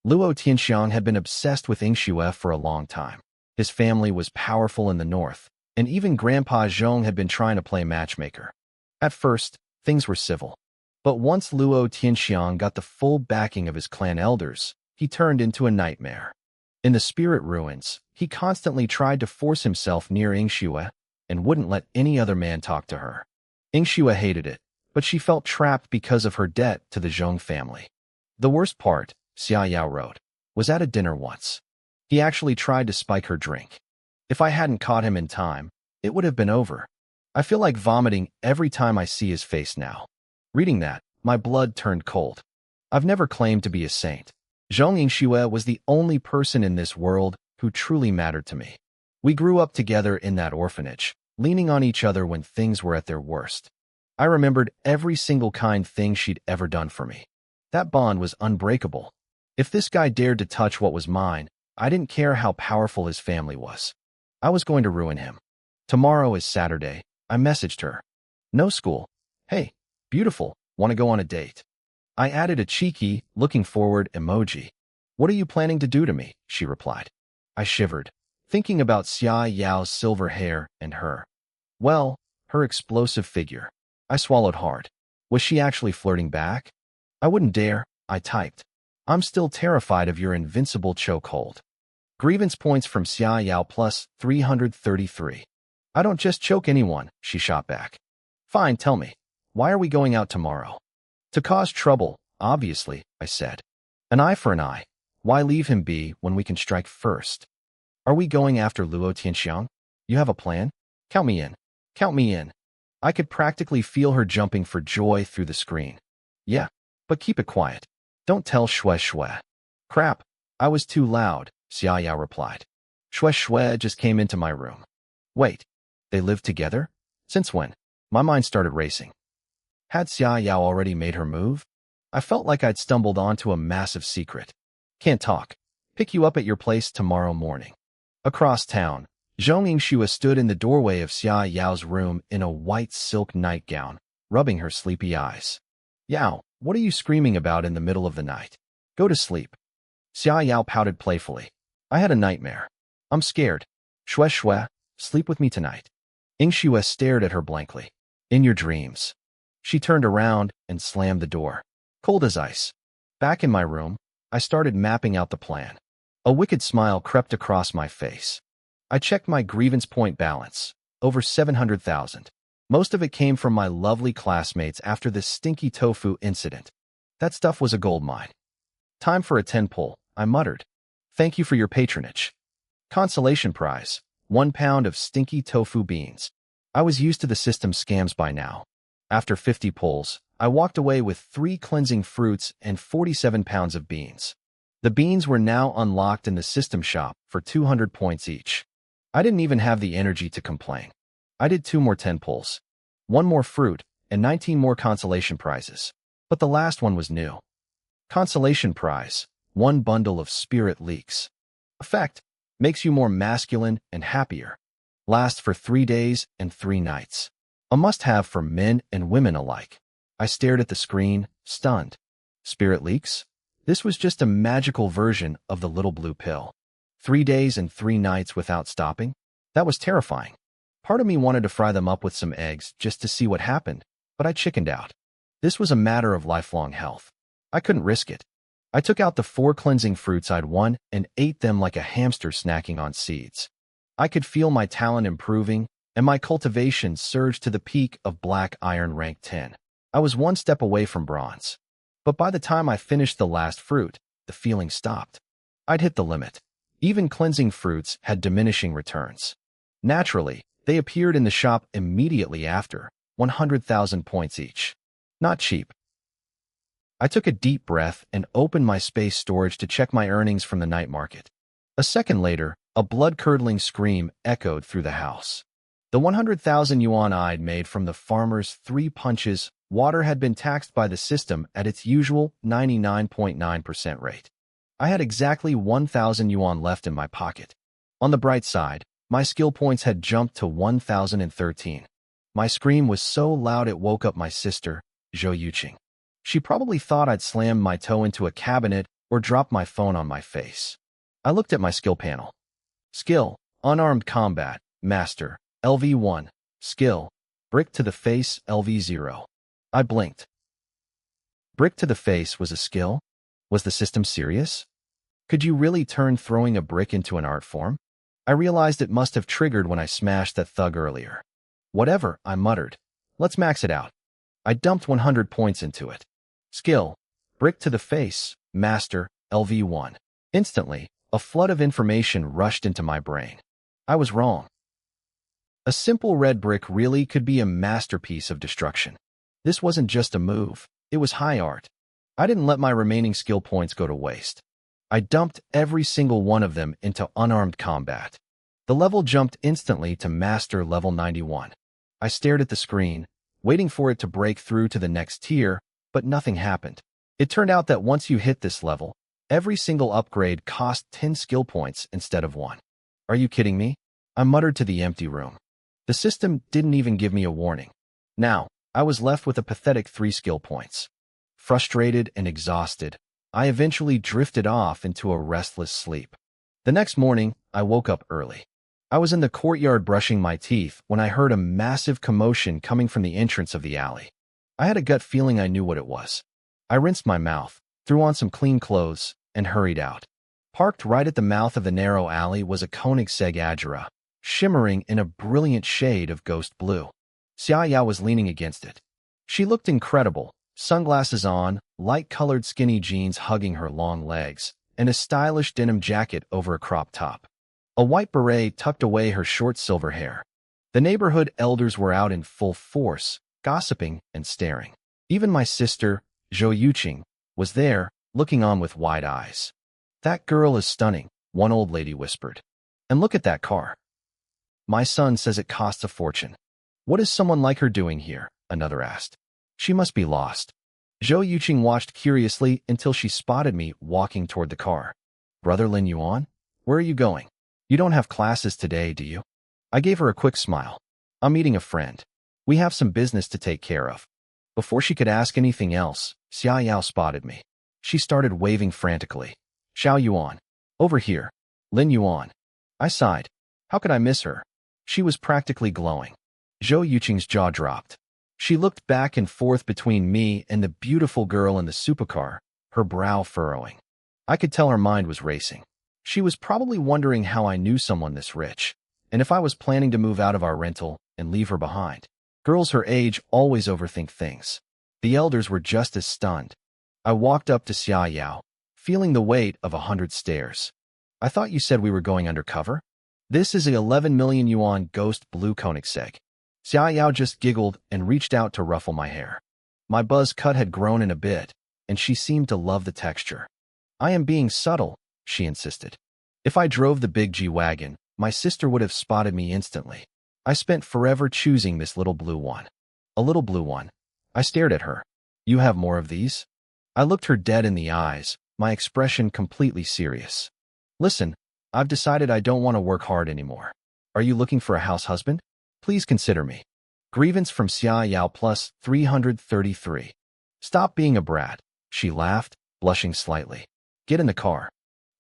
Luo Tianxiang had been obsessed with Yingxue for a long time. His family was powerful in the north, and even Grandpa Zhong had been trying to play matchmaker. At first, things were civil. But once Luo Tianxiang got the full backing of his clan elders, he turned into a nightmare. In the spirit ruins, he constantly tried to force himself near Yingxue and wouldn't let any other man talk to her. Yingxue hated it, but she felt trapped because of her debt to the Zhong family. The worst part, Xia Yao wrote, was at a dinner once. He actually tried to spike her drink. If I hadn't caught him in time, it would have been over. I feel like vomiting every time I see his face now. Reading that, my blood turned cold. I've never claimed to be a saint. Zhong Yingxue was the only person in this world who truly mattered to me. We grew up together in that orphanage, leaning on each other when things were at their worst. I remembered every single kind thing she'd ever done for me. That bond was unbreakable. If this guy dared to touch what was mine, I didn't care how powerful his family was. I was going to ruin him. Tomorrow is Saturday. I messaged her. No school. Hey, beautiful, want to go on a date? I added a cheeky, looking forward emoji. What are you planning to do to me? She replied. I shivered, thinking about Xia Yao's silver hair and her. Well, her explosive figure. I swallowed hard. Was she actually flirting back? I wouldn't dare, I typed. I'm still terrified of your invincible chokehold. Grievance points from Xia Yao plus 333. I don't just choke anyone, she shot back. Fine, tell me. Why are we going out tomorrow? To cause trouble, obviously, I said. An eye for an eye. Why leave him be when we can strike first? Are we going after Luo Tianxiang? You have a plan? Count me in. Count me in. I could practically feel her jumping for joy through the screen. Yeah, but keep it quiet. Don't tell Shui. Crap, I was too loud, Xia Yao replied. Shui just came into my room. Wait, they live together? Since when? My mind started racing. Had Xia Yao already made her move? I felt like I'd stumbled onto a massive secret. Can't talk. Pick you up at your place tomorrow morning. Across town, Zhong Yingxua stood in the doorway of Xia Yao's room in a white silk nightgown, rubbing her sleepy eyes. Yao, what are you screaming about in the middle of the night? Go to sleep. Xia Yao pouted playfully. I had a nightmare. I'm scared. Shue shue, sleep with me tonight. Yingxua stared at her blankly. In your dreams. She turned around and slammed the door. Cold as ice. Back in my room, I started mapping out the plan. A wicked smile crept across my face. I checked my grievance point balance. Over 700,000. Most of it came from my lovely classmates after the stinky tofu incident. That stuff was a goldmine. Time for a 10 pull, I muttered. Thank you for your patronage. Consolation prize, 1 pound of stinky tofu beans. I was used to the system's scams by now. After 50 pulls, I walked away with 3 cleansing fruits and 47 pounds of beans. The beans were now unlocked in the system shop for 200 points each. I didn't even have the energy to complain. I did 2 more 10 pulls, 1 more fruit, and 19 more consolation prizes. But the last one was new. Consolation prize, 1 bundle of spirit leaks. Effect, makes you more masculine and happier. Lasts for 3 days and 3 nights. A must-have for men and women alike. I stared at the screen, stunned. Spirit leaks? This was just a magical version of the little blue pill. 3 days and 3 nights without stopping? That was terrifying. Part of me wanted to fry them up with some eggs just to see what happened, but I chickened out. This was a matter of lifelong health. I couldn't risk it. I took out the 4 cleansing fruits I'd won and ate them like a hamster snacking on seeds. I could feel my talent improving, and my cultivation surged to the peak of black iron rank 10. I was 1 step away from bronze. But by the time I finished the last fruit, the feeling stopped. I'd hit the limit. Even cleansing fruits had diminishing returns. Naturally, they appeared in the shop immediately after, 100,000 points each. Not cheap. I took a deep breath and opened my space storage to check my earnings from the night market. A second later, a blood-curdling scream echoed through the house. The 100,000 yuan I'd made from the farmer's 3 punches water had been taxed by the system at its usual 99.9% rate. I had exactly 1,000 yuan left in my pocket. On the bright side, my skill points had jumped to 1,013. My scream was so loud it woke up my sister, Zhou Yuqing. She probably thought I'd slammed my toe into a cabinet or dropped my phone on my face. I looked at my skill panel. Skill, Unarmed Combat, Master, LV1. Skill, Brick to the Face, LV0. I blinked. Brick to the face was a skill? Was the system serious? Could you really turn throwing a brick into an art form? I realized it must have triggered when I smashed that thug earlier. Whatever, I muttered. Let's max it out. I dumped 100 points into it. Skill, Brick to the Face, Master, LV1. Instantly, a flood of information rushed into my brain. I was wrong. A simple red brick really could be a masterpiece of destruction. This wasn't just a move, it was high art. I didn't let my remaining skill points go to waste. I dumped every single one of them into Unarmed Combat. The level jumped instantly to Master level 91. I stared at the screen, waiting for it to break through to the next tier, but nothing happened. It turned out that once you hit this level, every single upgrade cost 10 skill points instead of 1. Are you kidding me? I muttered to the empty room. The system didn't even give me a warning. Now, I was left with a pathetic 3 skill points. Frustrated and exhausted, I eventually drifted off into a restless sleep. The next morning, I woke up early. I was in the courtyard brushing my teeth when I heard a massive commotion coming from the entrance of the alley. I had a gut feeling I knew what it was. I rinsed my mouth, threw on some clean clothes, and hurried out. Parked right at the mouth of the narrow alley was a Koenigsegg Agera, shimmering in a brilliant shade of ghost blue. Xia Yao was leaning against it. She looked incredible, sunglasses on, light-colored skinny jeans hugging her long legs, and a stylish denim jacket over a crop top. A white beret tucked away her short silver hair. The neighborhood elders were out in full force, gossiping and staring. Even my sister, Zhou Yuqing, was there, looking on with wide eyes. That girl is stunning, one old lady whispered. And look at that car. My son says it costs a fortune. What is someone like her doing here? Another asked. She must be lost. Zhou Yuqing watched curiously until she spotted me walking toward the car. Brother Lin Yuan? Where are you going? You don't have classes today, do you? I gave her a quick smile. I'm meeting a friend. We have some business to take care of. Before she could ask anything else, Xia Yao spotted me. She started waving frantically. Xiao Yuan. Over here. Lin Yuan. I sighed. How could I miss her? She was practically glowing. Zhou Yuqing's jaw dropped. She looked back and forth between me and the beautiful girl in the supercar, her brow furrowing. I could tell her mind was racing. She was probably wondering how I knew someone this rich, and if I was planning to move out of our rental and leave her behind. Girls her age always overthink things. The elders were just as stunned. I walked up to Xia Yao, feeling the weight of 100 stairs. I thought you said we were going undercover? This is a 11 million yuan ghost blue Koenigsegg. Xia Yao just giggled and reached out to ruffle my hair. My buzz cut had grown in a bit, and she seemed to love the texture. I am being subtle, she insisted. If I drove the big G-Wagon, my sister would have spotted me instantly. I spent forever choosing this little blue one. A little blue one. I stared at her. You have more of these? I looked her dead in the eyes, my expression completely serious. Listen, I've decided I don't want to work hard anymore. Are you looking for a house husband? Please consider me. Grievance from Xia Yao plus 333. Stop being a brat, she laughed, blushing slightly. Get in the car.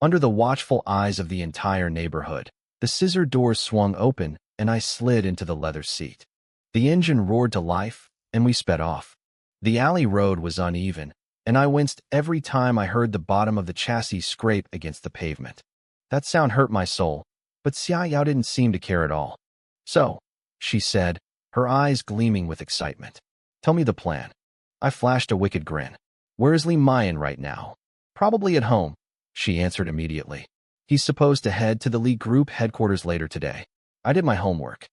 Under the watchful eyes of the entire neighborhood, the scissor doors swung open and I slid into the leather seat. The engine roared to life, and we sped off. The alley road was uneven, and I winced every time I heard the bottom of the chassis scrape against the pavement. That sound hurt my soul, but Xia Yao didn't seem to care at all. So, she said, her eyes gleaming with excitement. Tell me the plan. I flashed a wicked grin. Where is Li Mayan right now? Probably at home, she answered immediately. He's supposed to head to the Li Group headquarters later today. I did my homework.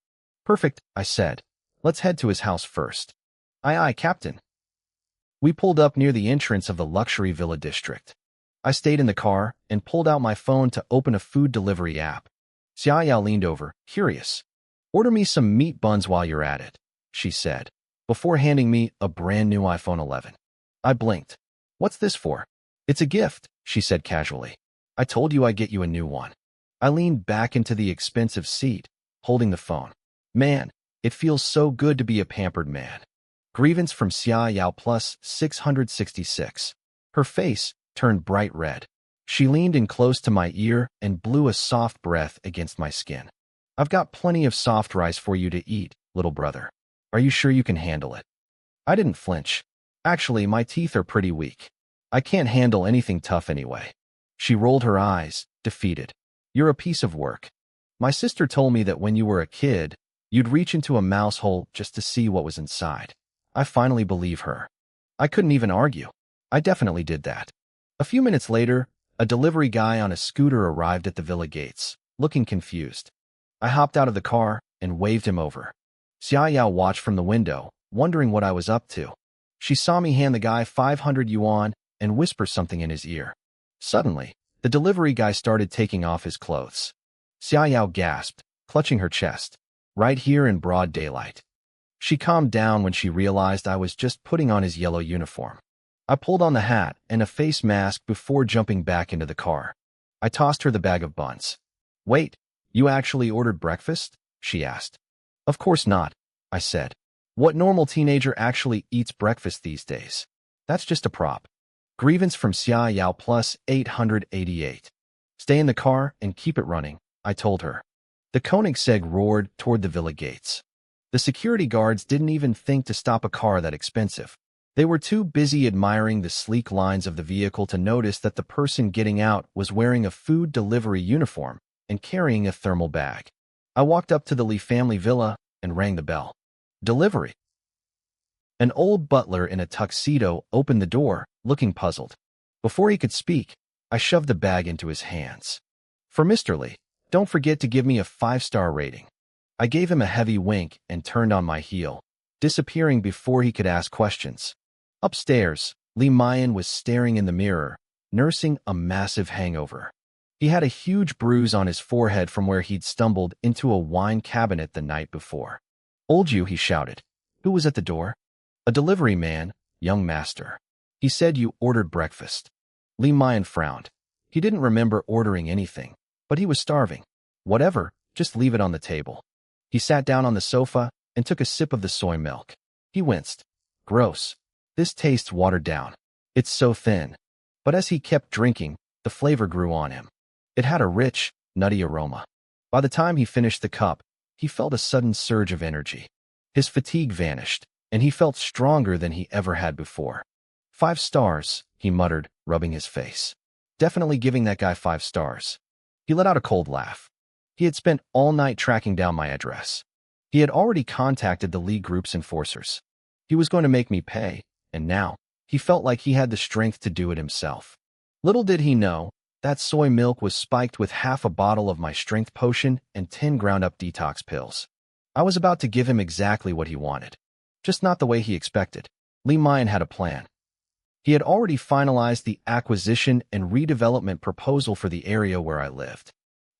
Perfect, I said. Let's head to his house first. Aye aye, Captain. We pulled up near the entrance of the luxury villa district. I stayed in the car and pulled out my phone to open a food delivery app. Xia Yao leaned over, curious. Order me some meat buns while you're at it, she said, before handing me a brand new iPhone 11. I blinked. What's this for? It's a gift, she said casually. I told you I'd get you a new one. I leaned back into the expensive seat, holding the phone. Man, it feels so good to be a pampered man. Grievance from Xia Yao plus 666. Her face turned bright red. She leaned in close to my ear and blew a soft breath against my skin. I've got plenty of soft rice for you to eat, little brother. Are you sure you can handle it? I didn't flinch. Actually, my teeth are pretty weak. I can't handle anything tough anyway. She rolled her eyes, defeated. You're a piece of work. My sister told me that when you were a kid, you'd reach into a mouse hole just to see what was inside. I finally believe her. I couldn't even argue. I definitely did that. A few minutes later, a delivery guy on a scooter arrived at the villa gates, looking confused. I hopped out of the car and waved him over. Xia Yao watched from the window, wondering what I was up to. She saw me hand the guy 500 yuan and whisper something in his ear. Suddenly, the delivery guy started taking off his clothes. Xia Yao gasped, clutching her chest. Right here in broad daylight. She calmed down when she realized I was just putting on his yellow uniform. I pulled on the hat and a face mask before jumping back into the car. I tossed her the bag of buns. Wait, you actually ordered breakfast? She asked. Of course not, I said. What normal teenager actually eats breakfast these days? That's just a prop. Grievance from Xia Yao plus 888. Stay in the car and keep it running, I told her. The Koenigsegg roared toward the villa gates. The security guards didn't even think to stop a car that expensive. They were too busy admiring the sleek lines of the vehicle to notice that the person getting out was wearing a food delivery uniform and carrying a thermal bag. I walked up to the Li family villa and rang the bell. Delivery. An old butler in a tuxedo opened the door, looking puzzled. Before he could speak, I shoved the bag into his hands. For Mr. Li, don't forget to give me a 5-star rating. I gave him a heavy wink and turned on my heel, disappearing before he could ask questions. Upstairs, Li Mayan was staring in the mirror, nursing a massive hangover. He had a huge bruise on his forehead from where he'd stumbled into a wine cabinet the night before. Old you, he shouted. Who was at the door? A delivery man, young master. He said you ordered breakfast. Li Mayan frowned. He didn't remember ordering anything, but he was starving. Whatever, just leave it on the table. He sat down on the sofa and took a sip of the soy milk. He winced. Gross. This tastes watered down. It's so thin. But as he kept drinking, the flavor grew on him. It had a rich, nutty aroma. By the time he finished the cup, he felt a sudden surge of energy. His fatigue vanished, and he felt stronger than he ever had before. 5 stars, he muttered, rubbing his face. Definitely giving that guy 5 stars. He let out a cold laugh. He had spent all night tracking down my address. He had already contacted the League Group's enforcers. He was going to make me pay, and now, he felt like he had the strength to do it himself. Little did he know, that soy milk was spiked with half a bottle of my strength potion and 10 ground-up detox pills. I was about to give him exactly what he wanted. Just not the way he expected. Li Mayan had a plan. He had already finalized the acquisition and redevelopment proposal for the area where I lived.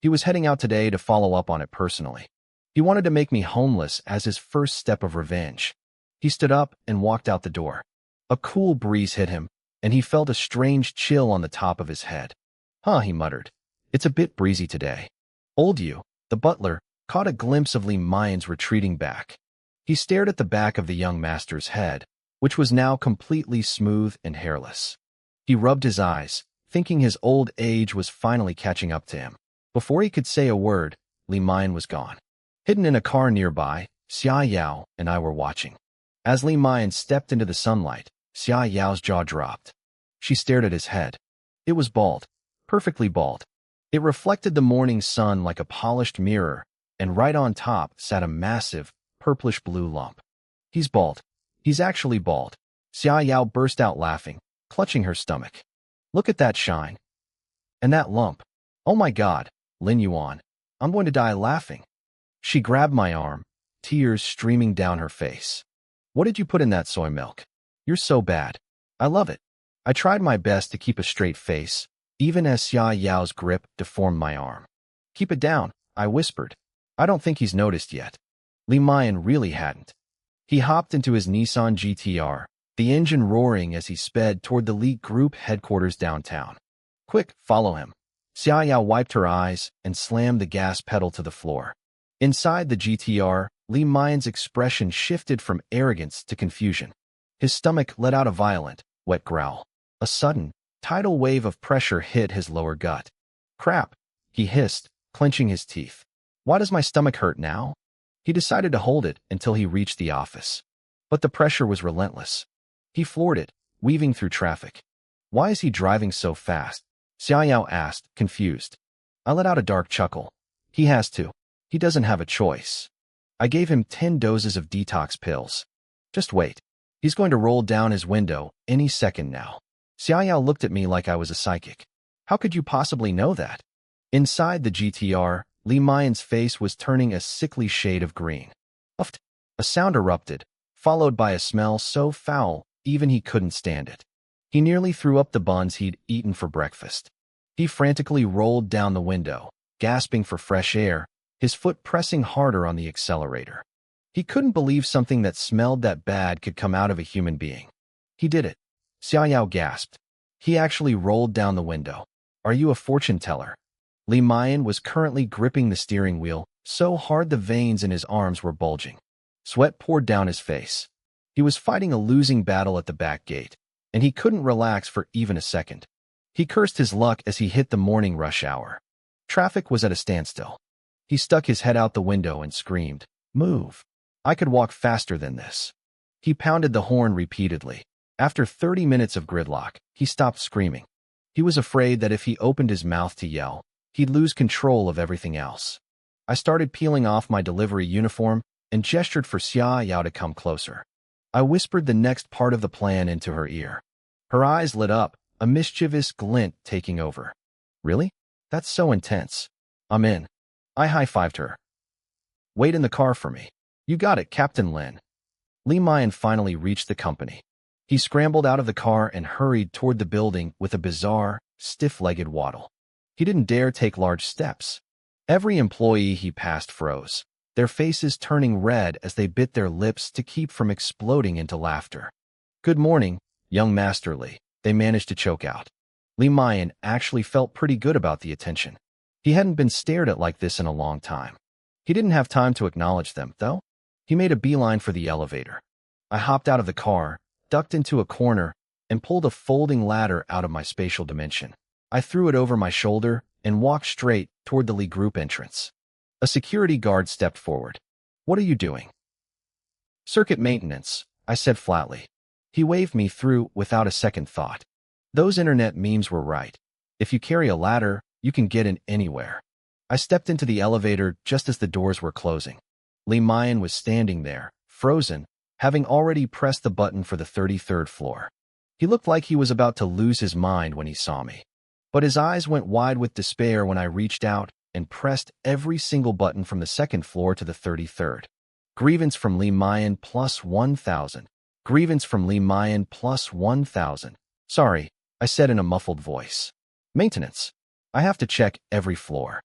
He was heading out today to follow up on it personally. He wanted to make me homeless as his first step of revenge. He stood up and walked out the door. A cool breeze hit him, and he felt a strange chill on the top of his head. Huh, he muttered. It's a bit breezy today. Old you, the butler, caught a glimpse of Li Mayan's retreating back. He stared at the back of the young master's head, which was now completely smooth and hairless. He rubbed his eyes, thinking his old age was finally catching up to him. Before he could say a word, Li Mayan was gone. Hidden in a car nearby, Xia Yao and I were watching. As Li Mayan stepped into the sunlight, Xia Yao's jaw dropped. She stared at his head. It was bald. Perfectly bald. It reflected the morning sun like a polished mirror, and right on top sat a massive, purplish-blue lump. He's bald. He's actually bald. Xia Yao burst out laughing, clutching her stomach. Look at that shine. And that lump. Oh my God, Lin Yuan. I'm going to die laughing. She grabbed my arm, tears streaming down her face. What did you put in that soy milk? You're so bad. I love it. I tried my best to keep a straight face, even as Xia Yao's grip deformed my arm. Keep it down, I whispered. I don't think he's noticed yet. Li Mayan really hadn't. He hopped into his Nissan GTR, the engine roaring as he sped toward the League Group headquarters downtown. Quick, follow him. Xia Yao wiped her eyes and slammed the gas pedal to the floor. Inside the GTR, Li Mayan's expression shifted from arrogance to confusion. His stomach let out a violent, wet growl. A sudden, tidal wave of pressure hit his lower gut. Crap, he hissed, clenching his teeth. Why does my stomach hurt now? He decided to hold it until he reached the office. But the pressure was relentless. He floored it, weaving through traffic. Why is he driving so fast? Xia Yao asked, confused. I let out a dark chuckle. He has to. He doesn't have a choice. I gave him 10 doses of detox pills. Just wait. He's going to roll down his window any second now. Xia Yao looked at me like I was a psychic. How could you possibly know that? Inside the GTR, Li Mayan's face was turning a sickly shade of green. Uffed. A sound erupted, followed by a smell so foul, even he couldn't stand it. He nearly threw up the buns he'd eaten for breakfast. He frantically rolled down the window, gasping for fresh air, his foot pressing harder on the accelerator. He couldn't believe something that smelled that bad could come out of a human being. He did it. Xia Yao gasped. He actually rolled down the window. Are you a fortune teller? Li Mayan was currently gripping the steering wheel, so hard the veins in his arms were bulging. Sweat poured down his face. He was fighting a losing battle at the back gate, and he couldn't relax for even a second. He cursed his luck as he hit the morning rush hour. Traffic was at a standstill. He stuck his head out the window and screamed, "Move! I could walk faster than this." He pounded the horn repeatedly. After 30 minutes of gridlock, he stopped screaming. He was afraid that if he opened his mouth to yell, he'd lose control of everything else. I started peeling off my delivery uniform and gestured for Xia Yao to come closer. I whispered the next part of the plan into her ear. Her eyes lit up, a mischievous glint taking over. Really? That's so intense. I'm in. I high-fived her. Wait in the car for me. You got it, Captain Lin. Li Mayan finally reached the company. He scrambled out of the car and hurried toward the building with a bizarre, stiff-legged waddle. He didn't dare take large steps. Every employee he passed froze. their faces turning red as they bit their lips to keep from exploding into laughter. "Good morning, young Master Lee," they managed to choke out. Lee Mayan actually felt pretty good about the attention. He hadn't been stared at like this in a long time. He didn't have time to acknowledge them, though. He made a beeline for the elevator. I hopped out of the car, ducked into a corner, and pulled a folding ladder out of my spatial dimension. I threw it over my shoulder and walked straight toward the Lee Group entrance. A security guard stepped forward. "What are you doing?" "Circuit maintenance," I said flatly. He waved me through without a second thought. Those internet memes were right. If you carry a ladder, you can get in anywhere. I stepped into the elevator just as the doors were closing. Lee Mayan was standing there, frozen, having already pressed the button for the 33rd floor. He looked like he was about to lose his mind when he saw me. But his eyes went wide with despair when I reached out and pressed every single button from the 2nd floor to the 33rd. "Grievance from Lee Mayan plus 1,000. Grievance from Lee Mayan plus 1,000. "Sorry," I said in a muffled voice. "Maintenance. I have to check every floor."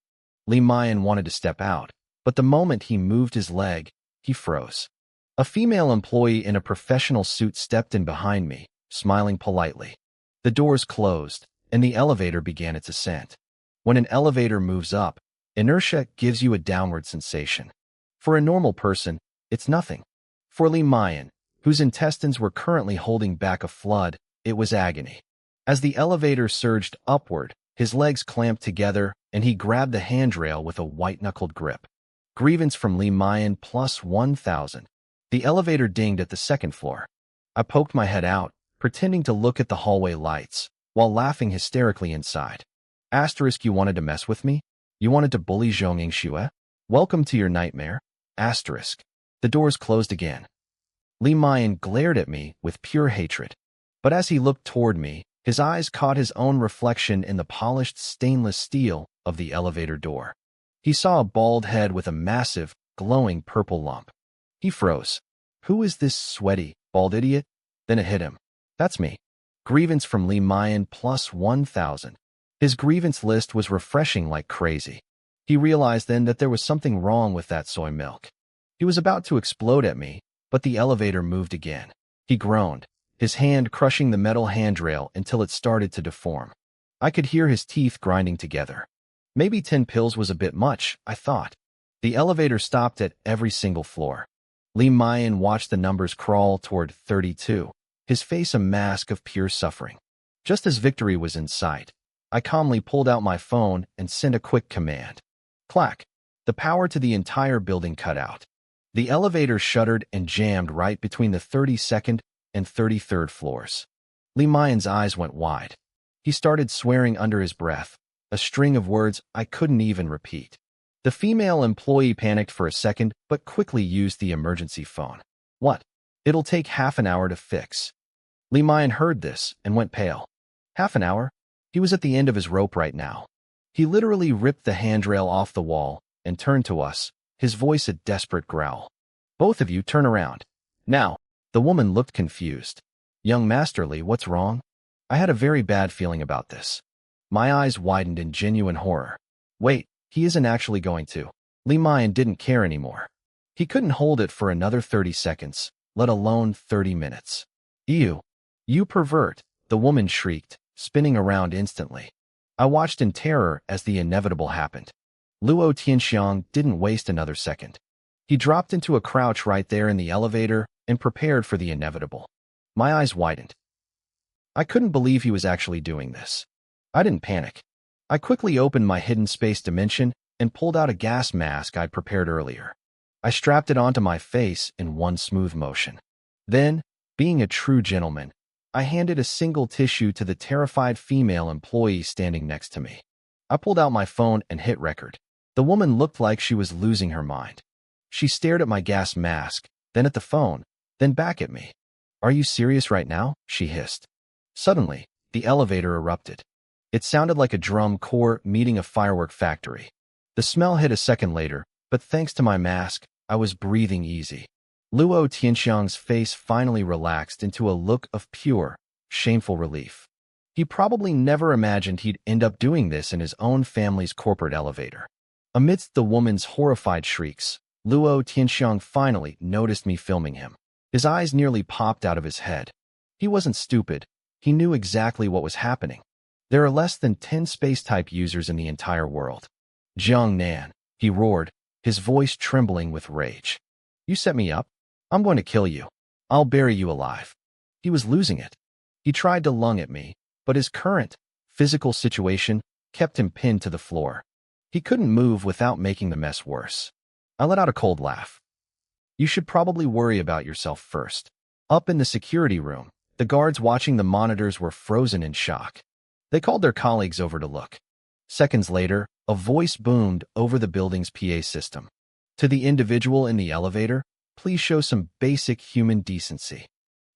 Lee Mayan wanted to step out, but the moment he moved his leg, he froze. A female employee in a professional suit stepped in behind me, smiling politely. The doors closed, and the elevator began its ascent. When an elevator moves up, inertia gives you a downward sensation. For a normal person, it's nothing. For Lee Mayan, whose intestines were currently holding back a flood, it was agony. As the elevator surged upward, his legs clamped together, and he grabbed the handrail with a white-knuckled grip. "Grievance from Lee Mayan plus 1,000. The elevator dinged at the 2nd floor. I poked my head out, pretending to look at the hallway lights, while laughing hysterically inside. Asterisk, you wanted to mess with me? You wanted to bully Zhongying Xue? Welcome to your nightmare. Asterisk. The doors closed again. Lee Mayan glared at me with pure hatred. But as he looked toward me, his eyes caught his own reflection in the polished stainless steel of the elevator door. He saw a bald head with a massive, glowing purple lump. He froze. Who is this sweaty, bald idiot? Then it hit him. That's me. Grievance from Lee Mayan plus 1,000. His grievance list was refreshing like crazy. He realized then that there was something wrong with that soy milk. He was about to explode at me, but the elevator moved again. He groaned, his hand crushing the metal handrail until it started to deform. I could hear his teeth grinding together. Maybe 10 pills was a bit much, I thought. The elevator stopped at every single floor. Lee Mayan watched the numbers crawl toward 32, his face a mask of pure suffering. Just as victory was in sight, I calmly pulled out my phone and sent a quick command. Clack. The power to the entire building cut out. The elevator shuddered and jammed right between the 32nd and 33rd floors. Lee Mayan's eyes went wide. He started swearing under his breath, a string of words I couldn't even repeat. The female employee panicked for a second, but quickly used the emergency phone. What? It'll take half an hour to fix. Lee Mayan heard this and went pale. Half an hour? He was at the end of his rope right now. He literally ripped the handrail off the wall and turned to us, his voice a desperate growl. Both of you turn around. Now. The woman looked confused. Young Master Lee, what's wrong? I had a very bad feeling about this. My eyes widened in genuine horror. Wait, he isn't actually going to. Lee Mayan didn't care anymore. He couldn't hold it for another 30 seconds, let alone 30 minutes. Ew. You pervert, the woman shrieked, spinning around instantly. I watched in terror as the inevitable happened. Luo Tianxiang didn't waste another second. He dropped into a crouch right there in the elevator and prepared for the inevitable. My eyes widened. I couldn't believe he was actually doing this. I didn't panic. I quickly opened my hidden space dimension and pulled out a gas mask I'd prepared earlier. I strapped it onto my face in one smooth motion. Then, being a true gentleman, I handed a single tissue to the terrified female employee standing next to me. I pulled out my phone and hit record. The woman looked like she was losing her mind. She stared at my gas mask, then at the phone, then back at me. Are you serious right now? She hissed. Suddenly, the elevator erupted. It sounded like a drum corps meeting a firework factory. The smell hit a second later, but thanks to my mask, I was breathing easy. Luo Tianxiang's face finally relaxed into a look of pure, shameful relief. He probably never imagined he'd end up doing this in his own family's corporate elevator. Amidst the woman's horrified shrieks, Luo Tianxiang finally noticed me filming him. His eyes nearly popped out of his head. He wasn't stupid. He knew exactly what was happening. There are less than 10 space-type users in the entire world. Jiang Nan, he roared, his voice trembling with rage. You set me up? I'm going to kill you. I'll bury you alive. He was losing it. He tried to lung at me, but his current physical situation kept him pinned to the floor. He couldn't move without making the mess worse. I let out a cold laugh. You should probably worry about yourself first. Up in the security room, the guards watching the monitors were frozen in shock. They called their colleagues over to look. Seconds later, a voice boomed over the building's PA system. To the individual in the elevator, please show some basic human decency.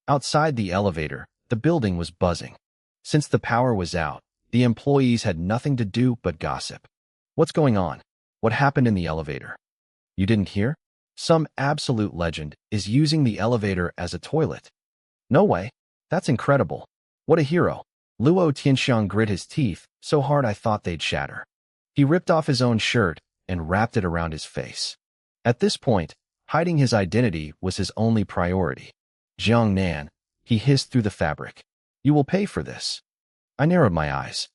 Outside the elevator, the building was buzzing. Since the power was out, the employees had nothing to do but gossip. What's going on? What happened in the elevator? You didn't hear? Some absolute legend is using the elevator as a toilet. No way. That's incredible. What a hero. Luo Tianxiang grit his teeth so hard I thought they'd shatter. He ripped off his own shirt and wrapped it around his face. At this point, hiding his identity was his only priority. Jiang Nan, he hissed through the fabric. You will pay for this. I narrowed my eyes.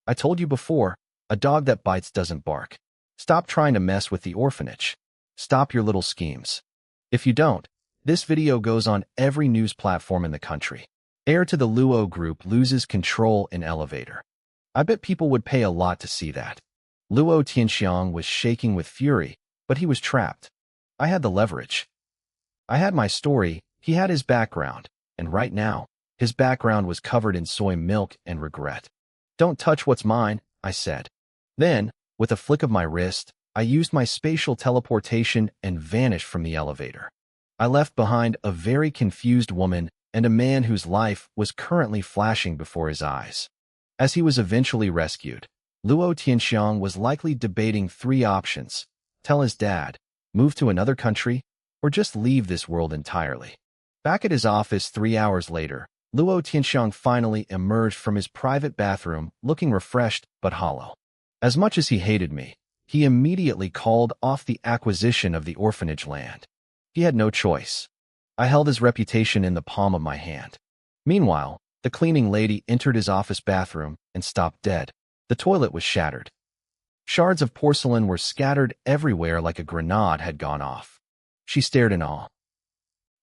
I told you before, a dog that bites doesn't bark. Stop trying to mess with the orphanage. Stop your little schemes. If you don't, this video goes on every news platform in the country. Heir to the Luo group loses control in elevator. I bet people would pay a lot to see that. Luo Tianxiang was shaking with fury, but he was trapped. I had the leverage. I had my story, he had his background, and right now, his background was covered in soy milk and regret. Don't touch what's mine, I said. Then, with a flick of my wrist, I used my spatial teleportation and vanished from the elevator. I left behind a very confused woman and a man whose life was currently flashing before his eyes. As he was eventually rescued, Luo Tianxiang was likely debating 3 options: tell his dad, move to another country, or just leave this world entirely. Back at his office 3 hours later, Luo Tianxiang finally emerged from his private bathroom looking refreshed but hollow. As much as he hated me, he immediately called off the acquisition of the orphanage land. He had no choice. I held his reputation in the palm of my hand. Meanwhile, the cleaning lady entered his office bathroom and stopped dead. The toilet was shattered. Shards of porcelain were scattered everywhere like a grenade had gone off. She stared in awe.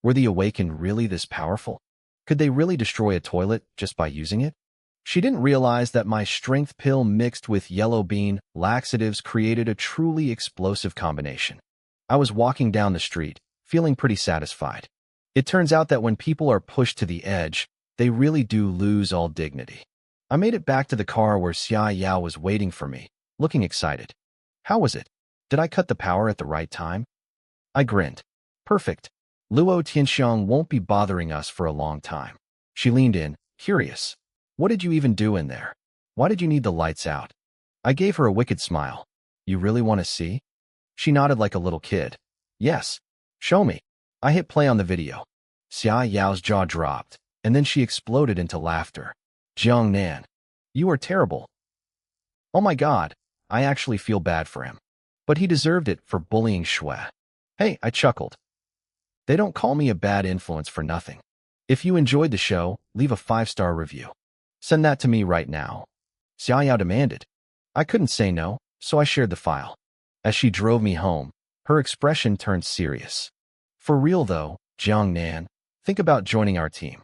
Were the awakened really this powerful? Could they really destroy a toilet just by using it? She didn't realize that my strength pill mixed with yellow bean laxatives created a truly explosive combination. I was walking down the street, feeling pretty satisfied. It turns out that when people are pushed to the edge, they really do lose all dignity. I made it back to the car where Xia Yao was waiting for me, looking excited. How was it? Did I cut the power at the right time? I grinned. Perfect. Luo Tianxiang won't be bothering us for a long time. She leaned in, curious. What did you even do in there? Why did you need the lights out? I gave her a wicked smile. You really want to see? She nodded like a little kid. Yes. Show me. I hit play on the video. Xia Yao's jaw dropped, and then she exploded into laughter. Jiang Nan, you are terrible. Oh my god, I actually feel bad for him. But he deserved it for bullying Shui. Hey, I chuckled. They don't call me a bad influence for nothing. If you enjoyed the show, leave a 5-star review. Send that to me right now. Xia Yao demanded. I couldn't say no, so I shared the file. As she drove me home, her expression turned serious. For real though, Jiang Nan, think about joining our team.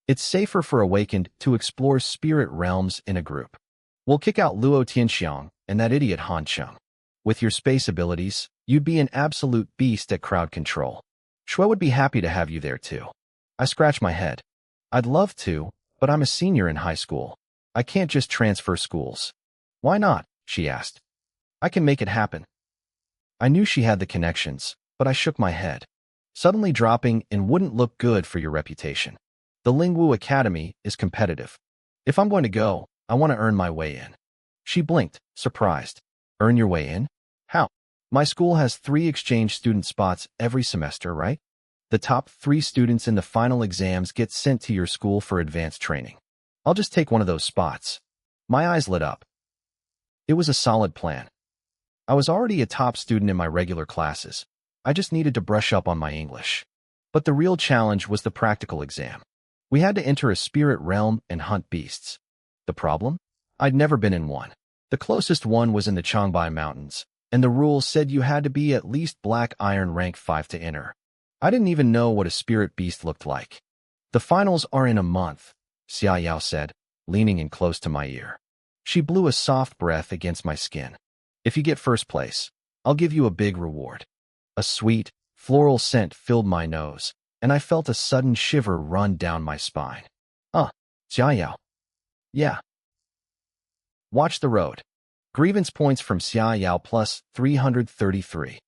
It's safer for Awakened to explore spirit realms in a group. We'll kick out Luo Tianxiang and that idiot Han Cheng. With your space abilities, you'd be an absolute beast at crowd control. Shui would be happy to have you there too. I scratched my head. I'd love to, but I'm a senior in high school. I can't just transfer schools. Why not? She asked. I can make it happen. I knew she had the connections, but I shook my head. Suddenly dropping in wouldn't look good for your reputation. The Lingwu Academy is competitive. If I'm going to go, I want to earn my way in. She blinked, surprised. Earn your way in? How? My school has 3 exchange student spots every semester, right? The top 3 students in the final exams get sent to your school for advanced training. I'll just take one of those spots. My eyes lit up. It was a solid plan. I was already a top student in my regular classes, I just needed to brush up on my English. But the real challenge was the practical exam. We had to enter a spirit realm and hunt beasts. The problem? I'd never been in one. The closest one was in the Changbai Mountains, and the rules said you had to be at least Black Iron rank 5 to enter. I didn't even know what a spirit beast looked like. The finals are in a month, Xia Yao said, leaning in close to my ear. She blew a soft breath against my skin. If you get first place, I'll give you a big reward. A sweet, floral scent filled my nose, and I felt a sudden shiver run down my spine. Xia Yao. Yeah. Watch the road. Grievance points from Xia Yao plus 333.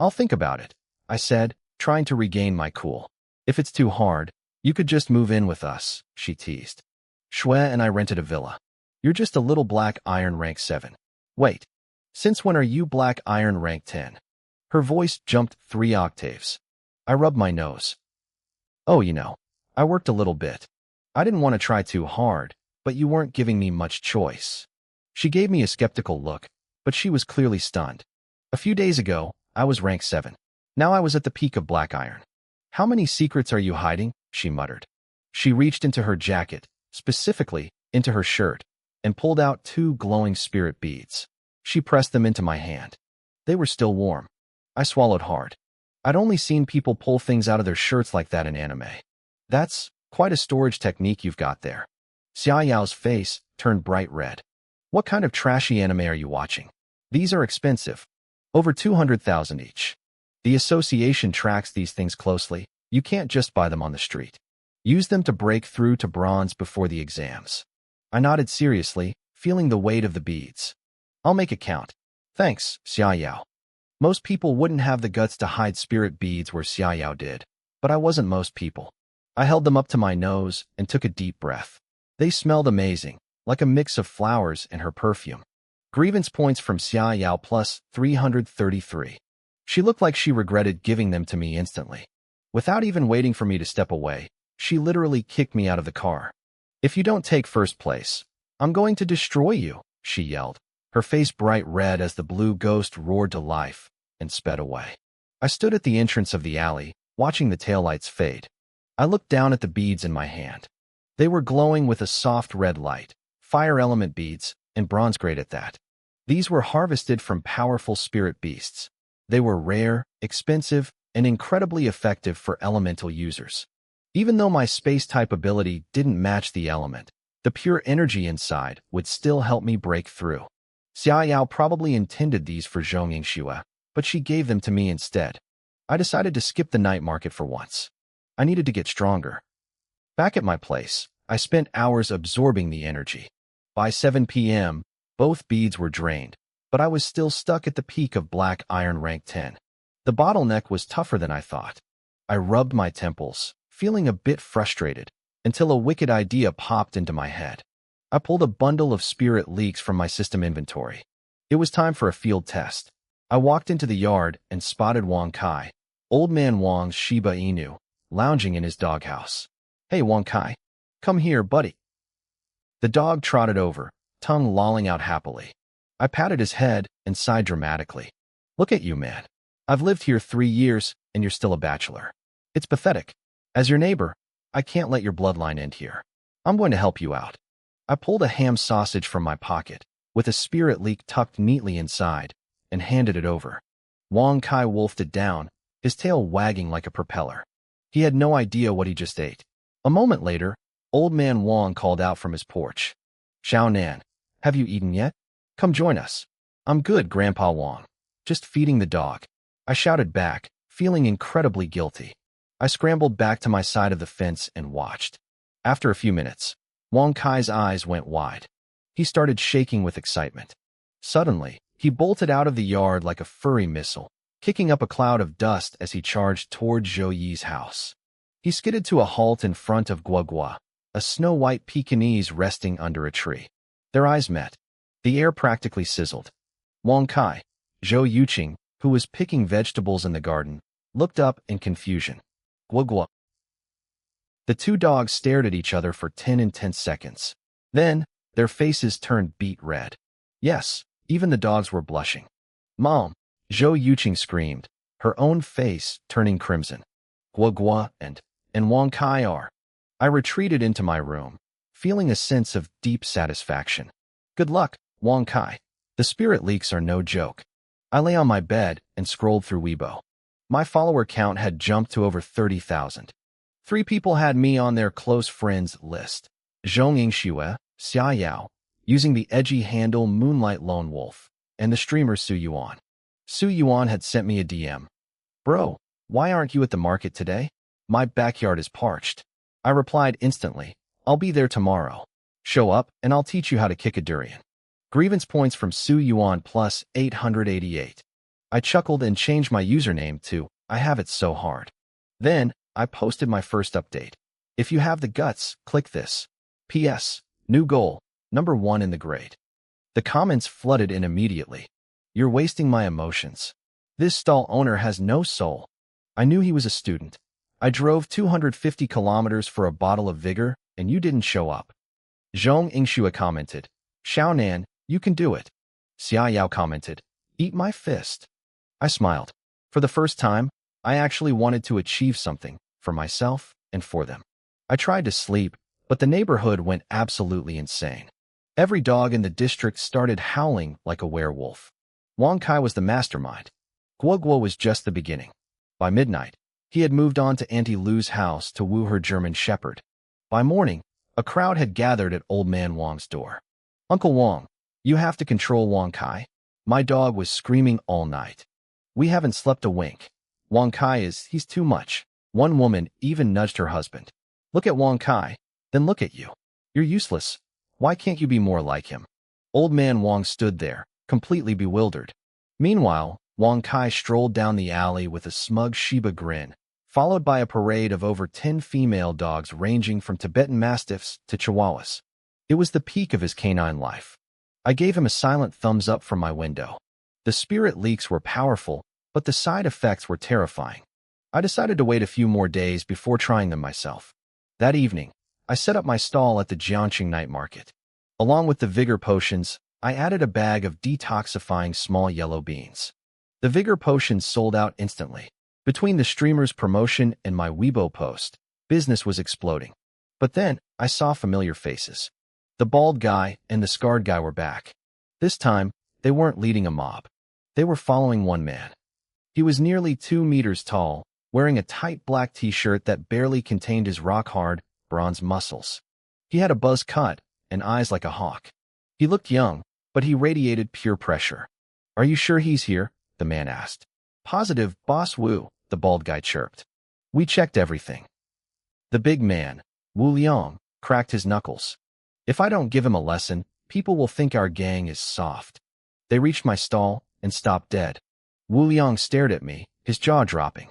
I'll think about it, I said, trying to regain my cool. If it's too hard, you could just move in with us, she teased. Shui and I rented a villa. You're just a little Black Iron rank 7. Wait, since when are you Black Iron rank 10? Her voice jumped 3 octaves. I rubbed my nose. Oh, I worked a little bit. I didn't want to try too hard, but you weren't giving me much choice. She gave me a skeptical look, but she was clearly stunned. A few days ago, I was rank 7. Now I was at the peak of Black Iron. How many secrets are you hiding? She muttered. She reached into her jacket, specifically into her shirt, and pulled out 2 glowing spirit beads. She pressed them into my hand. They were still warm. I swallowed hard. I'd only seen people pull things out of their shirts like that in anime. That's quite a storage technique you've got there. Xia Yao's face turned bright red. What kind of trashy anime are you watching? These are expensive. Over 200,000 each. The association tracks these things closely. You can't just buy them on the street. Use them to break through to bronze before the exams. I nodded seriously, feeling the weight of the beads. I'll make it count. Thanks, Xia Yao. Most people wouldn't have the guts to hide spirit beads where Xia Yao did, but I wasn't most people. I held them up to my nose and took a deep breath. They smelled amazing, like a mix of flowers and her perfume. Grievance points from Xia Yao plus 333. She looked like she regretted giving them to me instantly. Without even waiting for me to step away, she literally kicked me out of the car. If you don't take first place, I'm going to destroy you, she yelled, her face bright red as the blue ghost roared to life and sped away. I stood at the entrance of the alley, watching the taillights fade. I looked down at the beads in my hand. They were glowing with a soft red light, fire element beads, and bronze grade at that. These were harvested from powerful spirit beasts. They were rare, expensive, and incredibly effective for elemental users. Even though my space-type ability didn't match the element, the pure energy inside would still help me break through. Xia Yao probably intended these for Zhong Yingxue, but she gave them to me instead. I decided to skip the night market for once. I needed to get stronger. Back at my place, I spent hours absorbing the energy. By 7 p.m., both beads were drained, but I was still stuck at the peak of Black Iron rank 10. The bottleneck was tougher than I thought. I rubbed my temples, feeling a bit frustrated, until a wicked idea popped into my head. I pulled a bundle of spirit leaks from my system inventory. It was time for a field test. I walked into the yard and spotted Wang Kai, Old Man Wang's Shiba Inu, lounging in his doghouse. Hey Wang Kai, come here, buddy. The dog trotted over, tongue lolling out happily. I patted his head and sighed dramatically. Look at you, man. I've lived here 3 years, and you're still a bachelor. It's pathetic. As your neighbor, I can't let your bloodline end here. I'm going to help you out. I pulled a ham sausage from my pocket, with a spirit leak tucked neatly inside, and handed it over. Wang Kai wolfed it down, his tail wagging like a propeller. He had no idea what he just ate. A moment later, Old Man Wang called out from his porch. Xiao Nan, have you eaten yet? Come join us. I'm good, Grandpa Wang. Just feeding the dog. I shouted back, feeling incredibly guilty. I scrambled back to my side of the fence and watched. After a few minutes, Wang Kai's eyes went wide. He started shaking with excitement. Suddenly, he bolted out of the yard like a furry missile, kicking up a cloud of dust as he charged toward Zhou Yi's house. He skidded to a halt in front of Guogua, a snow-white Pekingese resting under a tree. Their eyes met. The air practically sizzled. Wang Kai, Zhou Yuqing, who was picking vegetables in the garden, looked up in confusion. Guogua. The two dogs stared at each other for 10 intense seconds. Then, their faces turned beet red. Yes, even the dogs were blushing. Mom, Zhou Yuqing screamed, her own face turning crimson. Gua Gua and Wang Kai are. I retreated into my room, feeling a sense of deep satisfaction. Good luck, Wang Kai. The spirit leaks are no joke. I lay on my bed and scrolled through Weibo. My follower count had jumped to over 30,000. 3 people had me on their close friends list. Zhong Yingxue, Xia Yao, using the edgy handle Moonlight Lone Wolf, and the streamer Su Yuan. Su Yuan had sent me a DM. Bro, why aren't you at the market today? My backyard is parched. I replied instantly, I'll be there tomorrow. Show up and I'll teach you how to kick a durian. Grievance points from Su Yuan plus 888. I chuckled and changed my username to I have it so hard. Then, I posted my first update. If you have the guts, click this. P.S. New goal, number 1 in the grade. The comments flooded in immediately. You're wasting my emotions. This stall owner has no soul. I knew he was a student. I drove 250 kilometers for a bottle of vigor, and you didn't show up. Zhong Yingxue commented, Xiaonan, you can do it. Xia Yao commented, eat my fist. I smiled. For the first time, I actually wanted to achieve something, for myself and for them. I tried to sleep, but the neighborhood went absolutely insane. Every dog in the district started howling like a werewolf. Wang Kai was the mastermind. Guo Guo was just the beginning. By midnight, he had moved on to Auntie Lu's house to woo her German shepherd. By morning, a crowd had gathered at Old Man Wang's door. Uncle Wang, you have to control Wang Kai. My dog was screaming all night. We haven't slept a wink. Wang Kai he's too much. One woman even nudged her husband. Look at Wang Kai, then look at you. You're useless. Why can't you be more like him? Old Man Wang stood there, completely bewildered. Meanwhile, Wang Kai strolled down the alley with a smug Shiba grin, followed by a parade of over 10 female dogs ranging from Tibetan Mastiffs to Chihuahuas. It was the peak of his canine life. I gave him a silent thumbs up from my window. The spirit leaks were powerful, but the side effects were terrifying. I decided to wait a few more days before trying them myself. That evening, I set up my stall at the Jiangqing night market. Along with the vigor potions, I added a bag of detoxifying small yellow beans. The vigor potions sold out instantly. Between the streamer's promotion and my Weibo post, business was exploding. But then, I saw familiar faces. The bald guy and the scarred guy were back. This time, they weren't leading a mob. They were following one man. He was nearly 2 meters tall, wearing a tight black t-shirt that barely contained his rock-hard, bronze muscles. He had a buzz cut and eyes like a hawk. He looked young, but he radiated pure pressure. Are you sure he's here? The man asked. Positive, Boss Wu, the bald guy chirped. We checked everything. The big man, Wu Liang, cracked his knuckles. If I don't give him a lesson, people will think our gang is soft. They reached my stall and stopped dead. Wu Liang stared at me, his jaw dropping.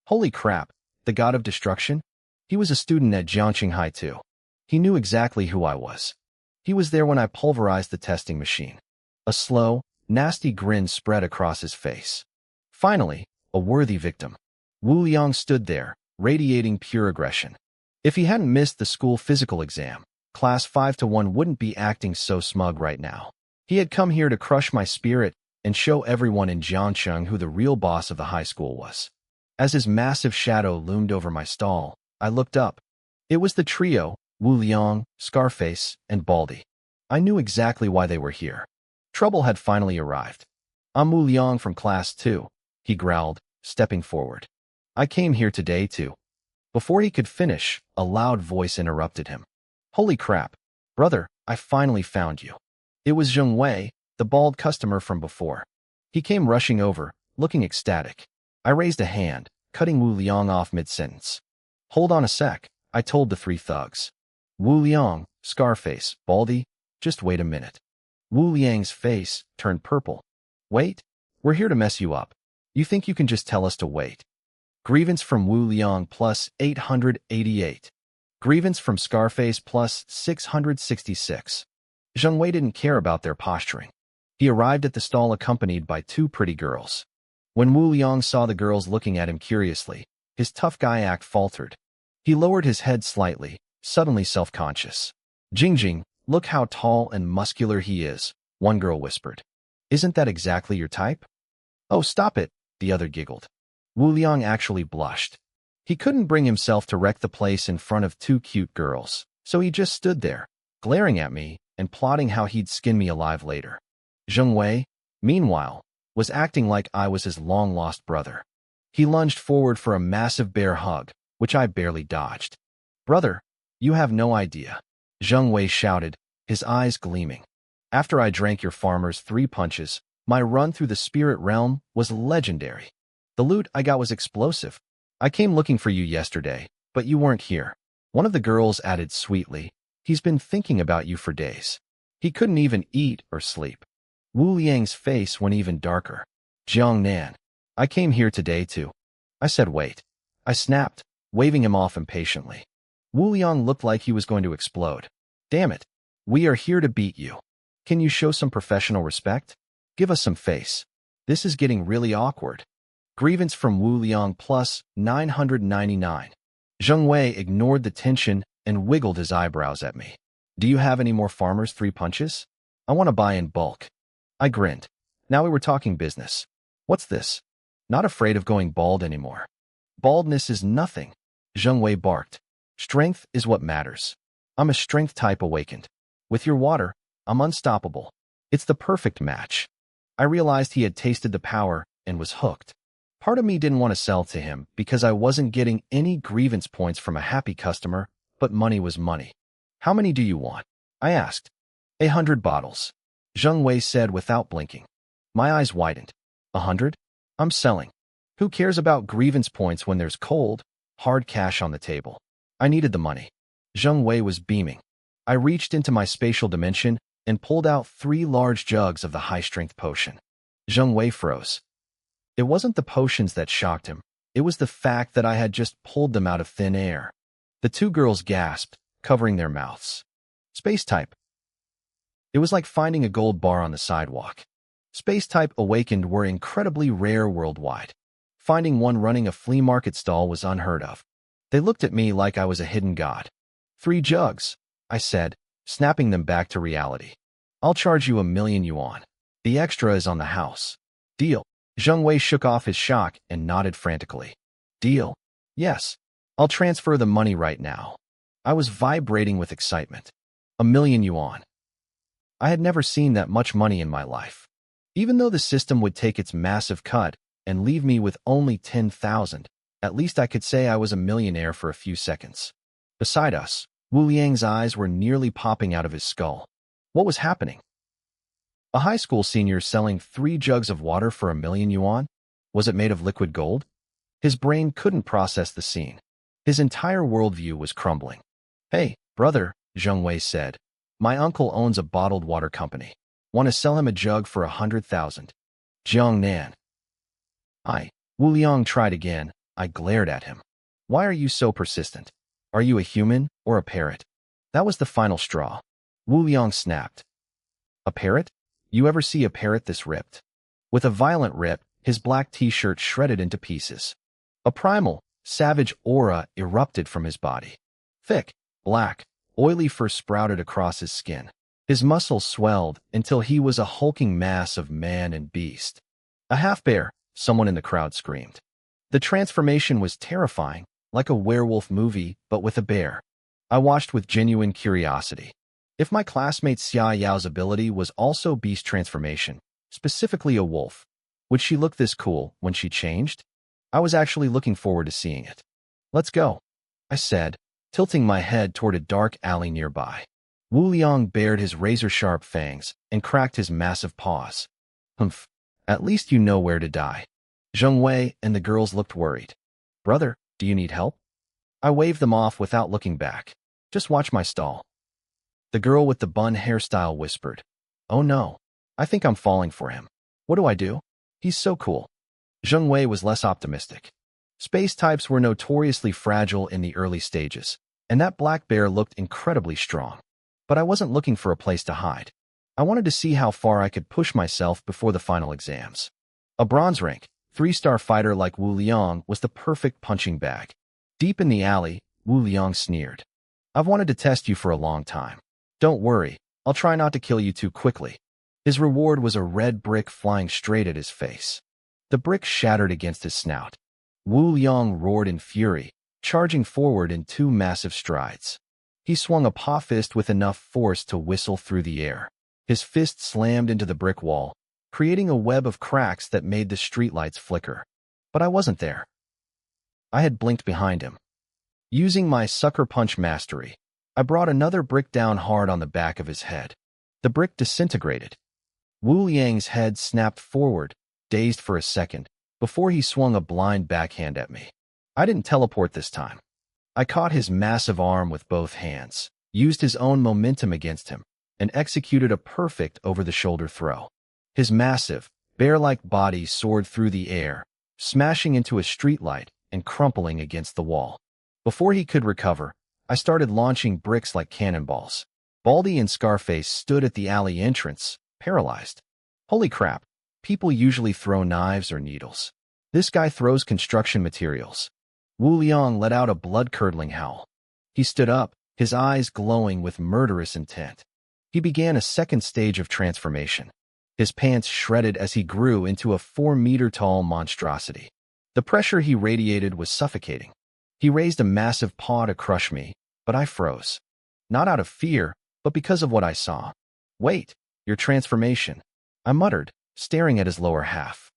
Holy crap, the god of destruction? He was a student at Jiangqing High too. He knew exactly who I was. He was there when I pulverized the testing machine. A slow, nasty grin spread across his face. Finally, a worthy victim. Wu Liang stood there, radiating pure aggression. If he hadn't missed the school physical exam, class 5-1 wouldn't be acting so smug right now. He had come here to crush my spirit and show everyone in Jiangqing who the real boss of the high school was. As his massive shadow loomed over my stall, I looked up. It was the trio, Wu Liang, Scarface, and Baldy. I knew exactly why they were here. Trouble had finally arrived. I'm Wu Liang from class 2, he growled, stepping forward. I came here today too. Before he could finish, a loud voice interrupted him. Holy crap, brother, I finally found you. It was Zheng Wei, the bald customer from before. He came rushing over, looking ecstatic. I raised a hand, cutting Wu Liang off mid-sentence. Hold on a sec, I told the 3 thugs. Wu Liang, Scarface, Baldy, just wait a minute. Wu Liang's face turned purple. Wait, we're here to mess you up. You think you can just tell us to wait? Grievance from Wu Liang plus 888. Grievance from Scarface plus 666. Zheng Wei didn't care about their posturing. He arrived at the stall accompanied by 2 pretty girls. When Wu Liang saw the girls looking at him curiously, his tough guy act faltered. He lowered his head slightly, suddenly self-conscious. Jingjing, look how tall and muscular he is, one girl whispered. Isn't that exactly your type? Oh, stop it, the other giggled. Wu Liang actually blushed. He couldn't bring himself to wreck the place in front of two cute girls, so he just stood there, glaring at me and plotting how he'd skin me alive later. Zheng Wei, meanwhile, was acting like I was his long-lost brother. He lunged forward for a massive bear hug, which I barely dodged. "Brother, you have no idea," Zheng Wei shouted, his eyes gleaming. "After I drank your farmer's 3 punches, my run through the spirit realm was legendary. The loot I got was explosive. I came looking for you yesterday, but you weren't here." One of the girls added sweetly, "He's been thinking about you for days. He couldn't even eat or sleep." Wu Liang's face went even darker. "Jiang Nan, I came here today too." I said wait. I snapped, waving him off impatiently. Wu Liang looked like he was going to explode. "Damn it. We are here to beat you. Can you show some professional respect? Give us some face. This is getting really awkward." Grievance from Wu Liang plus 999. Zheng Wei ignored the tension and wiggled his eyebrows at me. "Do you have any more farmer's 3 punches? I want to buy in bulk." I grinned. Now we were talking business. "What's this? Not afraid of going bald anymore." "Baldness is nothing," Zheng Wei barked. "Strength is what matters. I'm a strength type awakened. With your water, I'm unstoppable. It's the perfect match." I realized he had tasted the power and was hooked. Part of me didn't want to sell to him because I wasn't getting any grievance points from a happy customer, but money was money. "How many do you want?" I asked. 100 bottles, Zheng Wei said without blinking. My eyes widened. 100? I'm selling. Who cares about grievance points when there's cold, hard cash on the table? I needed the money. Zheng Wei was beaming. I reached into my spatial dimension and pulled out 3 large jugs of the high-strength potion. Zheng Wei froze. It wasn't the potions that shocked him. It was the fact that I had just pulled them out of thin air. The 2 girls gasped, covering their mouths. Space type. It was like finding a gold bar on the sidewalk. Space type awakened were incredibly rare worldwide. Finding one running a flea market stall was unheard of. They looked at me like I was a hidden god. 3 jugs, I said, snapping them back to reality. "I'll charge you 1,000,000 yuan. The extra is on the house." "Deal." Zheng Wei shook off his shock and nodded frantically. "Deal? Yes. I'll transfer the money right now." I was vibrating with excitement. 1,000,000 yuan. I had never seen that much money in my life. Even though the system would take its massive cut and leave me with only 10,000, at least I could say I was a millionaire for a few seconds. Beside us, Wu Liang's eyes were nearly popping out of his skull. What was happening? A high school senior selling 3 jugs of water for 1,000,000 yuan? Was it made of liquid gold? His brain couldn't process the scene. His entire worldview was crumbling. "Hey, brother," Zheng Wei said. "My uncle owns a bottled water company. Want to sell him a jug for 100,000. Jiang Nan." Wu Liang tried again. I glared at him. "Why are you so persistent? Are you a human or a parrot?" That was the final straw. Wu Liang snapped. "A parrot? You ever see a parrot this ripped?" With a violent rip, his black t-shirt shredded into pieces. A primal, savage aura erupted from his body. Thick, black, oily fur sprouted across his skin. His muscles swelled until he was a hulking mass of man and beast. "A half-bear," someone in the crowd screamed. The transformation was terrifying, like a werewolf movie, but with a bear. I watched with genuine curiosity. If my classmate Xia Yao's ability was also beast transformation, specifically a wolf, would she look this cool when she changed? I was actually looking forward to seeing it. "Let's go," I said, tilting my head toward a dark alley nearby. Wu Liang bared his razor-sharp fangs and cracked his massive paws. "Humph, at least you know where to die." Zheng Wei and the girls looked worried. "Brother, do you need help?" I waved them off without looking back. "Just watch my stall." The girl with the bun hairstyle whispered, "Oh no, I think I'm falling for him. What do I do? He's so cool." Zheng Wei was less optimistic. Space types were notoriously fragile in the early stages, and that black bear looked incredibly strong. But I wasn't looking for a place to hide. I wanted to see how far I could push myself before the final exams. A bronze rank, 3-star fighter like Wu Liang was the perfect punching bag. Deep in the alley, Wu Liang sneered. "I've wanted to test you for a long time. Don't worry, I'll try not to kill you too quickly." His reward was a red brick flying straight at his face. The brick shattered against his snout. Wu Liang roared in fury, charging forward in 2 massive strides. He swung a paw fist with enough force to whistle through the air. His fist slammed into the brick wall, creating a web of cracks that made the streetlights flicker. But I wasn't there. I had blinked behind him. Using my sucker punch mastery, I brought another brick down hard on the back of his head. The brick disintegrated. Wu Liang's head snapped forward, dazed for a second, before he swung a blind backhand at me. I didn't teleport this time. I caught his massive arm with both hands, used his own momentum against him, and executed a perfect over-the-shoulder throw. His massive, bear-like body soared through the air, smashing into a streetlight and crumpling against the wall. Before he could recover, I started launching bricks like cannonballs. Baldy and Scarface stood at the alley entrance, paralyzed. Holy crap, people usually throw knives or needles. This guy throws construction materials. Wu Liang let out a blood-curdling howl. He stood up, his eyes glowing with murderous intent. He began a second stage of transformation. His pants shredded as he grew into a 4-meter-tall monstrosity. The pressure he radiated was suffocating. He raised a massive paw to crush me, but I froze. Not out of fear, but because of what I saw. "Wait, your transformation," I muttered, staring at his lower half.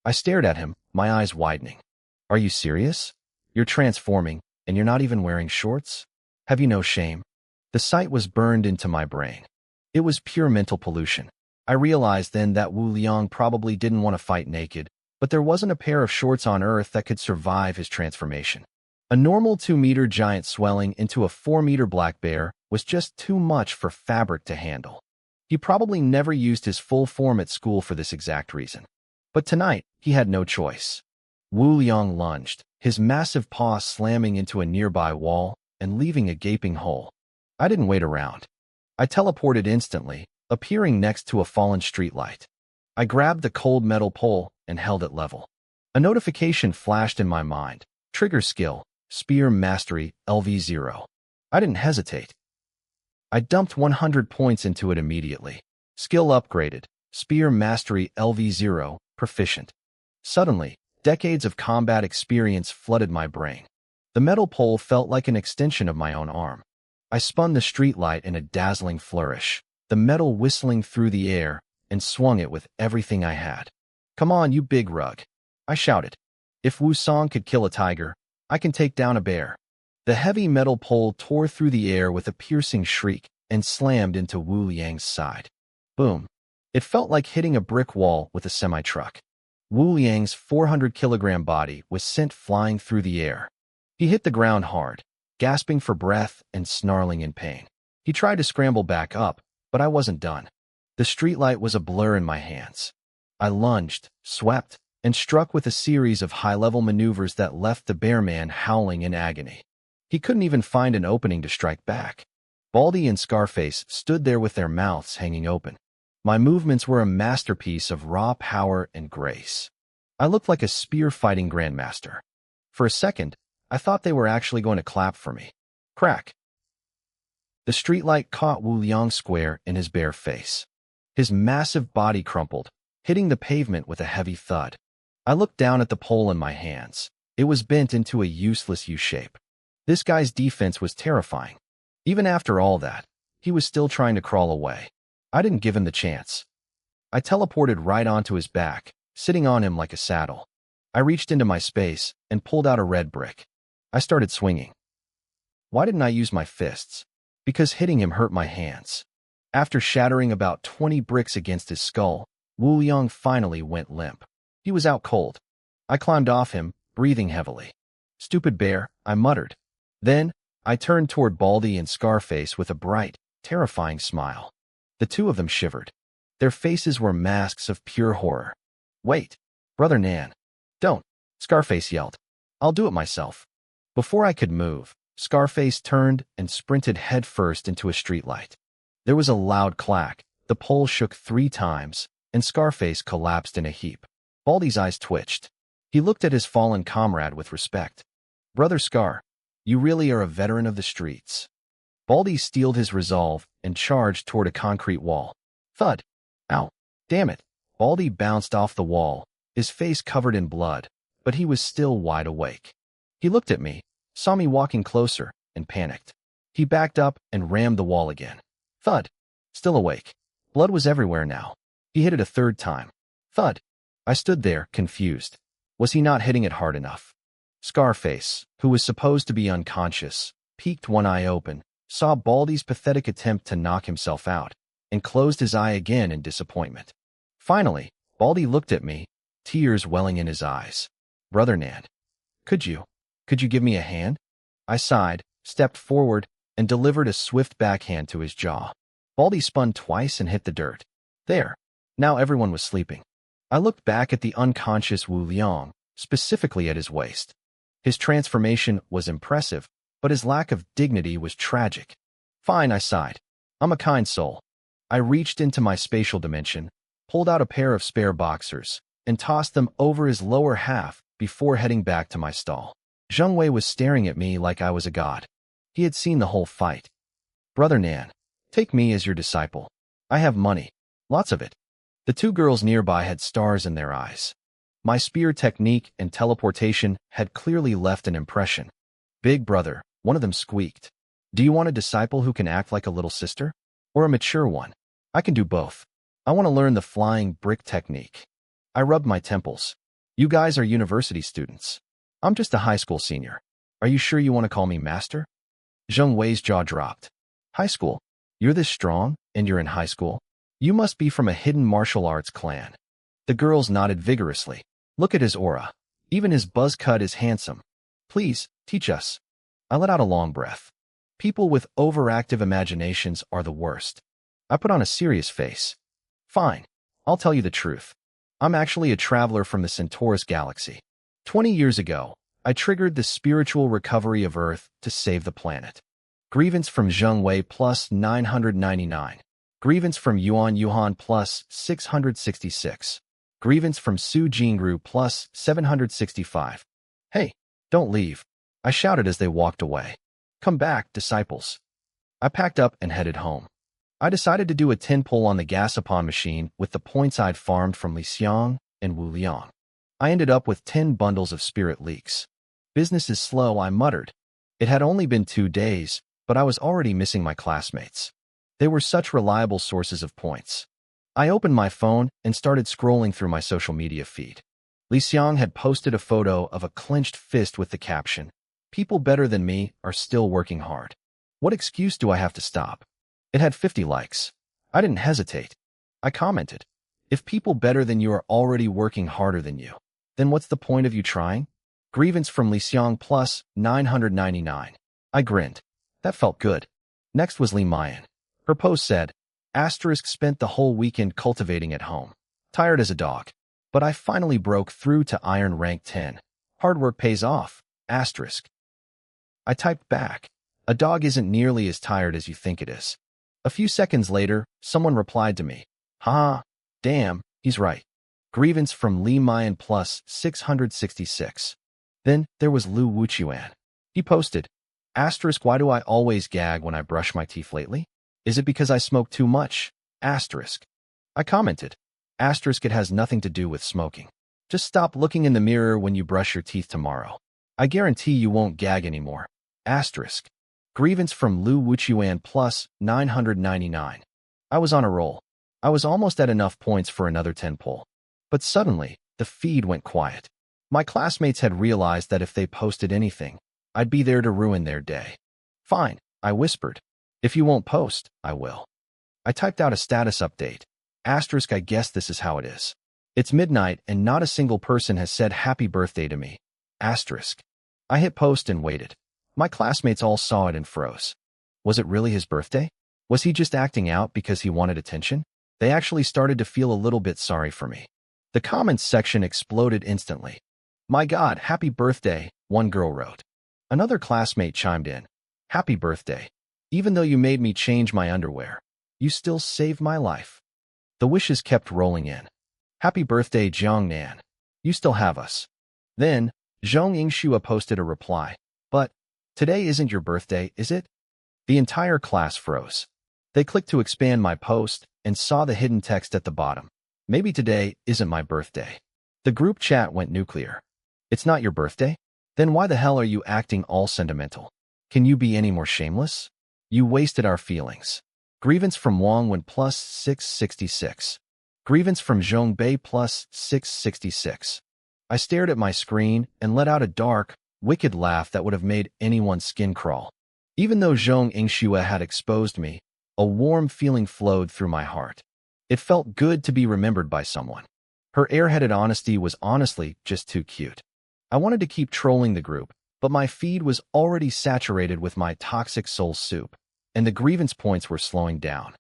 I stared at him, my eyes widening. "Are you serious? You're transforming, and you're not even wearing shorts? Have you no shame?" The sight was burned into my brain. It was pure mental pollution. I realized then that Wu Liang probably didn't want to fight naked, but there wasn't a pair of shorts on Earth that could survive his transformation. A normal 2-meter giant swelling into a 4-meter black bear was just too much for fabric to handle. He probably never used his full form at school for this exact reason. But tonight, he had no choice. Wu Liang lunged, his massive paw slamming into a nearby wall and leaving a gaping hole. I didn't wait around. I teleported instantly, appearing next to a fallen streetlight. I grabbed the cold metal pole and held it level. A notification flashed in my mind. Trigger skill, Spear Mastery, LV0. I didn't hesitate. I dumped 100 points into it immediately. Skill upgraded, Spear Mastery LV0, Proficient. Suddenly, decades of combat experience flooded my brain. The metal pole felt like an extension of my own arm. I spun the streetlight in a dazzling flourish, the metal whistling through the air, and swung it with everything I had. "Come on, you big rug," I shouted. "If Wu Song could kill a tiger, I can take down a bear." The heavy metal pole tore through the air with a piercing shriek and slammed into Wu Liang's side. Boom. It felt like hitting a brick wall with a semi-truck. Wu Liang's 400-kilogram body was sent flying through the air. He hit the ground hard, gasping for breath and snarling in pain. He tried to scramble back up, but I wasn't done. The streetlight was a blur in my hands. I lunged, swept, and struck with a series of high-level maneuvers that left the bear man howling in agony. He couldn't even find an opening to strike back. Baldy and Scarface stood there with their mouths hanging open. My movements were a masterpiece of raw power and grace. I looked like a spear-fighting grandmaster. For a second, I thought they were actually going to clap for me. Crack. The streetlight caught Wu Liang square in his bare face. His massive body crumpled, hitting the pavement with a heavy thud. I looked down at the pole in my hands. It was bent into a useless U-shape. This guy's defense was terrifying. Even after all that, he was still trying to crawl away. I didn't give him the chance. I teleported right onto his back, sitting on him like a saddle. I reached into my space and pulled out a red brick. I started swinging. Why didn't I use my fists? Because hitting him hurt my hands. After shattering about 20 bricks against his skull, Wu Liang finally went limp. He was out cold. I climbed off him, breathing heavily. "Stupid bear," I muttered. Then, I turned toward Baldy and Scarface with a bright, terrifying smile. The two of them shivered. Their faces were masks of pure horror. "Wait, Brother Nan. Don't," Scarface yelled. "I'll do it myself." Before I could move, Scarface turned and sprinted headfirst into a streetlight. There was a loud clack, the pole shook 3 times, and Scarface collapsed in a heap. Baldy's eyes twitched. He looked at his fallen comrade with respect. "Brother Scar, you really are a veteran of the streets." Baldy steeled his resolve and charged toward a concrete wall. Thud. Ow. Damn it. Baldy bounced off the wall, his face covered in blood, but he was still wide awake. He looked at me, saw me walking closer, and panicked. He backed up and rammed the wall again. Thud. Still awake. Blood was everywhere now. He hit it a third time. Thud. I stood there, confused. Was he not hitting it hard enough? Scarface, who was supposed to be unconscious, peeked one eye open, saw Baldy's pathetic attempt to knock himself out, and closed his eye again in disappointment. Finally, Baldy looked at me, tears welling in his eyes. Brother Nan, could you give me a hand? I sighed, stepped forward, and delivered a swift backhand to his jaw. Baldy spun twice and hit the dirt. There. Now everyone was sleeping. I looked back at the unconscious Wu Liang, specifically at his waist. His transformation was impressive, but his lack of dignity was tragic. Fine, I sighed. I'm a kind soul. I reached into my spatial dimension, pulled out a pair of spare boxers, and tossed them over his lower half before heading back to my stall. Zheng Wei was staring at me like I was a god. He had seen the whole fight. Brother Nan, take me as your disciple. I have money. Lots of it. The two girls nearby had stars in their eyes. My spear technique and teleportation had clearly left an impression. Big brother, one of them squeaked. Do you want a disciple who can act like a little sister? Or a mature one? I can do both. I want to learn the flying brick technique. I rubbed my temples. You guys are university students. I'm just a high school senior. Are you sure you want to call me master? Zheng Wei's jaw dropped. High school? You're this strong, and you're in high school? You must be from a hidden martial arts clan. The girls nodded vigorously. Look at his aura. Even his buzz cut is handsome. Please, teach us. I let out a long breath. People with overactive imaginations are the worst. I put on a serious face. Fine. I'll tell you the truth. I'm actually a traveler from the Centaurus galaxy. 20 years ago, I triggered the spiritual recovery of Earth to save the planet. Grievance from Zheng Wei plus 999. Grievance from Yuan plus 666. Grievance from Su Jingru plus 765. Hey, don't leave. I shouted as they walked away. Come back, disciples. I packed up and headed home. I decided to do a 10 pull on the Gasapon machine with the points I'd farmed from Li Xiang and Wu Liang. I ended up with 10 bundles of spirit leaks. Business is slow, I muttered. It had only been 2 days, but I was already missing my classmates. They were such reliable sources of points. I opened my phone and started scrolling through my social media feed. Li Xiang had posted a photo of a clenched fist with the caption, "People better than me are still working hard. What excuse do I have to stop?" It had 50 likes. I didn't hesitate. I commented, "If people better than you are already working harder than you, then what's the point of you trying?" Grievance from Li Xiang plus 999. I grinned. That felt good. Next was Li Mayan. Her post said, spent the whole weekend cultivating at home. Tired as a dog. But I finally broke through to Iron Rank 10. Hard work pays off. I typed back. A dog isn't nearly as tired as you think it is. A few seconds later, someone replied to me. Haha, damn, he's right. Grievance from Li Mayan plus 666. Then there was Lu Wuchuan. He posted, why do I always gag when I brush my teeth lately? Is it because I smoke too much? I commented, it has nothing to do with smoking. Just stop looking in the mirror when you brush your teeth tomorrow. I guarantee you won't gag anymore. Grievance from Lu Wuchuan plus 999. I was on a roll. I was almost at enough points for another 10 pull. But suddenly, the feed went quiet. My classmates had realized that if they posted anything, I'd be there to ruin their day. Fine, I whispered. If you won't post, I will. I typed out a status update. I guess this is how it is. It's midnight and not a single person has said happy birthday to me. I hit post and waited. My classmates all saw it and froze. Was it really his birthday? Was he just acting out because he wanted attention? They actually started to feel a little bit sorry for me. The comments section exploded instantly. My God, happy birthday, one girl wrote. Another classmate chimed in. Happy birthday. Even though you made me change my underwear, you still saved my life. The wishes kept rolling in. Happy birthday, Jiang Nan. You still have us. Then, Zhong Yingxua posted a reply. But, today isn't your birthday, is it? The entire class froze. They clicked to expand my post and saw the hidden text at the bottom. Maybe today isn't my birthday. The group chat went nuclear. It's not your birthday? Then why the hell are you acting all sentimental? Can you be any more shameless? You wasted our feelings. Grievance from Wang Wen plus 666. Grievance from Zhong Bei plus 666. I stared at my screen and let out a dark, wicked laugh that would have made anyone's skin crawl. Even though Zhong Yingxue had exposed me, a warm feeling flowed through my heart. It felt good to be remembered by someone. Her airheaded honesty was honestly just too cute. I wanted to keep trolling the group, but my feed was already saturated with my toxic soul soup, and the grievance points were slowing down.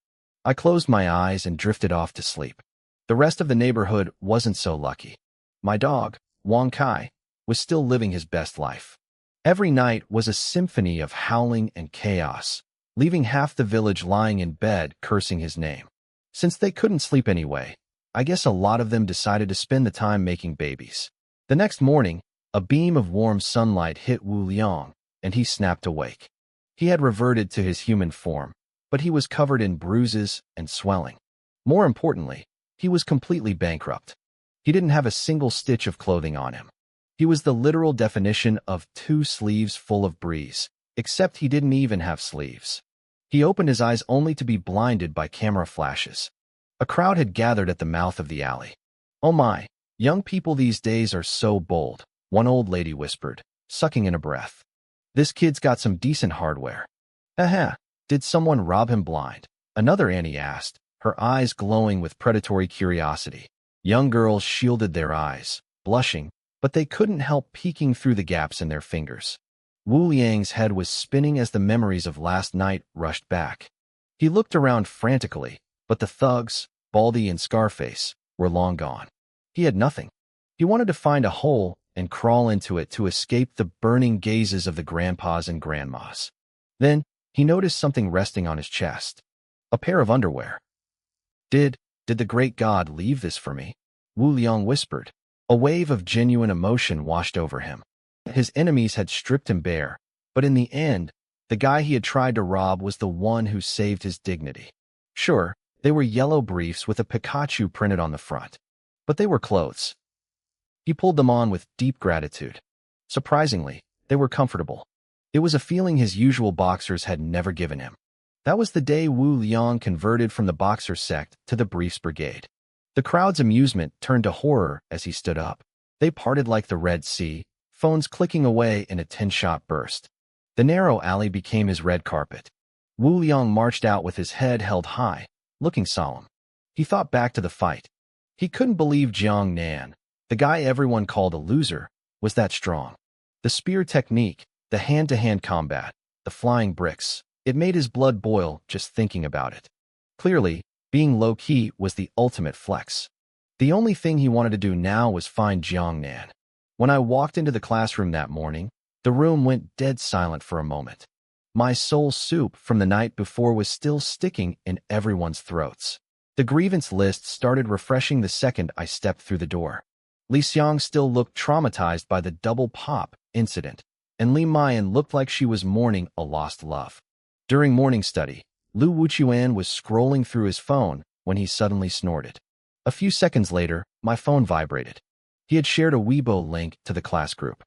I closed my eyes and drifted off to sleep. The rest of the neighborhood wasn't so lucky. My dog, Wang Kai, was still living his best life. Every night was a symphony of howling and chaos, leaving half the village lying in bed cursing his name. Since they couldn't sleep anyway, I guess a lot of them decided to spend the time making babies. The next morning, a beam of warm sunlight hit Wu Liang, and he snapped awake. He had reverted to his human form, but he was covered in bruises and swelling. More importantly, he was completely bankrupt. He didn't have a single stitch of clothing on him. He was the literal definition of 2 sleeves full of breeze, except he didn't even have sleeves. He opened his eyes only to be blinded by camera flashes. A crowd had gathered at the mouth of the alley. "Oh my, young people these days are so bold," one old lady whispered, sucking in a breath. "This kid's got some decent hardware." "Aha, did someone rob him blind?" another Annie asked, her eyes glowing with predatory curiosity. Young girls shielded their eyes, blushing, but they couldn't help peeking through the gaps in their fingers. Wu Liang's head was spinning as the memories of last night rushed back. He looked around frantically, but the thugs, Baldy and Scarface, were long gone. He had nothing. He wanted to find a hole and crawl into it to escape the burning gazes of the grandpas and grandmas. Then, he noticed something resting on his chest. A pair of underwear. Did the great god leave this for me?" Wu Liang whispered. A wave of genuine emotion washed over him. His enemies had stripped him bare, but in the end, the guy he had tried to rob was the one who saved his dignity. Sure, they were yellow briefs with a Pikachu printed on the front, but they were clothes. He pulled them on with deep gratitude. Surprisingly, they were comfortable. It was a feeling his usual boxers had never given him. That was the day Wu Liang converted from the boxer sect to the briefs brigade. The crowd's amusement turned to horror as he stood up. They parted like the Red Sea, phones clicking away in a 10-shot burst. The narrow alley became his red carpet. Wu Liang marched out with his head held high, looking solemn. He thought back to the fight. He couldn't believe Jiang Nan, the guy everyone called a loser, was that strong. The spear technique, the hand-to-hand combat, the flying bricks, it made his blood boil just thinking about it. Clearly, being low-key was the ultimate flex. The only thing he wanted to do now was find Jiang Nan. When I walked into the classroom that morning, the room went dead silent for a moment. My soul soup from the night before was still sticking in everyone's throats. The grievance list started refreshing the second I stepped through the door. Li Xiang still looked traumatized by the double pop incident, and Li Mayan looked like she was mourning a lost love. During morning study, Lu Wuchuan was scrolling through his phone when he suddenly snorted. A few seconds later, my phone vibrated. He had shared a Weibo link to the class group.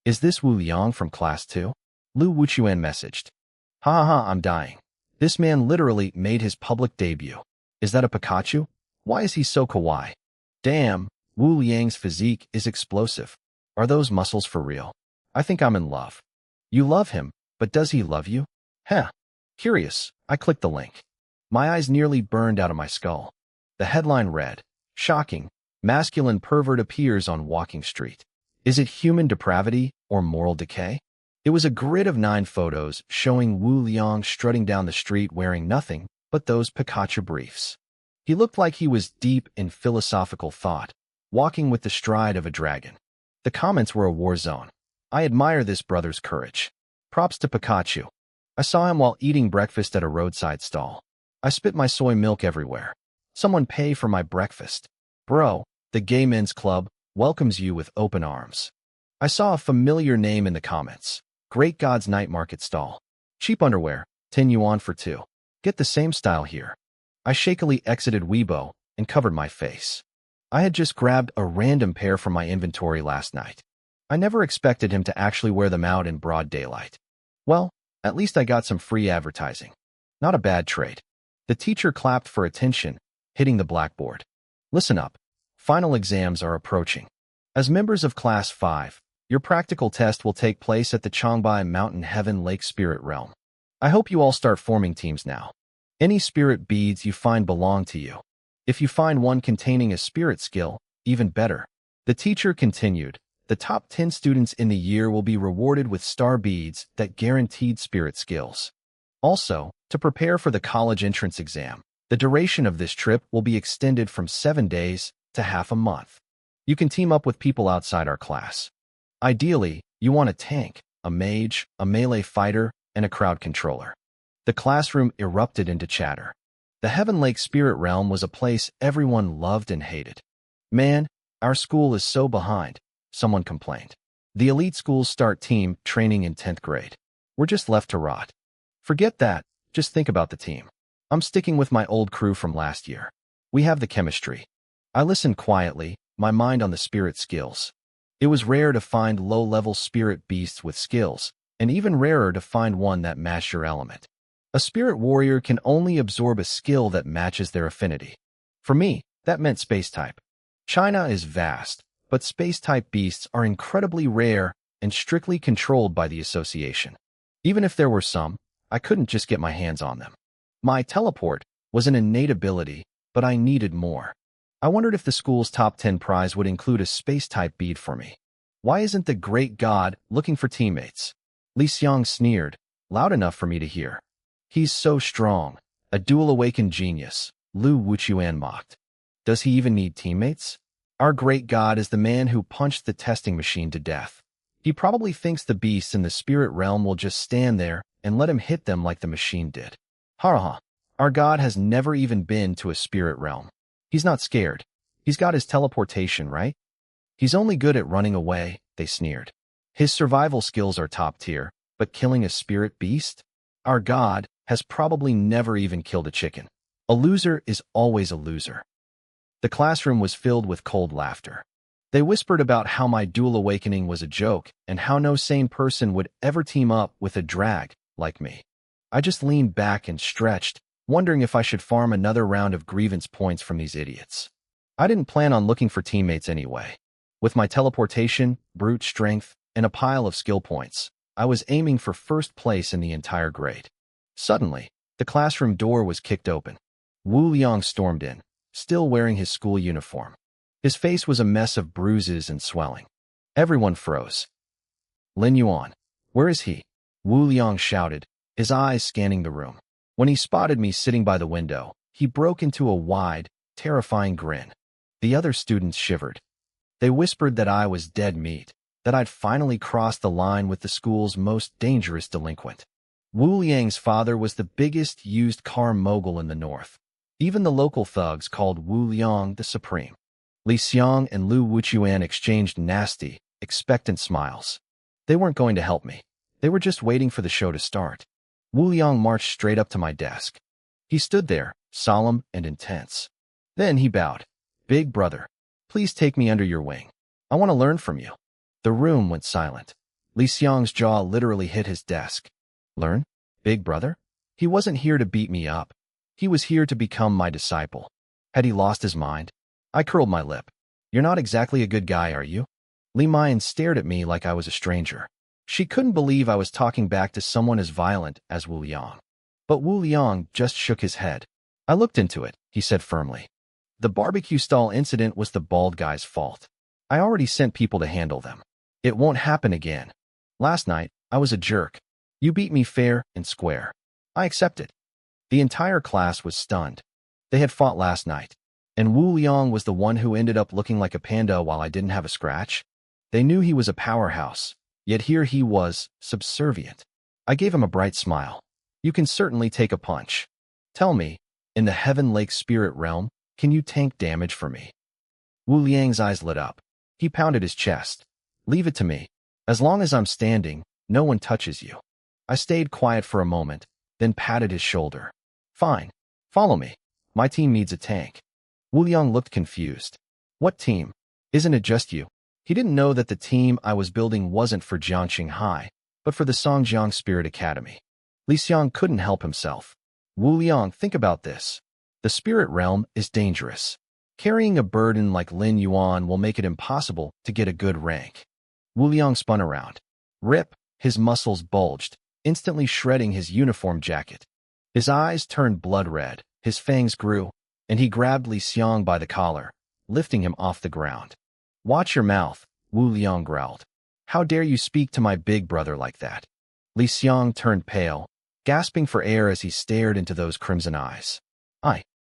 "Is this Wu Liang from class 2? Lu Wuchuan messaged. "Ha ha, I'm dying. This man literally made his public debut. Is that a Pikachu? Why is he so kawaii? Damn, Wu Liang's physique is explosive. Are those muscles for real? I think I'm in love." "You love him, but does he love you?" "Heh." Curious, I clicked the link. My eyes nearly burned out of my skull. The headline read, "Shocking, masculine pervert appears on walking street. Is it human depravity or moral decay?" It was a grid of 9 photos showing Wu Liang strutting down the street wearing nothing but those Pikachu briefs. He looked like he was deep in philosophical thought, walking with the stride of a dragon. The comments were a war zone. I admire this brother's courage. Props to Pikachu. I saw him while eating breakfast at a roadside stall. I spit my soy milk everywhere. Someone pay for my breakfast. Bro, the Gay Men's Club welcomes you with open arms. I saw a familiar name in the comments. Great God's Night Market Stall. Cheap underwear, 10 yuan for 2. Get the same style here. I shakily exited Weibo and covered my face. I had just grabbed a random pair from my inventory last night. I never expected him to actually wear them out in broad daylight. Well, at least I got some free advertising. Not a bad trade. The teacher clapped for attention, hitting the blackboard. Listen up. Final exams are approaching. As members of Class 5, your practical test will take place at the Changbai Mountain Heaven Lake Spirit Realm. I hope you all start forming teams now. Any spirit beads you find belong to you. If you find one containing a spirit skill, even better. The teacher continued. The top 10 students in the year will be rewarded with star beads that guaranteed spirit skills. Also, to prepare for the college entrance exam, the duration of this trip will be extended from 7 days to half a month. You can team up with people outside our class. Ideally, you want a tank, a mage, a melee fighter, and a crowd controller. The classroom erupted into chatter. The Heaven Lake Spirit Realm was a place everyone loved and hated. Man, our school is so behind, someone complained. The elite schools start team training in 10th grade. We're just left to rot. Forget that, just think about the team. I'm sticking with my old crew from last year. We have the chemistry. I listened quietly, my mind on the spirit skills. It was rare to find low-level spirit beasts with skills, and even rarer to find one that matched your element. A spirit warrior can only absorb a skill that matches their affinity. For me, that meant space type. China is vast, but space-type beasts are incredibly rare and strictly controlled by the association. Even if there were some, I couldn't just get my hands on them. My teleport was an innate ability, but I needed more. I wondered if the school's top 10 prize would include a space-type bead for me. Why isn't the great god looking for teammates? Li Xiang sneered, loud enough for me to hear. He's so strong, a dual-awakened genius, Lu Wuchuan mocked. Does he even need teammates? Our great god is the man who punched the testing machine to death. He probably thinks the beasts in the spirit realm will just stand there and let him hit them like the machine did. Ha. Our god has never even been to a spirit realm. He's not scared. He's got his teleportation, right? He's only good at running away, they sneered. His survival skills are top tier, but killing a spirit beast? Our god has probably never even killed a chicken. A loser is always a loser. The classroom was filled with cold laughter. They whispered about how my dual awakening was a joke and how no sane person would ever team up with a drag like me. I just leaned back and stretched, wondering if I should farm another round of grievance points from these idiots. I didn't plan on looking for teammates anyway. With my teleportation, brute strength, and a pile of skill points, I was aiming for first place in the entire grade. Suddenly, the classroom door was kicked open. Wu Liang stormed in, still wearing his school uniform. His face was a mess of bruises and swelling. Everyone froze. Lin Yuan, where is he? Wu Liang shouted, his eyes scanning the room. When he spotted me sitting by the window, he broke into a wide, terrifying grin. The other students shivered. They whispered that I was dead meat, that I'd finally crossed the line with the school's most dangerous delinquent. Wu Liang's father was the biggest used car mogul in the north. Even the local thugs called Wu Liang the Supreme. Li Xiang and Lu Wuchuan exchanged nasty, expectant smiles. They weren't going to help me. They were just waiting for the show to start. Wu Liang marched straight up to my desk. He stood there, solemn and intense. Then he bowed. Big brother, please take me under your wing. I want to learn from you. The room went silent. Li Xiang's jaw literally hit his desk. Learn? Big brother? He wasn't here to beat me up. He was here to become my disciple. Had he lost his mind? I curled my lip. You're not exactly a good guy, are you? Li Mayan stared at me like I was a stranger. She couldn't believe I was talking back to someone as violent as Wu Liang. But Wu Liang just shook his head. I looked into it, he said firmly. The barbecue stall incident was the bald guy's fault. I already sent people to handle them. It won't happen again. Last night, I was a jerk. You beat me fair and square. I accept it. The entire class was stunned. They had fought last night, and Wu Liang was the one who ended up looking like a panda while I didn't have a scratch. They knew he was a powerhouse, yet here he was, subservient. I gave him a bright smile. You can certainly take a punch. Tell me, in the Heaven Lake Spirit Realm, can you tank damage for me? Wu Liang's eyes lit up. He pounded his chest. Leave it to me. As long as I'm standing, no one touches you. I stayed quiet for a moment, then patted his shoulder. Fine. Follow me. My team needs a tank. Wu Liang looked confused. What team? Isn't it just you? He didn't know that the team I was building wasn't for Jiangxing High, but for the Songjiang Spirit Academy. Li Xiang couldn't help himself. Wu Liang, think about this. The spirit realm is dangerous. Carrying a burden like Lin Yuan will make it impossible to get a good rank. Wu Liang spun around. Rip, his muscles bulged, instantly shredding his uniform jacket. His eyes turned blood red, his fangs grew, and he grabbed Li Xiang by the collar, lifting him off the ground. Watch your mouth, Wu Liang growled. How dare you speak to my big brother like that? Li Xiang turned pale, gasping for air as he stared into those crimson eyes.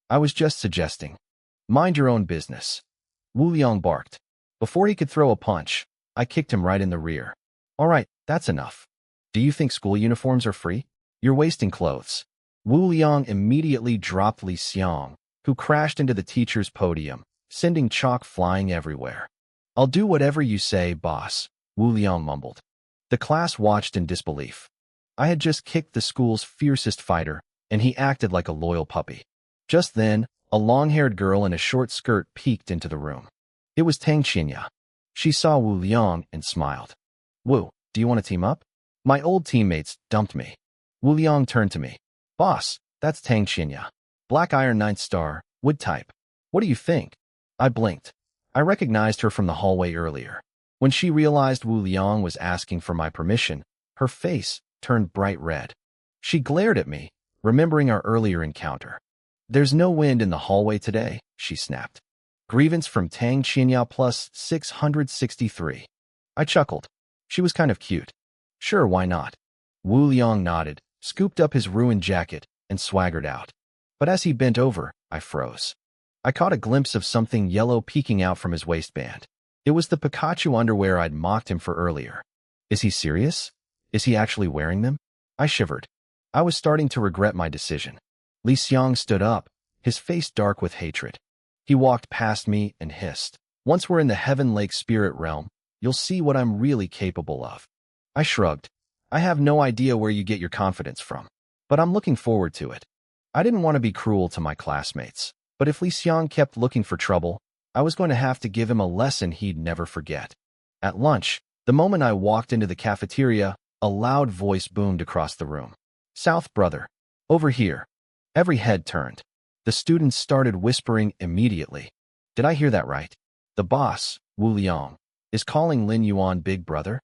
I was just suggesting. Mind your own business. Wu Liang barked. Before he could throw a punch, I kicked him right in the rear. All right, that's enough. Do you think school uniforms are free? You're wasting clothes. Wu Liang immediately dropped Li Xiang, who crashed into the teacher's podium, sending chalk flying everywhere. I'll do whatever you say, boss, Wu Liang mumbled. The class watched in disbelief. I had just kicked the school's fiercest fighter, and he acted like a loyal puppy. Just then, a long-haired girl in a short skirt peeked into the room. It was Tang Qinya. She saw Wu Liang and smiled. Wu, do you want to team up? My old teammates dumped me. Wu Liang turned to me. Boss, that's Tang Qinya. Black Iron 9th star, wood type. What do you think? I blinked. I recognized her from the hallway earlier. When she realized Wu Liang was asking for my permission, her face turned bright red. She glared at me, remembering our earlier encounter. There's no wind in the hallway today, she snapped. Grievance from Tang Qinya plus 663. I chuckled. She was kind of cute. Sure, why not? Wu Liang nodded, scooped up his ruined jacket, and swaggered out. But as he bent over, I froze. I caught a glimpse of something yellow peeking out from his waistband. It was the Pikachu underwear I'd mocked him for earlier. Is he serious? Is he actually wearing them? I shivered. I was starting to regret my decision. Li Xiang stood up, his face dark with hatred. He walked past me and hissed. Once we're in the Heaven Lake spirit realm, you'll see what I'm really capable of. I shrugged. I have no idea where you get your confidence from, but I'm looking forward to it. I didn't want to be cruel to my classmates, but if Li Xiang kept looking for trouble, I was going to have to give him a lesson he'd never forget. At lunch, the moment I walked into the cafeteria, a loud voice boomed across the room. South, brother. Over here. Every head turned. The students started whispering immediately. Did I hear that right? The boss, Wu Liang, is calling Lin Yuan big brother?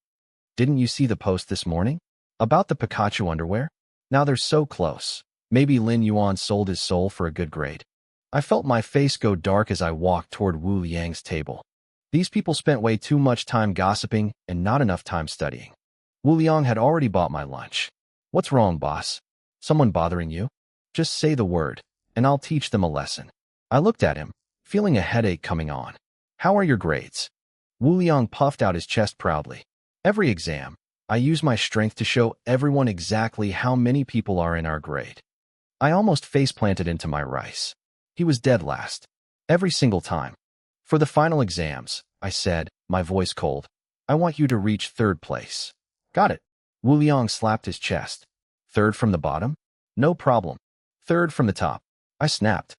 Didn't you see the post this morning? About the Pikachu underwear? Now they're so close. Maybe Lin Yuan sold his soul for a good grade. I felt my face go dark as I walked toward Wu Liang's table. These people spent way too much time gossiping and not enough time studying. Wu Liang had already bought my lunch. What's wrong, boss? Someone bothering you? Just say the word, and I'll teach them a lesson. I looked at him, feeling a headache coming on. How are your grades? Wu Liang puffed out his chest proudly. Every exam, I use my strength to show everyone exactly how many people are in our grade. I almost face-planted into my rice. He was dead last. Every single time. For the final exams, I said, my voice cold, I want you to reach 3rd place. Got it. Wu Liang slapped his chest. 3rd from the bottom? No problem. 3rd from the top. I snapped.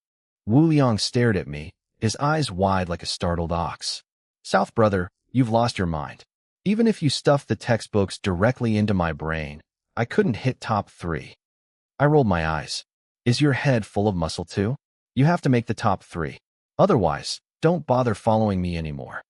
Wu Liang stared at me, his eyes wide like a startled ox. South, brother, you've lost your mind. Even if you stuffed the textbooks directly into my brain, I couldn't hit top 3. I rolled my eyes. Is your head full of muscle too? You have to make the top 3. Otherwise, don't bother following me anymore.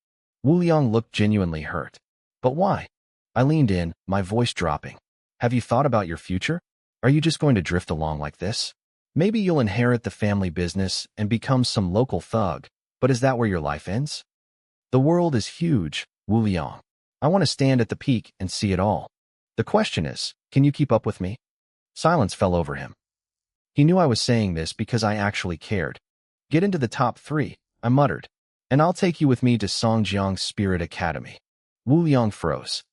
Wu Liang looked genuinely hurt. But why? I leaned in, my voice dropping. Have you thought about your future? Are you just going to drift along like this? Maybe you'll inherit the family business and become some local thug, but is that where your life ends? The world is huge, Wu Liang. I want to stand at the peak and see it all. The question is, can you keep up with me? Silence fell over him. He knew I was saying this because I actually cared. Get into the top 3, I muttered, and I'll take you with me to Songjiang Spirit Academy. Wu Liang froze.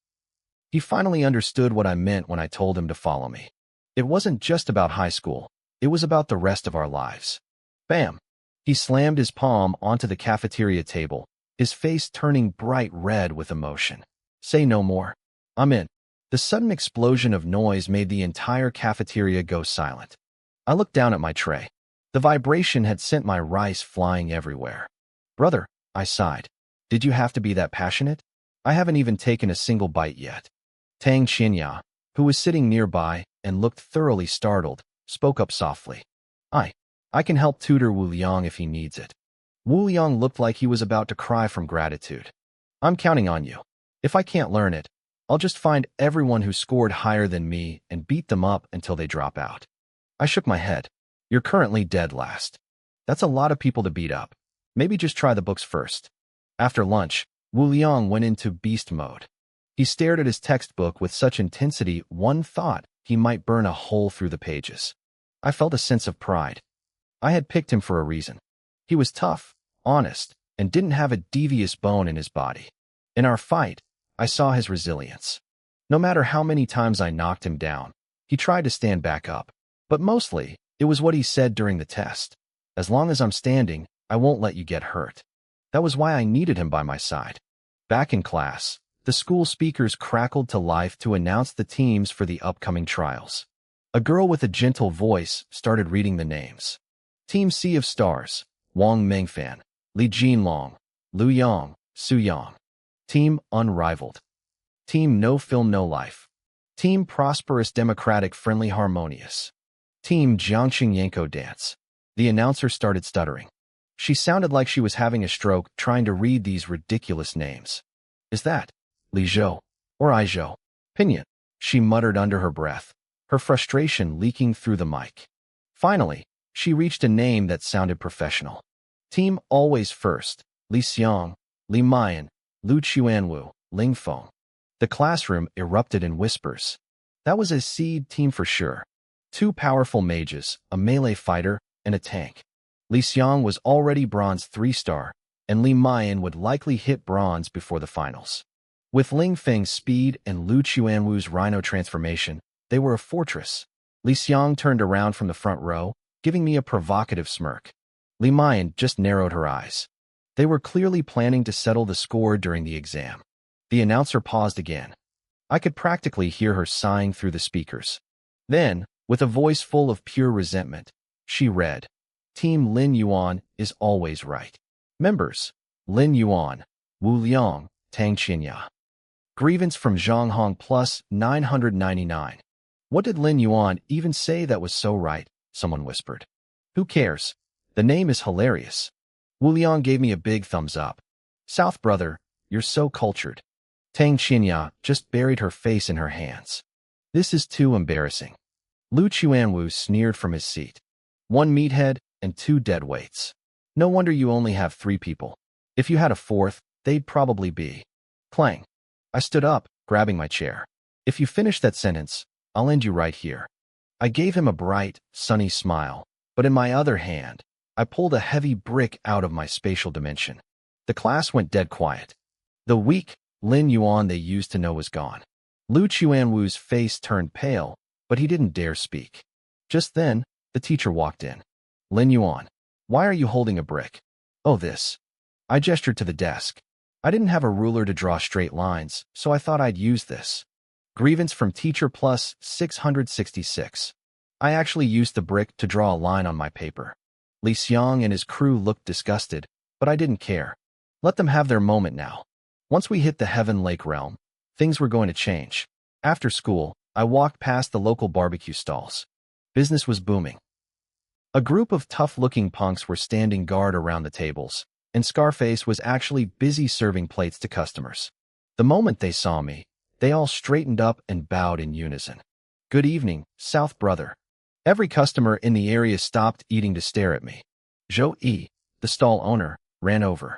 He finally understood what I meant when I told him to follow me. It wasn't just about high school. It was about the rest of our lives. Bam! He slammed his palm onto the cafeteria table, his face turning bright red with emotion. Say no more. I'm in. The sudden explosion of noise made the entire cafeteria go silent. I looked down at my tray. The vibration had sent my rice flying everywhere. Brother, I sighed. Did you have to be that passionate? I haven't even taken a single bite yet. Tang Qinya, who was sitting nearby and looked thoroughly startled, spoke up softly. I can help tutor Wu Liang if he needs it. Wu Liang looked like he was about to cry from gratitude. I'm counting on you. If I can't learn it, I'll just find everyone who scored higher than me and beat them up until they drop out. I shook my head. You're currently dead last. That's a lot of people to beat up. Maybe just try the books first. After lunch, Wu Liang went into beast mode. He stared at his textbook with such intensity one thought he might burn a hole through the pages. I felt a sense of pride. I had picked him for a reason. He was tough, honest, and didn't have a devious bone in his body. In our fight, I saw his resilience. No matter how many times I knocked him down, he tried to stand back up. But mostly, it was what he said during the test. As long as I'm standing, I won't let you get hurt. That was why I needed him by my side. Back in class, the school speakers crackled to life to announce the teams for the upcoming trials. A girl with a gentle voice started reading the names. Team Sea of Stars, Wang Mengfan, Li Jinlong, Lu Yang, Su Yang. Team Unrivaled. Team No Film No Life. Team Prosperous Democratic Friendly Harmonious. Team Jiangqing Yanko Dance. The announcer started stuttering. She sounded like she was having a stroke trying to read these ridiculous names. Is that Li Zhou or I Zhou? Pinyin, she muttered under her breath, her frustration leaking through the mic. Finally, she reached a name that sounded professional. Team Always First, Li Xiang, Li Mayan, Lu Chuanwu, Ling Feng. The classroom erupted in whispers. That was a seed team for sure. Two powerful mages, a melee fighter, and a tank. Li Xiang was already bronze 3-star, and Li Mayan would likely hit bronze before the finals. With Ling Feng's speed and Lu Chuanwu's rhino transformation, they were a fortress. Li Xiang turned around from the front row, giving me a provocative smirk. Li Mayan just narrowed her eyes. They were clearly planning to settle the score during the exam. The announcer paused again. I could practically hear her sighing through the speakers. Then, with a voice full of pure resentment, she read, Team Lin Yuan is always right. Members, Lin Yuan, Wu Liang, Tang Qinya. Grievance from Zhang Hong plus 999. What did Lin Yuan even say that was so right? Someone whispered. Who cares? The name is hilarious. Wu Liang gave me a big thumbs up. South brother, you're so cultured. Tang Qinya just buried her face in her hands. This is too embarrassing. Lu Chuanwu sneered from his seat. One meathead and two dead weights. No wonder you only have 3 people. If you had a 4th, they'd probably be. Clang. I stood up, grabbing my chair. If you finish that sentence, I'll end you right here. I gave him a bright, sunny smile, but in my other hand, I pulled a heavy brick out of my spatial dimension. The class went dead quiet. The weak Lin Yuan they used to know was gone. Lu Chuanwu's face turned pale, but he didn't dare speak. Just then, the teacher walked in. Lin Yuan, why are you holding a brick? Oh, this. I gestured to the desk. I didn't have a ruler to draw straight lines, so I thought I'd use this. Grievance from teacher plus 666. I actually used the brick to draw a line on my paper. Li Xiang and his crew looked disgusted, but I didn't care. Let them have their moment now. Once we hit the Heaven Lake realm, things were going to change. After school, I walked past the local barbecue stalls. Business was booming. A group of tough-looking punks were standing guard around the tables, and Scarface was actually busy serving plates to customers. The moment they saw me, they all straightened up and bowed in unison. Good evening, South brother. Every customer in the area stopped eating to stare at me. Zhou Yi, the stall owner, ran over.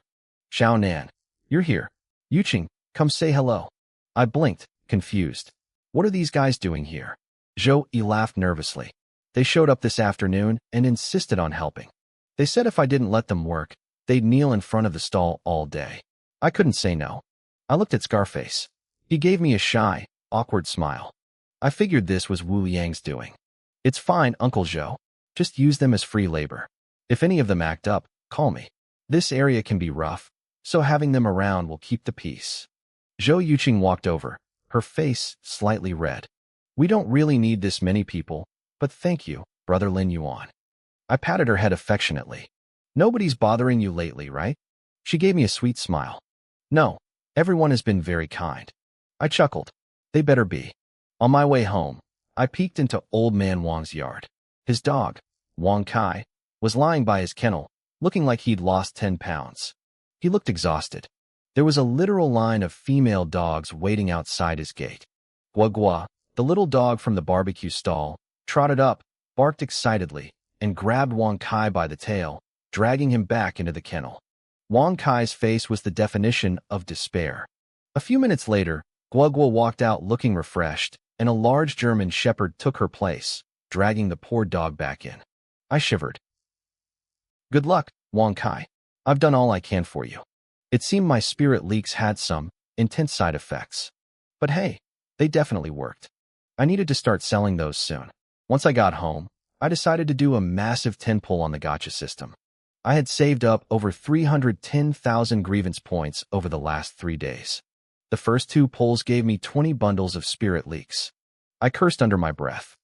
Xiao Nan, you're here. Yuqing, come say hello. I blinked, confused. What are these guys doing here? Zhou Yi laughed nervously. They showed up this afternoon and insisted on helping. They said if I didn't let them work, they'd kneel in front of the stall all day. I couldn't say no. I looked at Scarface. He gave me a shy, awkward smile. I figured this was Wu Liang's doing. It's fine, Uncle Zhou. Just use them as free labor. If any of them act up, call me. This area can be rough, so having them around will keep the peace. Zhou Yuqing walked over, her face slightly red. We don't really need this many people, but thank you, Brother Lin Yuan. I patted her head affectionately. Nobody's bothering you lately, right? She gave me a sweet smile. No, everyone has been very kind. I chuckled. They better be. On my way home, I peeked into Old Man Wang's yard. His dog, Wang Kai, was lying by his kennel, looking like he'd lost 10 pounds. He looked exhausted. There was a literal line of female dogs waiting outside his gate. Gua Gua, the little dog from the barbecue stall, trotted up, barked excitedly, and grabbed Wang Kai by the tail, dragging him back into the kennel. Wang Kai's face was the definition of despair. A few minutes later, Gua Gua walked out looking refreshed, and a large German shepherd took her place, dragging the poor dog back in. I shivered. Good luck, Wang Kai. I've done all I can for you. It seemed my spirit leaks had some intense side effects. But hey, they definitely worked. I needed to start selling those soon. Once I got home, I decided to do a massive 10-pull on the gacha system. I had saved up over 310,000 grievance points over the last 3 days. The first 2 pulls gave me 20 bundles of spirit leaks. I cursed under my breath.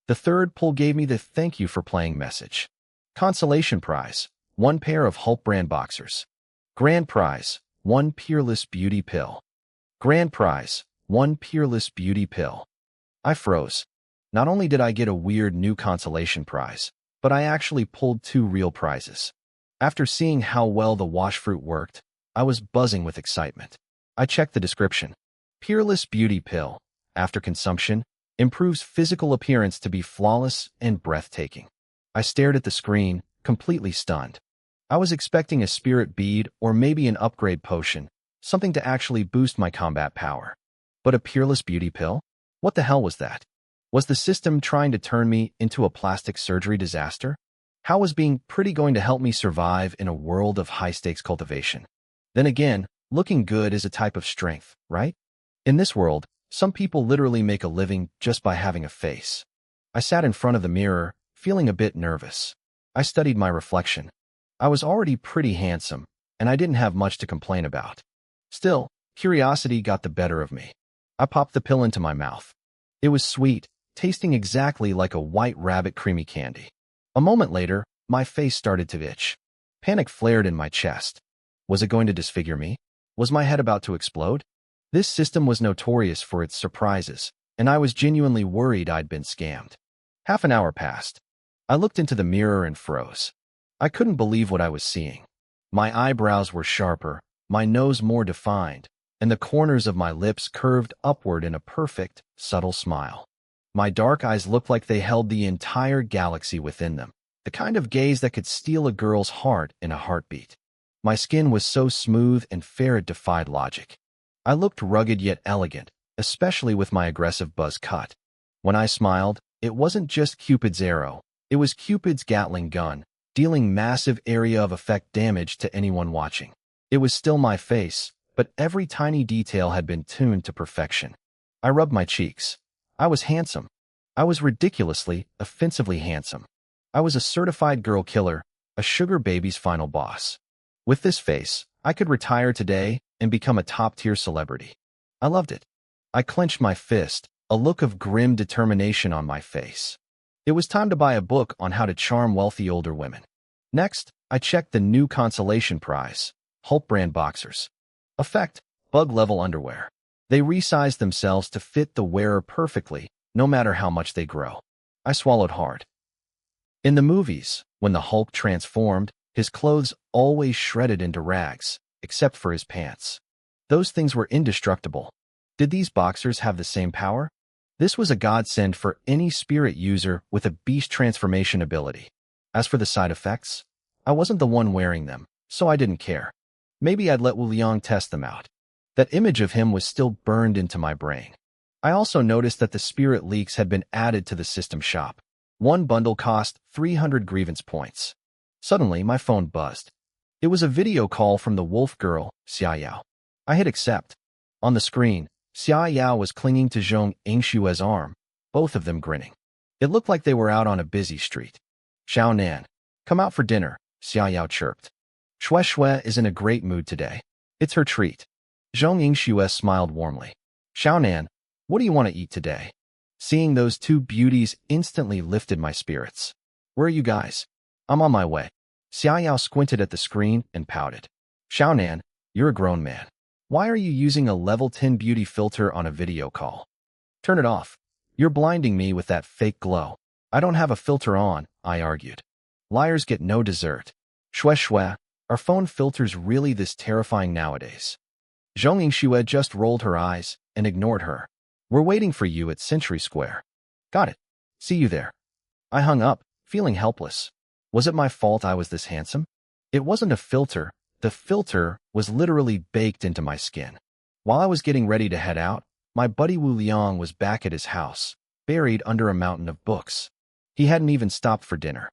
The third pull gave me the thank you for playing message. Consolation prize, 1 pair of Hulk brand boxers. Grand prize, 1 peerless beauty pill. Grand prize, 1 peerless beauty pill. I froze. Not only did I get a weird new consolation prize, but I actually pulled 2 real prizes. After seeing how well the wash fruit worked, I was buzzing with excitement. I checked the description. Peerless beauty pill, after consumption, improves physical appearance to be flawless and breathtaking. I stared at the screen, completely stunned. I was expecting a spirit bead or maybe an upgrade potion, something to actually boost my combat power. But a peerless beauty pill? What the hell was that? Was the system trying to turn me into a plastic surgery disaster? How was being pretty going to help me survive in a world of high-stakes cultivation? Then again, looking good is a type of strength, right? In this world, some people literally make a living just by having a face. I sat in front of the mirror, feeling a bit nervous. I studied my reflection. I was already pretty handsome, and I didn't have much to complain about. Still, curiosity got the better of me. I popped the pill into my mouth. It was sweet, tasting exactly like a white rabbit creamy candy. A moment later, my face started to itch. Panic flared in my chest. Was it going to disfigure me? Was my head about to explode? This system was notorious for its surprises, and I was genuinely worried I'd been scammed. Half an hour passed. I looked into the mirror and froze. I couldn't believe what I was seeing. My eyebrows were sharper, my nose more defined, and the corners of my lips curved upward in a perfect, subtle smile. My dark eyes looked like they held the entire galaxy within them, the kind of gaze that could steal a girl's heart in a heartbeat. My skin was so smooth and fair it defied logic. I looked rugged yet elegant, especially with my aggressive buzz cut. When I smiled, it wasn't just Cupid's arrow, it was Cupid's Gatling gun, dealing massive area of effect damage to anyone watching. It was still my face, but every tiny detail had been tuned to perfection. I rubbed my cheeks. I was handsome. I was ridiculously, offensively handsome. I was a certified girl killer, a sugar baby's final boss. With this face, I could retire today and become a top-tier celebrity. I loved it. I clenched my fist, a look of grim determination on my face. It was time to buy a book on how to charm wealthy older women. Next, I checked the new consolation prize, Hulk brand boxers. Effect, bug-level underwear. They resized themselves to fit the wearer perfectly, no matter how much they grow. I swallowed hard. In the movies, when the Hulk transformed, his clothes always shredded into rags, except for his pants. Those things were indestructible. Did these boxers have the same power? This was a godsend for any spirit user with a beast transformation ability. As for the side effects, I wasn't the one wearing them, so I didn't care. Maybe I'd let Wu Liang test them out. That image of him was still burned into my brain. I also noticed that the spirit leaks had been added to the system shop. 1 bundle cost 300 grievance points. Suddenly, my phone buzzed. It was a video call from the wolf girl, Xia Yao. I hit accept. On the screen, Xia Yao was clinging to Zhong Yingshue's arm, both of them grinning. It looked like they were out on a busy street. Xiao Nan, come out for dinner, Xia Yao chirped. Xue Xue is in a great mood today. It's her treat. Zhong Yingxue smiled warmly. Xiao Nan, what do you want to eat today? Seeing those 2 beauties instantly lifted my spirits. Where are you guys? I'm on my way. Xia Yao squinted at the screen and pouted. Xiao Nan, you're a grown man. Why are you using a level 10 beauty filter on a video call? Turn it off. You're blinding me with that fake glow. I don't have a filter on, I argued. Liars get no dessert. Shue shue, are phone filters really this terrifying nowadays? Zhong Yingxue just rolled her eyes and ignored her. We're waiting for you at Century Square. Got it. See you there. I hung up, feeling helpless. Was it my fault I was this handsome? It wasn't a filter. The filter was literally baked into my skin. While I was getting ready to head out, my buddy Wu Liang was back at his house, buried under a mountain of books. He hadn't even stopped for dinner.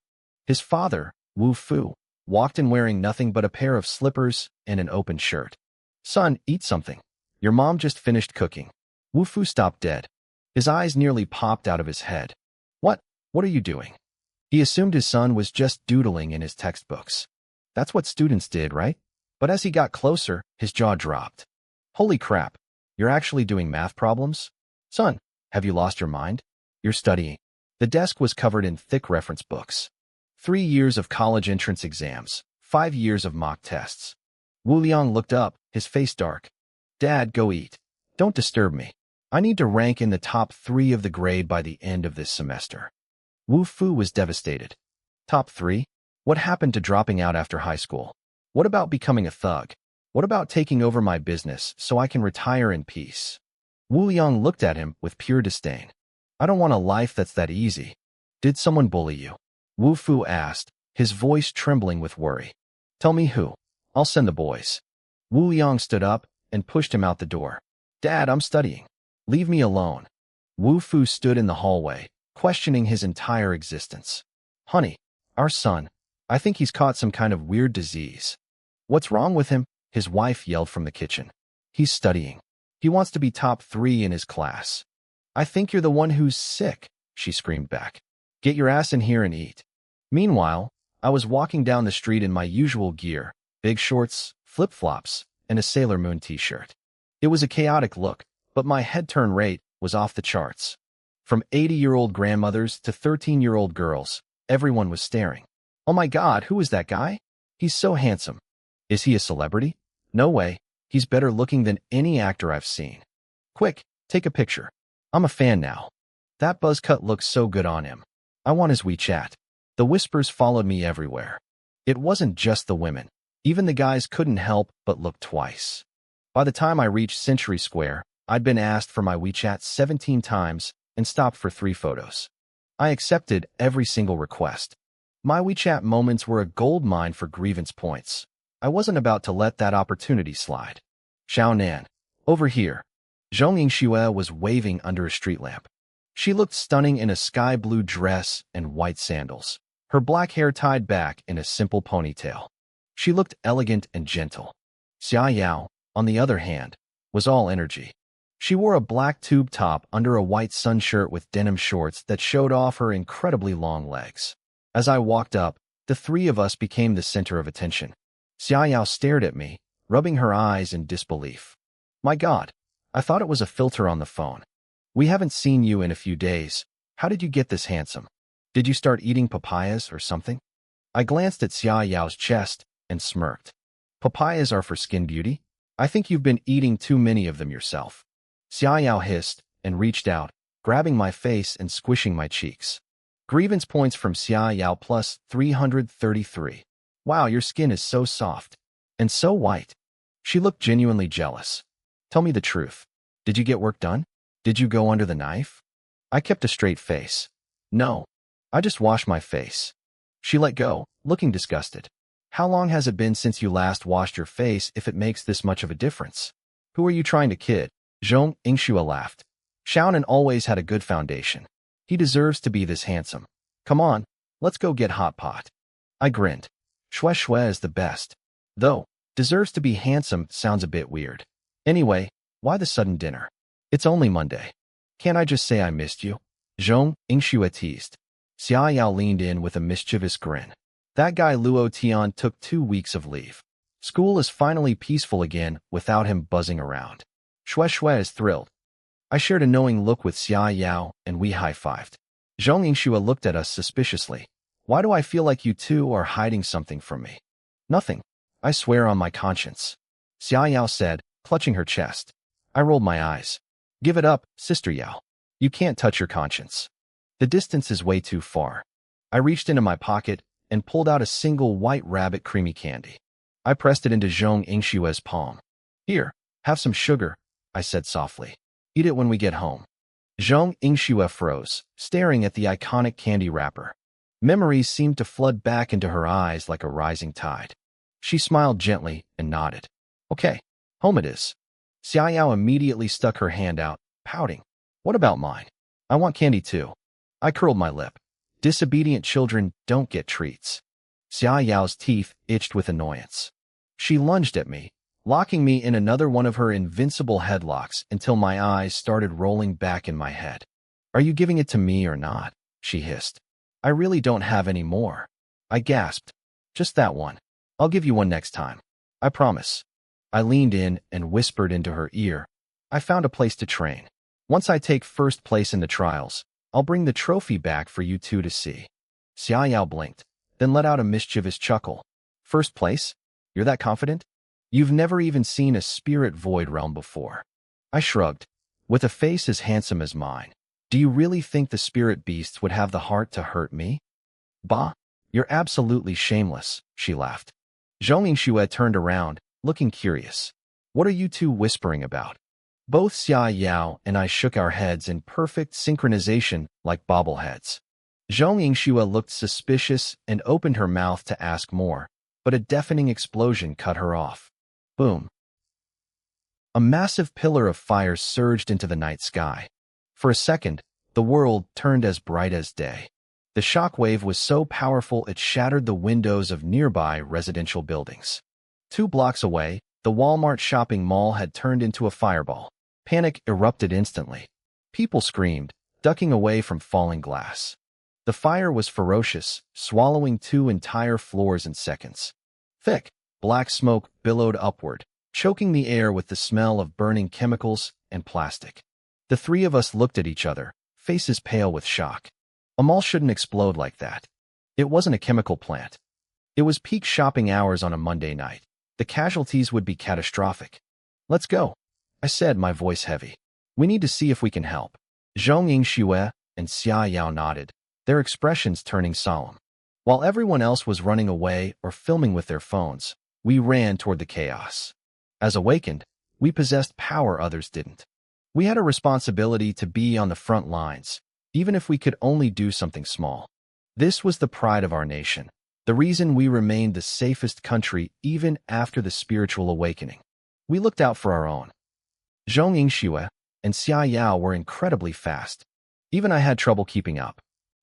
His father, Wu Fu, walked in wearing nothing but a pair of slippers and an open shirt. Son, eat something. Your mom just finished cooking. Wu Fu stopped dead. His eyes nearly popped out of his head. What are you doing? He assumed his son was just doodling in his textbooks. That's what students did, right? But as he got closer, his jaw dropped. Holy crap, you're actually doing math problems? Son, have you lost your mind? You're studying. The desk was covered in thick reference books. 3 years of college entrance exams, 5 years of mock tests. Wu Liang looked up, his face dark. Dad, go eat. Don't disturb me. I need to rank in the top 3 of the grade by the end of this semester. Wu Fu was devastated. Top 3? What happened to dropping out after high school? What about becoming a thug? What about taking over my business so I can retire in peace? Wu Liang looked at him with pure disdain. I don't want a life that's that easy. Did someone bully you? Wu Fu asked, his voice trembling with worry. Tell me who. I'll send the boys. Wu Liang stood up and pushed him out the door. Dad, I'm studying. Leave me alone. Wu Fu stood in the hallway, questioning his entire existence. Honey, our son, I think he's caught some kind of weird disease. What's wrong with him? His wife yelled from the kitchen. He's studying. He wants to be top 3 in his class. I think you're the one who's sick, she screamed back. Get your ass in here and eat. Meanwhile, I was walking down the street in my usual gear, big shorts, flip-flops, and a Sailor Moon t-shirt. It was a chaotic look, but my head-turn rate was off the charts. From 80-year-old grandmothers to 13-year-old girls, everyone was staring. Oh my God, who is that guy? He's so handsome. Is he a celebrity? No way. He's better looking than any actor I've seen. Quick, take a picture. I'm a fan now. That buzz cut looks so good on him. I want his WeChat. The whispers followed me everywhere. It wasn't just the women. Even the guys couldn't help but look twice. By the time I reached Century Square, I'd been asked for my WeChat 17 times and stopped for 3 photos. I accepted every single request. My WeChat moments were a goldmine for grievance points. I wasn't about to let that opportunity slide. Xiaonan, over here. Zhong Yingxue was waving under a street lamp. She looked stunning in a sky blue dress and white sandals, her black hair tied back in a simple ponytail. She looked elegant and gentle. Xia Yao, on the other hand, was all energy. She wore a black tube top under a white sun shirt with denim shorts that showed off her incredibly long legs. As I walked up, the 3 of us became the center of attention. Xia Yao stared at me, rubbing her eyes in disbelief. My God, I thought it was a filter on the phone. We haven't seen you in a few days. How did you get this handsome? Did you start eating papayas or something? I glanced at Xia Yao's chest and smirked. Papayas are for skin beauty? I think you've been eating too many of them yourself. Xia Yao hissed and reached out, grabbing my face and squishing my cheeks. Grievance points from Xia Yao plus 333. Wow, your skin is so soft. And so white. She looked genuinely jealous. Tell me the truth. Did you get work done? Did you go under the knife? I kept a straight face. No. I just washed my face. She let go, looking disgusted. How long has it been since you last washed your face if it makes this much of a difference? Who are you trying to kid? Zhong Yingxue laughed. Xiaonan always had a good foundation. He deserves to be this handsome. Come on, let's go get hot pot. I grinned. Shue shue is the best. Though, deserves to be handsome sounds a bit weird. Anyway, why the sudden dinner? It's only Monday. Can't I just say I missed you? Zhong Yingxue teased. Xia Yao leaned in with a mischievous grin. That guy Luo Tian took 2 weeks of leave. School is finally peaceful again without him buzzing around. Shue shue is thrilled. I shared a knowing look with Xia Yao and we high-fived. Zhong Yingxue looked at us suspiciously. Why do I feel like you 2 are hiding something from me? Nothing. I swear on my conscience. Xia Yao said, clutching her chest. I rolled my eyes. Give it up, Sister Yao. You can't touch your conscience. The distance is way too far. I reached into my pocket and pulled out a single white rabbit creamy candy. I pressed it into Zhong Yingshue's palm. Here, have some sugar, I said softly. Eat it when we get home. Zhong Yingxue froze, staring at the iconic candy wrapper. Memories seemed to flood back into her eyes like a rising tide. She smiled gently and nodded. Okay, home it is. Xia Yao immediately stuck her hand out, pouting. What about mine? I want candy too. I curled my lip. Disobedient children don't get treats. Xia Yao's teeth itched with annoyance. She lunged at me, locking me in another one of her invincible headlocks until my eyes started rolling back in my head. Are you giving it to me or not? She hissed. I really don't have any more. I gasped. Just that one. I'll give you one next time. I promise. I leaned in and whispered into her ear. I found a place to train. Once I take first place in the trials, I'll bring the trophy back for you two to see. Xia Yao blinked, then let out a mischievous chuckle. First place? You're that confident? You've never even seen a spirit void realm before. I shrugged. With a face as handsome as mine. Do you really think the spirit beasts would have the heart to hurt me? Bah, you're absolutely shameless, she laughed. Zhong Yingxue turned around, looking curious. What are you two whispering about? Both Xia Yao and I shook our heads in perfect synchronization like bobbleheads. Zhong Yingxue looked suspicious and opened her mouth to ask more, but a deafening explosion cut her off. Boom. A massive pillar of fire surged into the night sky. For a second, the world turned as bright as day. The shockwave was so powerful it shattered the windows of nearby residential buildings. 2 blocks away, the Walmart shopping mall had turned into a fireball. Panic erupted instantly. People screamed, ducking away from falling glass. The fire was ferocious, swallowing 2 entire floors in seconds. Thick, black smoke billowed upward, choking the air with the smell of burning chemicals and plastic. The 3 of us looked at each other, faces pale with shock. A mall shouldn't explode like that. It wasn't a chemical plant. It was peak shopping hours on a Monday night. The casualties would be catastrophic. Let's go, I said, my voice heavy. We need to see if we can help. Zhong Yingxue and Xia Yao nodded, their expressions turning solemn. While everyone else was running away or filming with their phones, we ran toward the chaos. As awakened, we possessed power others didn't. We had a responsibility to be on the front lines, even if we could only do something small. This was the pride of our nation, the reason we remained the safest country even after the spiritual awakening. We looked out for our own. Zhong Yingxue and Xia Yao were incredibly fast. Even I had trouble keeping up.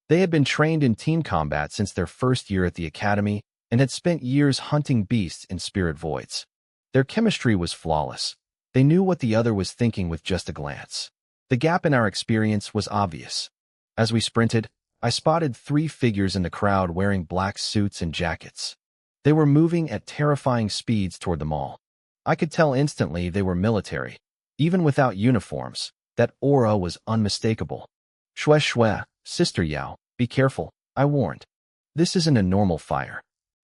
They had been trained in team combat since their first year at the academy and had spent years hunting beasts in spirit voids. Their chemistry was flawless. They knew what the other was thinking with just a glance. The gap in our experience was obvious. As we sprinted, I spotted 3 figures in the crowd wearing black suits and jackets. They were moving at terrifying speeds toward the mall. I could tell instantly they were military. Even without uniforms, that aura was unmistakable. Shue Shue, Sister Yao, be careful, I warned. This isn't a normal fire.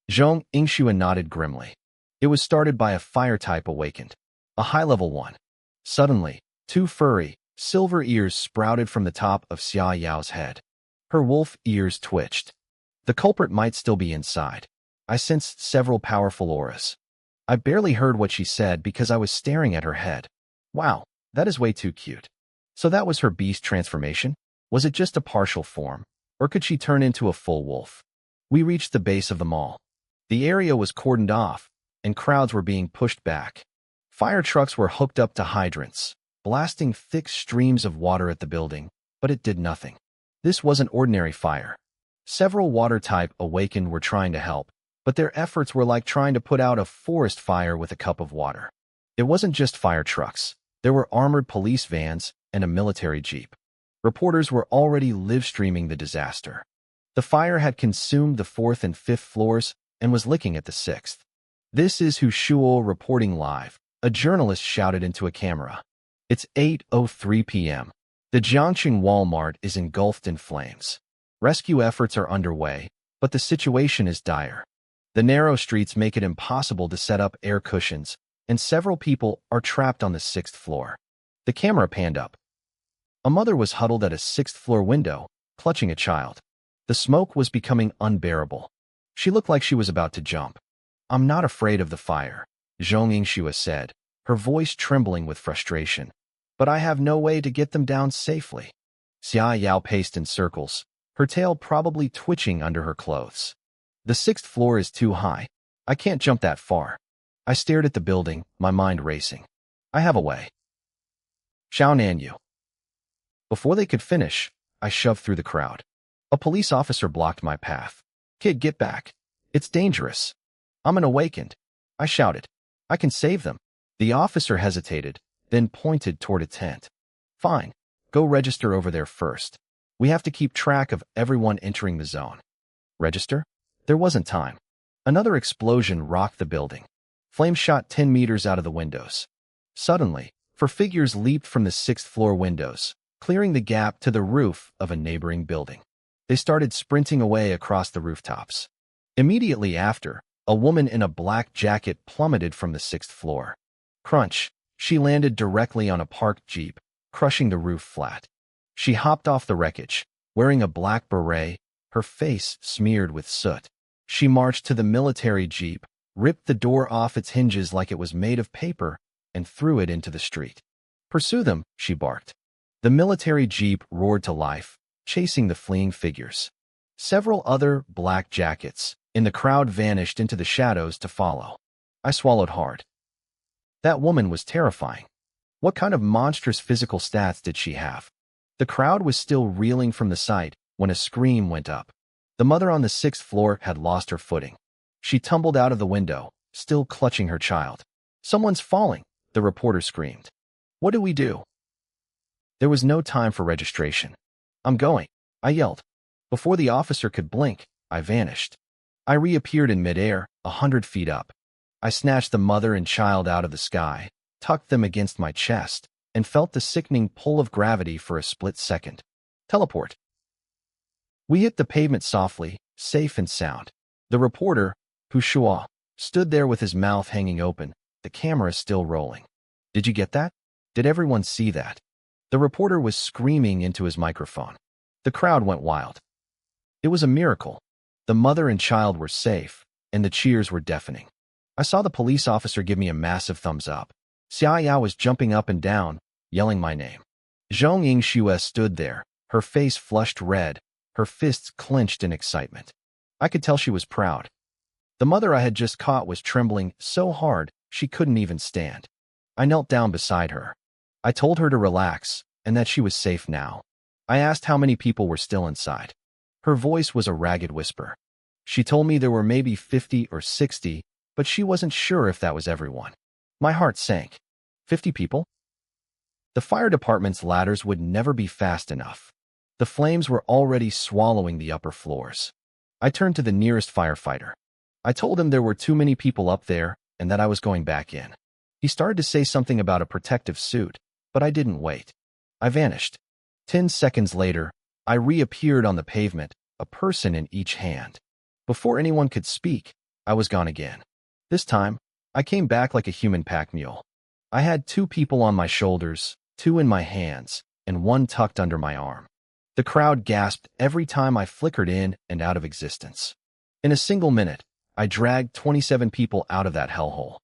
Zhong Yingxue nodded grimly. It was started by a fire type awakened. A high-level one. Suddenly, 2 furry, silver ears sprouted from the top of Xia Yao's head. Her wolf ears twitched. The culprit might still be inside. I sensed several powerful auras. I barely heard what she said because I was staring at her head. Wow, that is way too cute. So that was her beast transformation? Was it just a partial form? Or could she turn into a full wolf? We reached the base of the mall. The area was cordoned off, and crowds were being pushed back. Fire trucks were hooked up to hydrants, blasting thick streams of water at the building, but it did nothing. This wasn't ordinary fire. Several water-type awakened were trying to help, but their efforts were like trying to put out a forest fire with a cup of water. It wasn't just fire trucks. There were armored police vans and a military jeep. Reporters were already live-streaming the disaster. The fire had consumed the 4th and 5th floors and was licking at the 6th. This is Shuo reporting live, a journalist shouted into a camera. It's 8:03 p.m. The Jiangxing Walmart is engulfed in flames. Rescue efforts are underway, but the situation is dire. The narrow streets make it impossible to set up air cushions, and several people are trapped on the 6th floor. The camera panned up. A mother was huddled at a 6th floor window, clutching a child. The smoke was becoming unbearable. She looked like she was about to jump. "I'm not afraid of the fire," Zhong Yingxue said, her voice trembling with frustration. "But I have no way to get them down safely." Xia Yao paced in circles, her tail probably twitching under her clothes. "The 6th floor is too high. I can't jump that far." I stared at the building, my mind racing. "I have a way." "Xiao Nanyu." Before they could finish, I shoved through the crowd. A police officer blocked my path. "Kid, get back. It's dangerous." "I'm an awakened," I shouted. "I can save them." The officer hesitated, then pointed toward a tent. "Fine. Go register over there first. We have to keep track of everyone entering the zone." Register? There wasn't time. Another explosion rocked the building. Flames shot 10 meters out of the windows. Suddenly, 4 figures leaped from the 6th floor windows, clearing the gap to the roof of a neighboring building. They started sprinting away across the rooftops. Immediately after, a woman in a black jacket plummeted from the 6th floor. Crunch! She landed directly on a parked jeep, crushing the roof flat. She hopped off the wreckage, wearing a black beret, her face smeared with soot. She marched to the military jeep, ripped the door off its hinges like it was made of paper, and threw it into the street. "Pursue them," she barked. The military jeep roared to life, chasing the fleeing figures. Several other black jackets in the crowd vanished into the shadows to follow. I swallowed hard. That woman was terrifying. What kind of monstrous physical stats did she have? The crowd was still reeling from the sight when a scream went up. The mother on the 6th floor had lost her footing. She tumbled out of the window, still clutching her child. "Someone's falling," the reporter screamed. "What do we do?" There was no time for registration. "I'm going," I yelled. Before the officer could blink, I vanished. I reappeared in midair, 100 feet up. I snatched the mother and child out of the sky, tucked them against my chest, and felt the sickening pull of gravity for a split second. Teleport. We hit the pavement softly, safe and sound. The reporter, Hu Shua, stood there with his mouth hanging open, the camera still rolling. "Did you get that? Did everyone see that?" The reporter was screaming into his microphone. The crowd went wild. It was a miracle. The mother and child were safe, and the cheers were deafening. I saw the police officer give me a massive thumbs up. Xia Yao was jumping up and down, yelling my name. Zhong Yingxue stood there, her face flushed red, her fists clenched in excitement. I could tell she was proud. The mother I had just caught was trembling so hard she couldn't even stand. I knelt down beside her. I told her to relax and that she was safe now. I asked how many people were still inside. Her voice was a ragged whisper. She told me there were maybe 50 or 60, but she wasn't sure if that was everyone. My heart sank. 50 people? The fire department's ladders would never be fast enough. The flames were already swallowing the upper floors. I turned to the nearest firefighter. I told him there were too many people up there and that I was going back in. He started to say something about a protective suit, but I didn't wait. I vanished. 10 seconds later, I reappeared on the pavement, a person in each hand. Before anyone could speak, I was gone again. This time, I came back like a human pack mule. I had 2 people on my shoulders, 2 in my hands, and 1 tucked under my arm. The crowd gasped every time I flickered in and out of existence. In a single minute, I dragged 27 people out of that hellhole.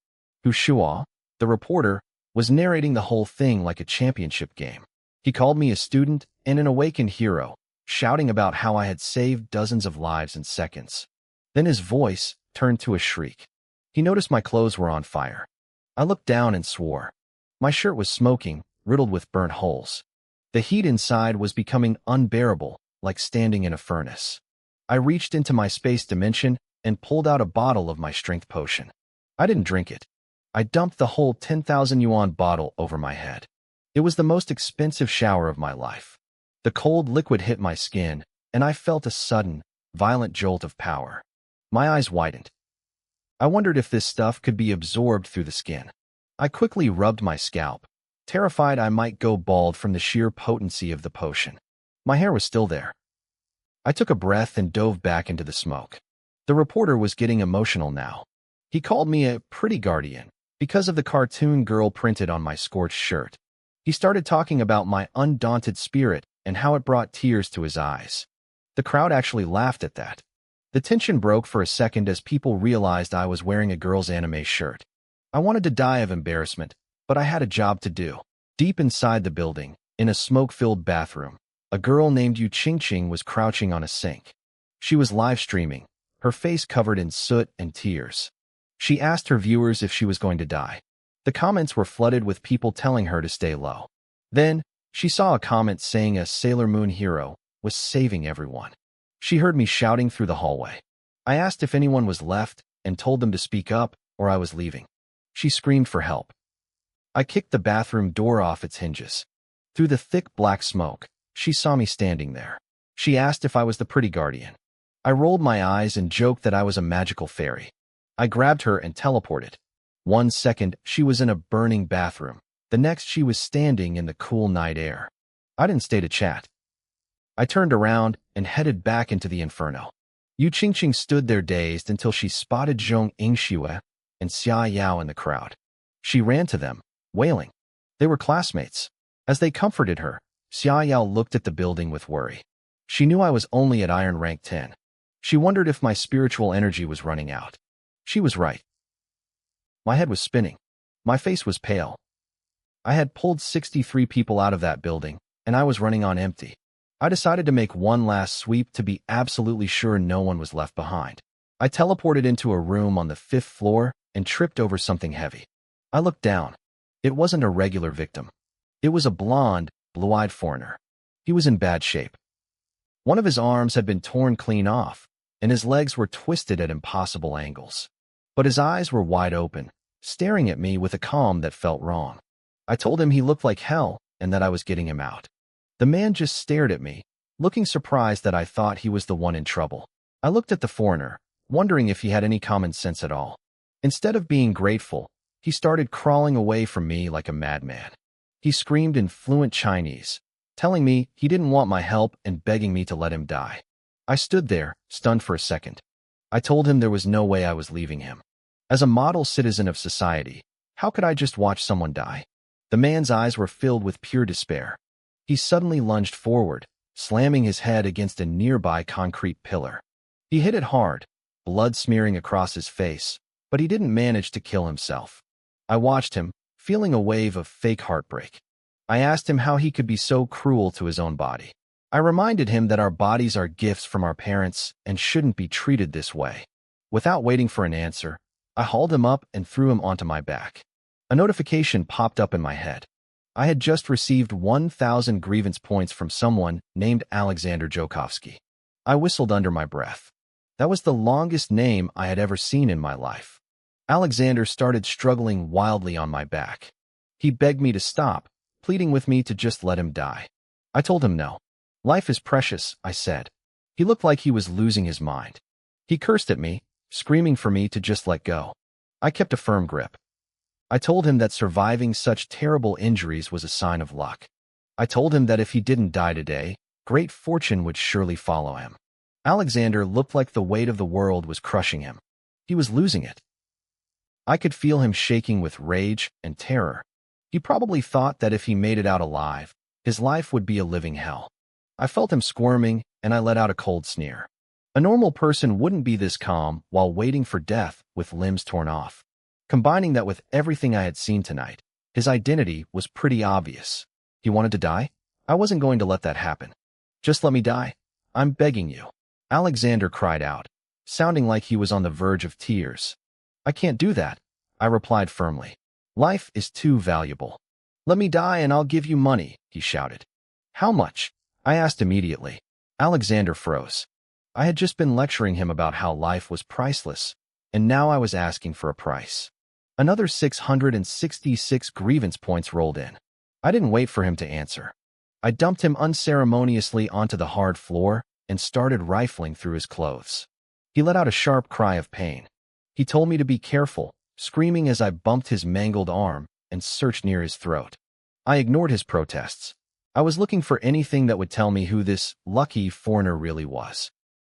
Hu Shua, the reporter, was narrating the whole thing like a championship game. He called me a student and an awakened hero, shouting about how I had saved dozens of lives in seconds. Then his voice turned to a shriek. He noticed my clothes were on fire. I looked down and swore. My shirt was smoking, riddled with burnt holes. The heat inside was becoming unbearable, like standing in a furnace. I reached into my space dimension and pulled out a bottle of my strength potion. I didn't drink it. I dumped the whole 10,000 yuan bottle over my head. It was the most expensive shower of my life. The cold liquid hit my skin, and I felt a sudden, violent jolt of power. My eyes widened. I wondered if this stuff could be absorbed through the skin. I quickly rubbed my scalp, terrified I might go bald from the sheer potency of the potion. My hair was still there. I took a breath and dove back into the smoke. The reporter was getting emotional now. He called me a pretty guardian, because of the cartoon girl printed on my scorched shirt. He started talking about my undaunted spirit and how it brought tears to his eyes. The crowd actually laughed at that. The tension broke for a second as people realized I was wearing a girl's anime shirt. I wanted to die of embarrassment, but I had a job to do. Deep inside the building, in a smoke-filled bathroom, a girl named Yu Qingqing was crouching on a sink. She was live streaming, her face covered in soot and tears. She asked her viewers if she was going to die. The comments were flooded with people telling her to stay low. Then, she saw a comment saying a Sailor Moon hero was saving everyone. She heard me shouting through the hallway. I asked if anyone was left and told them to speak up or I was leaving. She screamed for help. I kicked the bathroom door off its hinges. Through the thick black smoke, she saw me standing there. She asked if I was the pretty guardian. I rolled my eyes and joked that I was a magical fairy. I grabbed her and teleported. 1 second, she was in a burning bathroom. The next, she was standing in the cool night air. I didn't stay to chat. I turned around and headed back into the inferno. Yu Qingqing stood there dazed until she spotted Zhong Yingxue and Xia Yao in the crowd. She ran to them, wailing. They were classmates. As they comforted her, Xia Yao looked at the building with worry. She knew I was only at Iron Rank 10. She wondered if my spiritual energy was running out. She was right. My head was spinning. My face was pale. I had pulled 63 people out of that building, and I was running on empty. I decided to make one last sweep to be absolutely sure no one was left behind. I teleported into a room on the 5th floor and tripped over something heavy. I looked down. It wasn't a regular victim. It was a blonde, blue-eyed foreigner. He was in bad shape. One of his arms had been torn clean off, and his legs were twisted at impossible angles. But his eyes were wide open, staring at me with a calm that felt wrong. I told him he looked like hell and that I was getting him out. The man just stared at me, looking surprised that I thought he was the one in trouble. I looked at the foreigner, wondering if he had any common sense at all. Instead of being grateful, he started crawling away from me like a madman. He screamed in fluent Chinese, telling me he didn't want my help and begging me to let him die. I stood there, stunned for a second. I told him there was no way I was leaving him. As a model citizen of society, how could I just watch someone die? The man's eyes were filled with pure despair. He suddenly lunged forward, slamming his head against a nearby concrete pillar. He hit it hard, blood smearing across his face, but he didn't manage to kill himself. I watched him, feeling a wave of fake heartbreak. I asked him how he could be so cruel to his own body. I reminded him that our bodies are gifts from our parents and shouldn't be treated this way. Without waiting for an answer, I hauled him up and threw him onto my back. A notification popped up in my head. I had just received 1,000 grievance points from someone named Alexander Jokovsky. I whistled under my breath. That was the longest name I had ever seen in my life. Alexander started struggling wildly on my back. He begged me to stop, pleading with me to just let him die. I told him no. Life is precious, I said. He looked like he was losing his mind. He cursed at me, screaming for me to just let go. I kept a firm grip. I told him that surviving such terrible injuries was a sign of luck. I told him that if he didn't die today, great fortune would surely follow him. Alexander looked like the weight of the world was crushing him. He was losing it. I could feel him shaking with rage and terror. He probably thought that if he made it out alive, his life would be a living hell. I felt him squirming, and I let out a cold sneer. A normal person wouldn't be this calm while waiting for death with limbs torn off. Combining that with everything I had seen tonight, his identity was pretty obvious. He wanted to die? I wasn't going to let that happen. Just let me die. I'm begging you. Alexander cried out, sounding like he was on the verge of tears. I can't do that, I replied firmly. Life is too valuable. Let me die and I'll give you money, he shouted. How much? I asked immediately. Alexander froze. I had just been lecturing him about how life was priceless, and now I was asking for a price. Another 666 grievance points rolled in. I didn't wait for him to answer. I dumped him unceremoniously onto the hard floor and started rifling through his clothes. He let out a sharp cry of pain. He told me to be careful, screaming as I bumped his mangled arm and searched near his throat. I ignored his protests. I was looking for anything that would tell me who this lucky foreigner really was.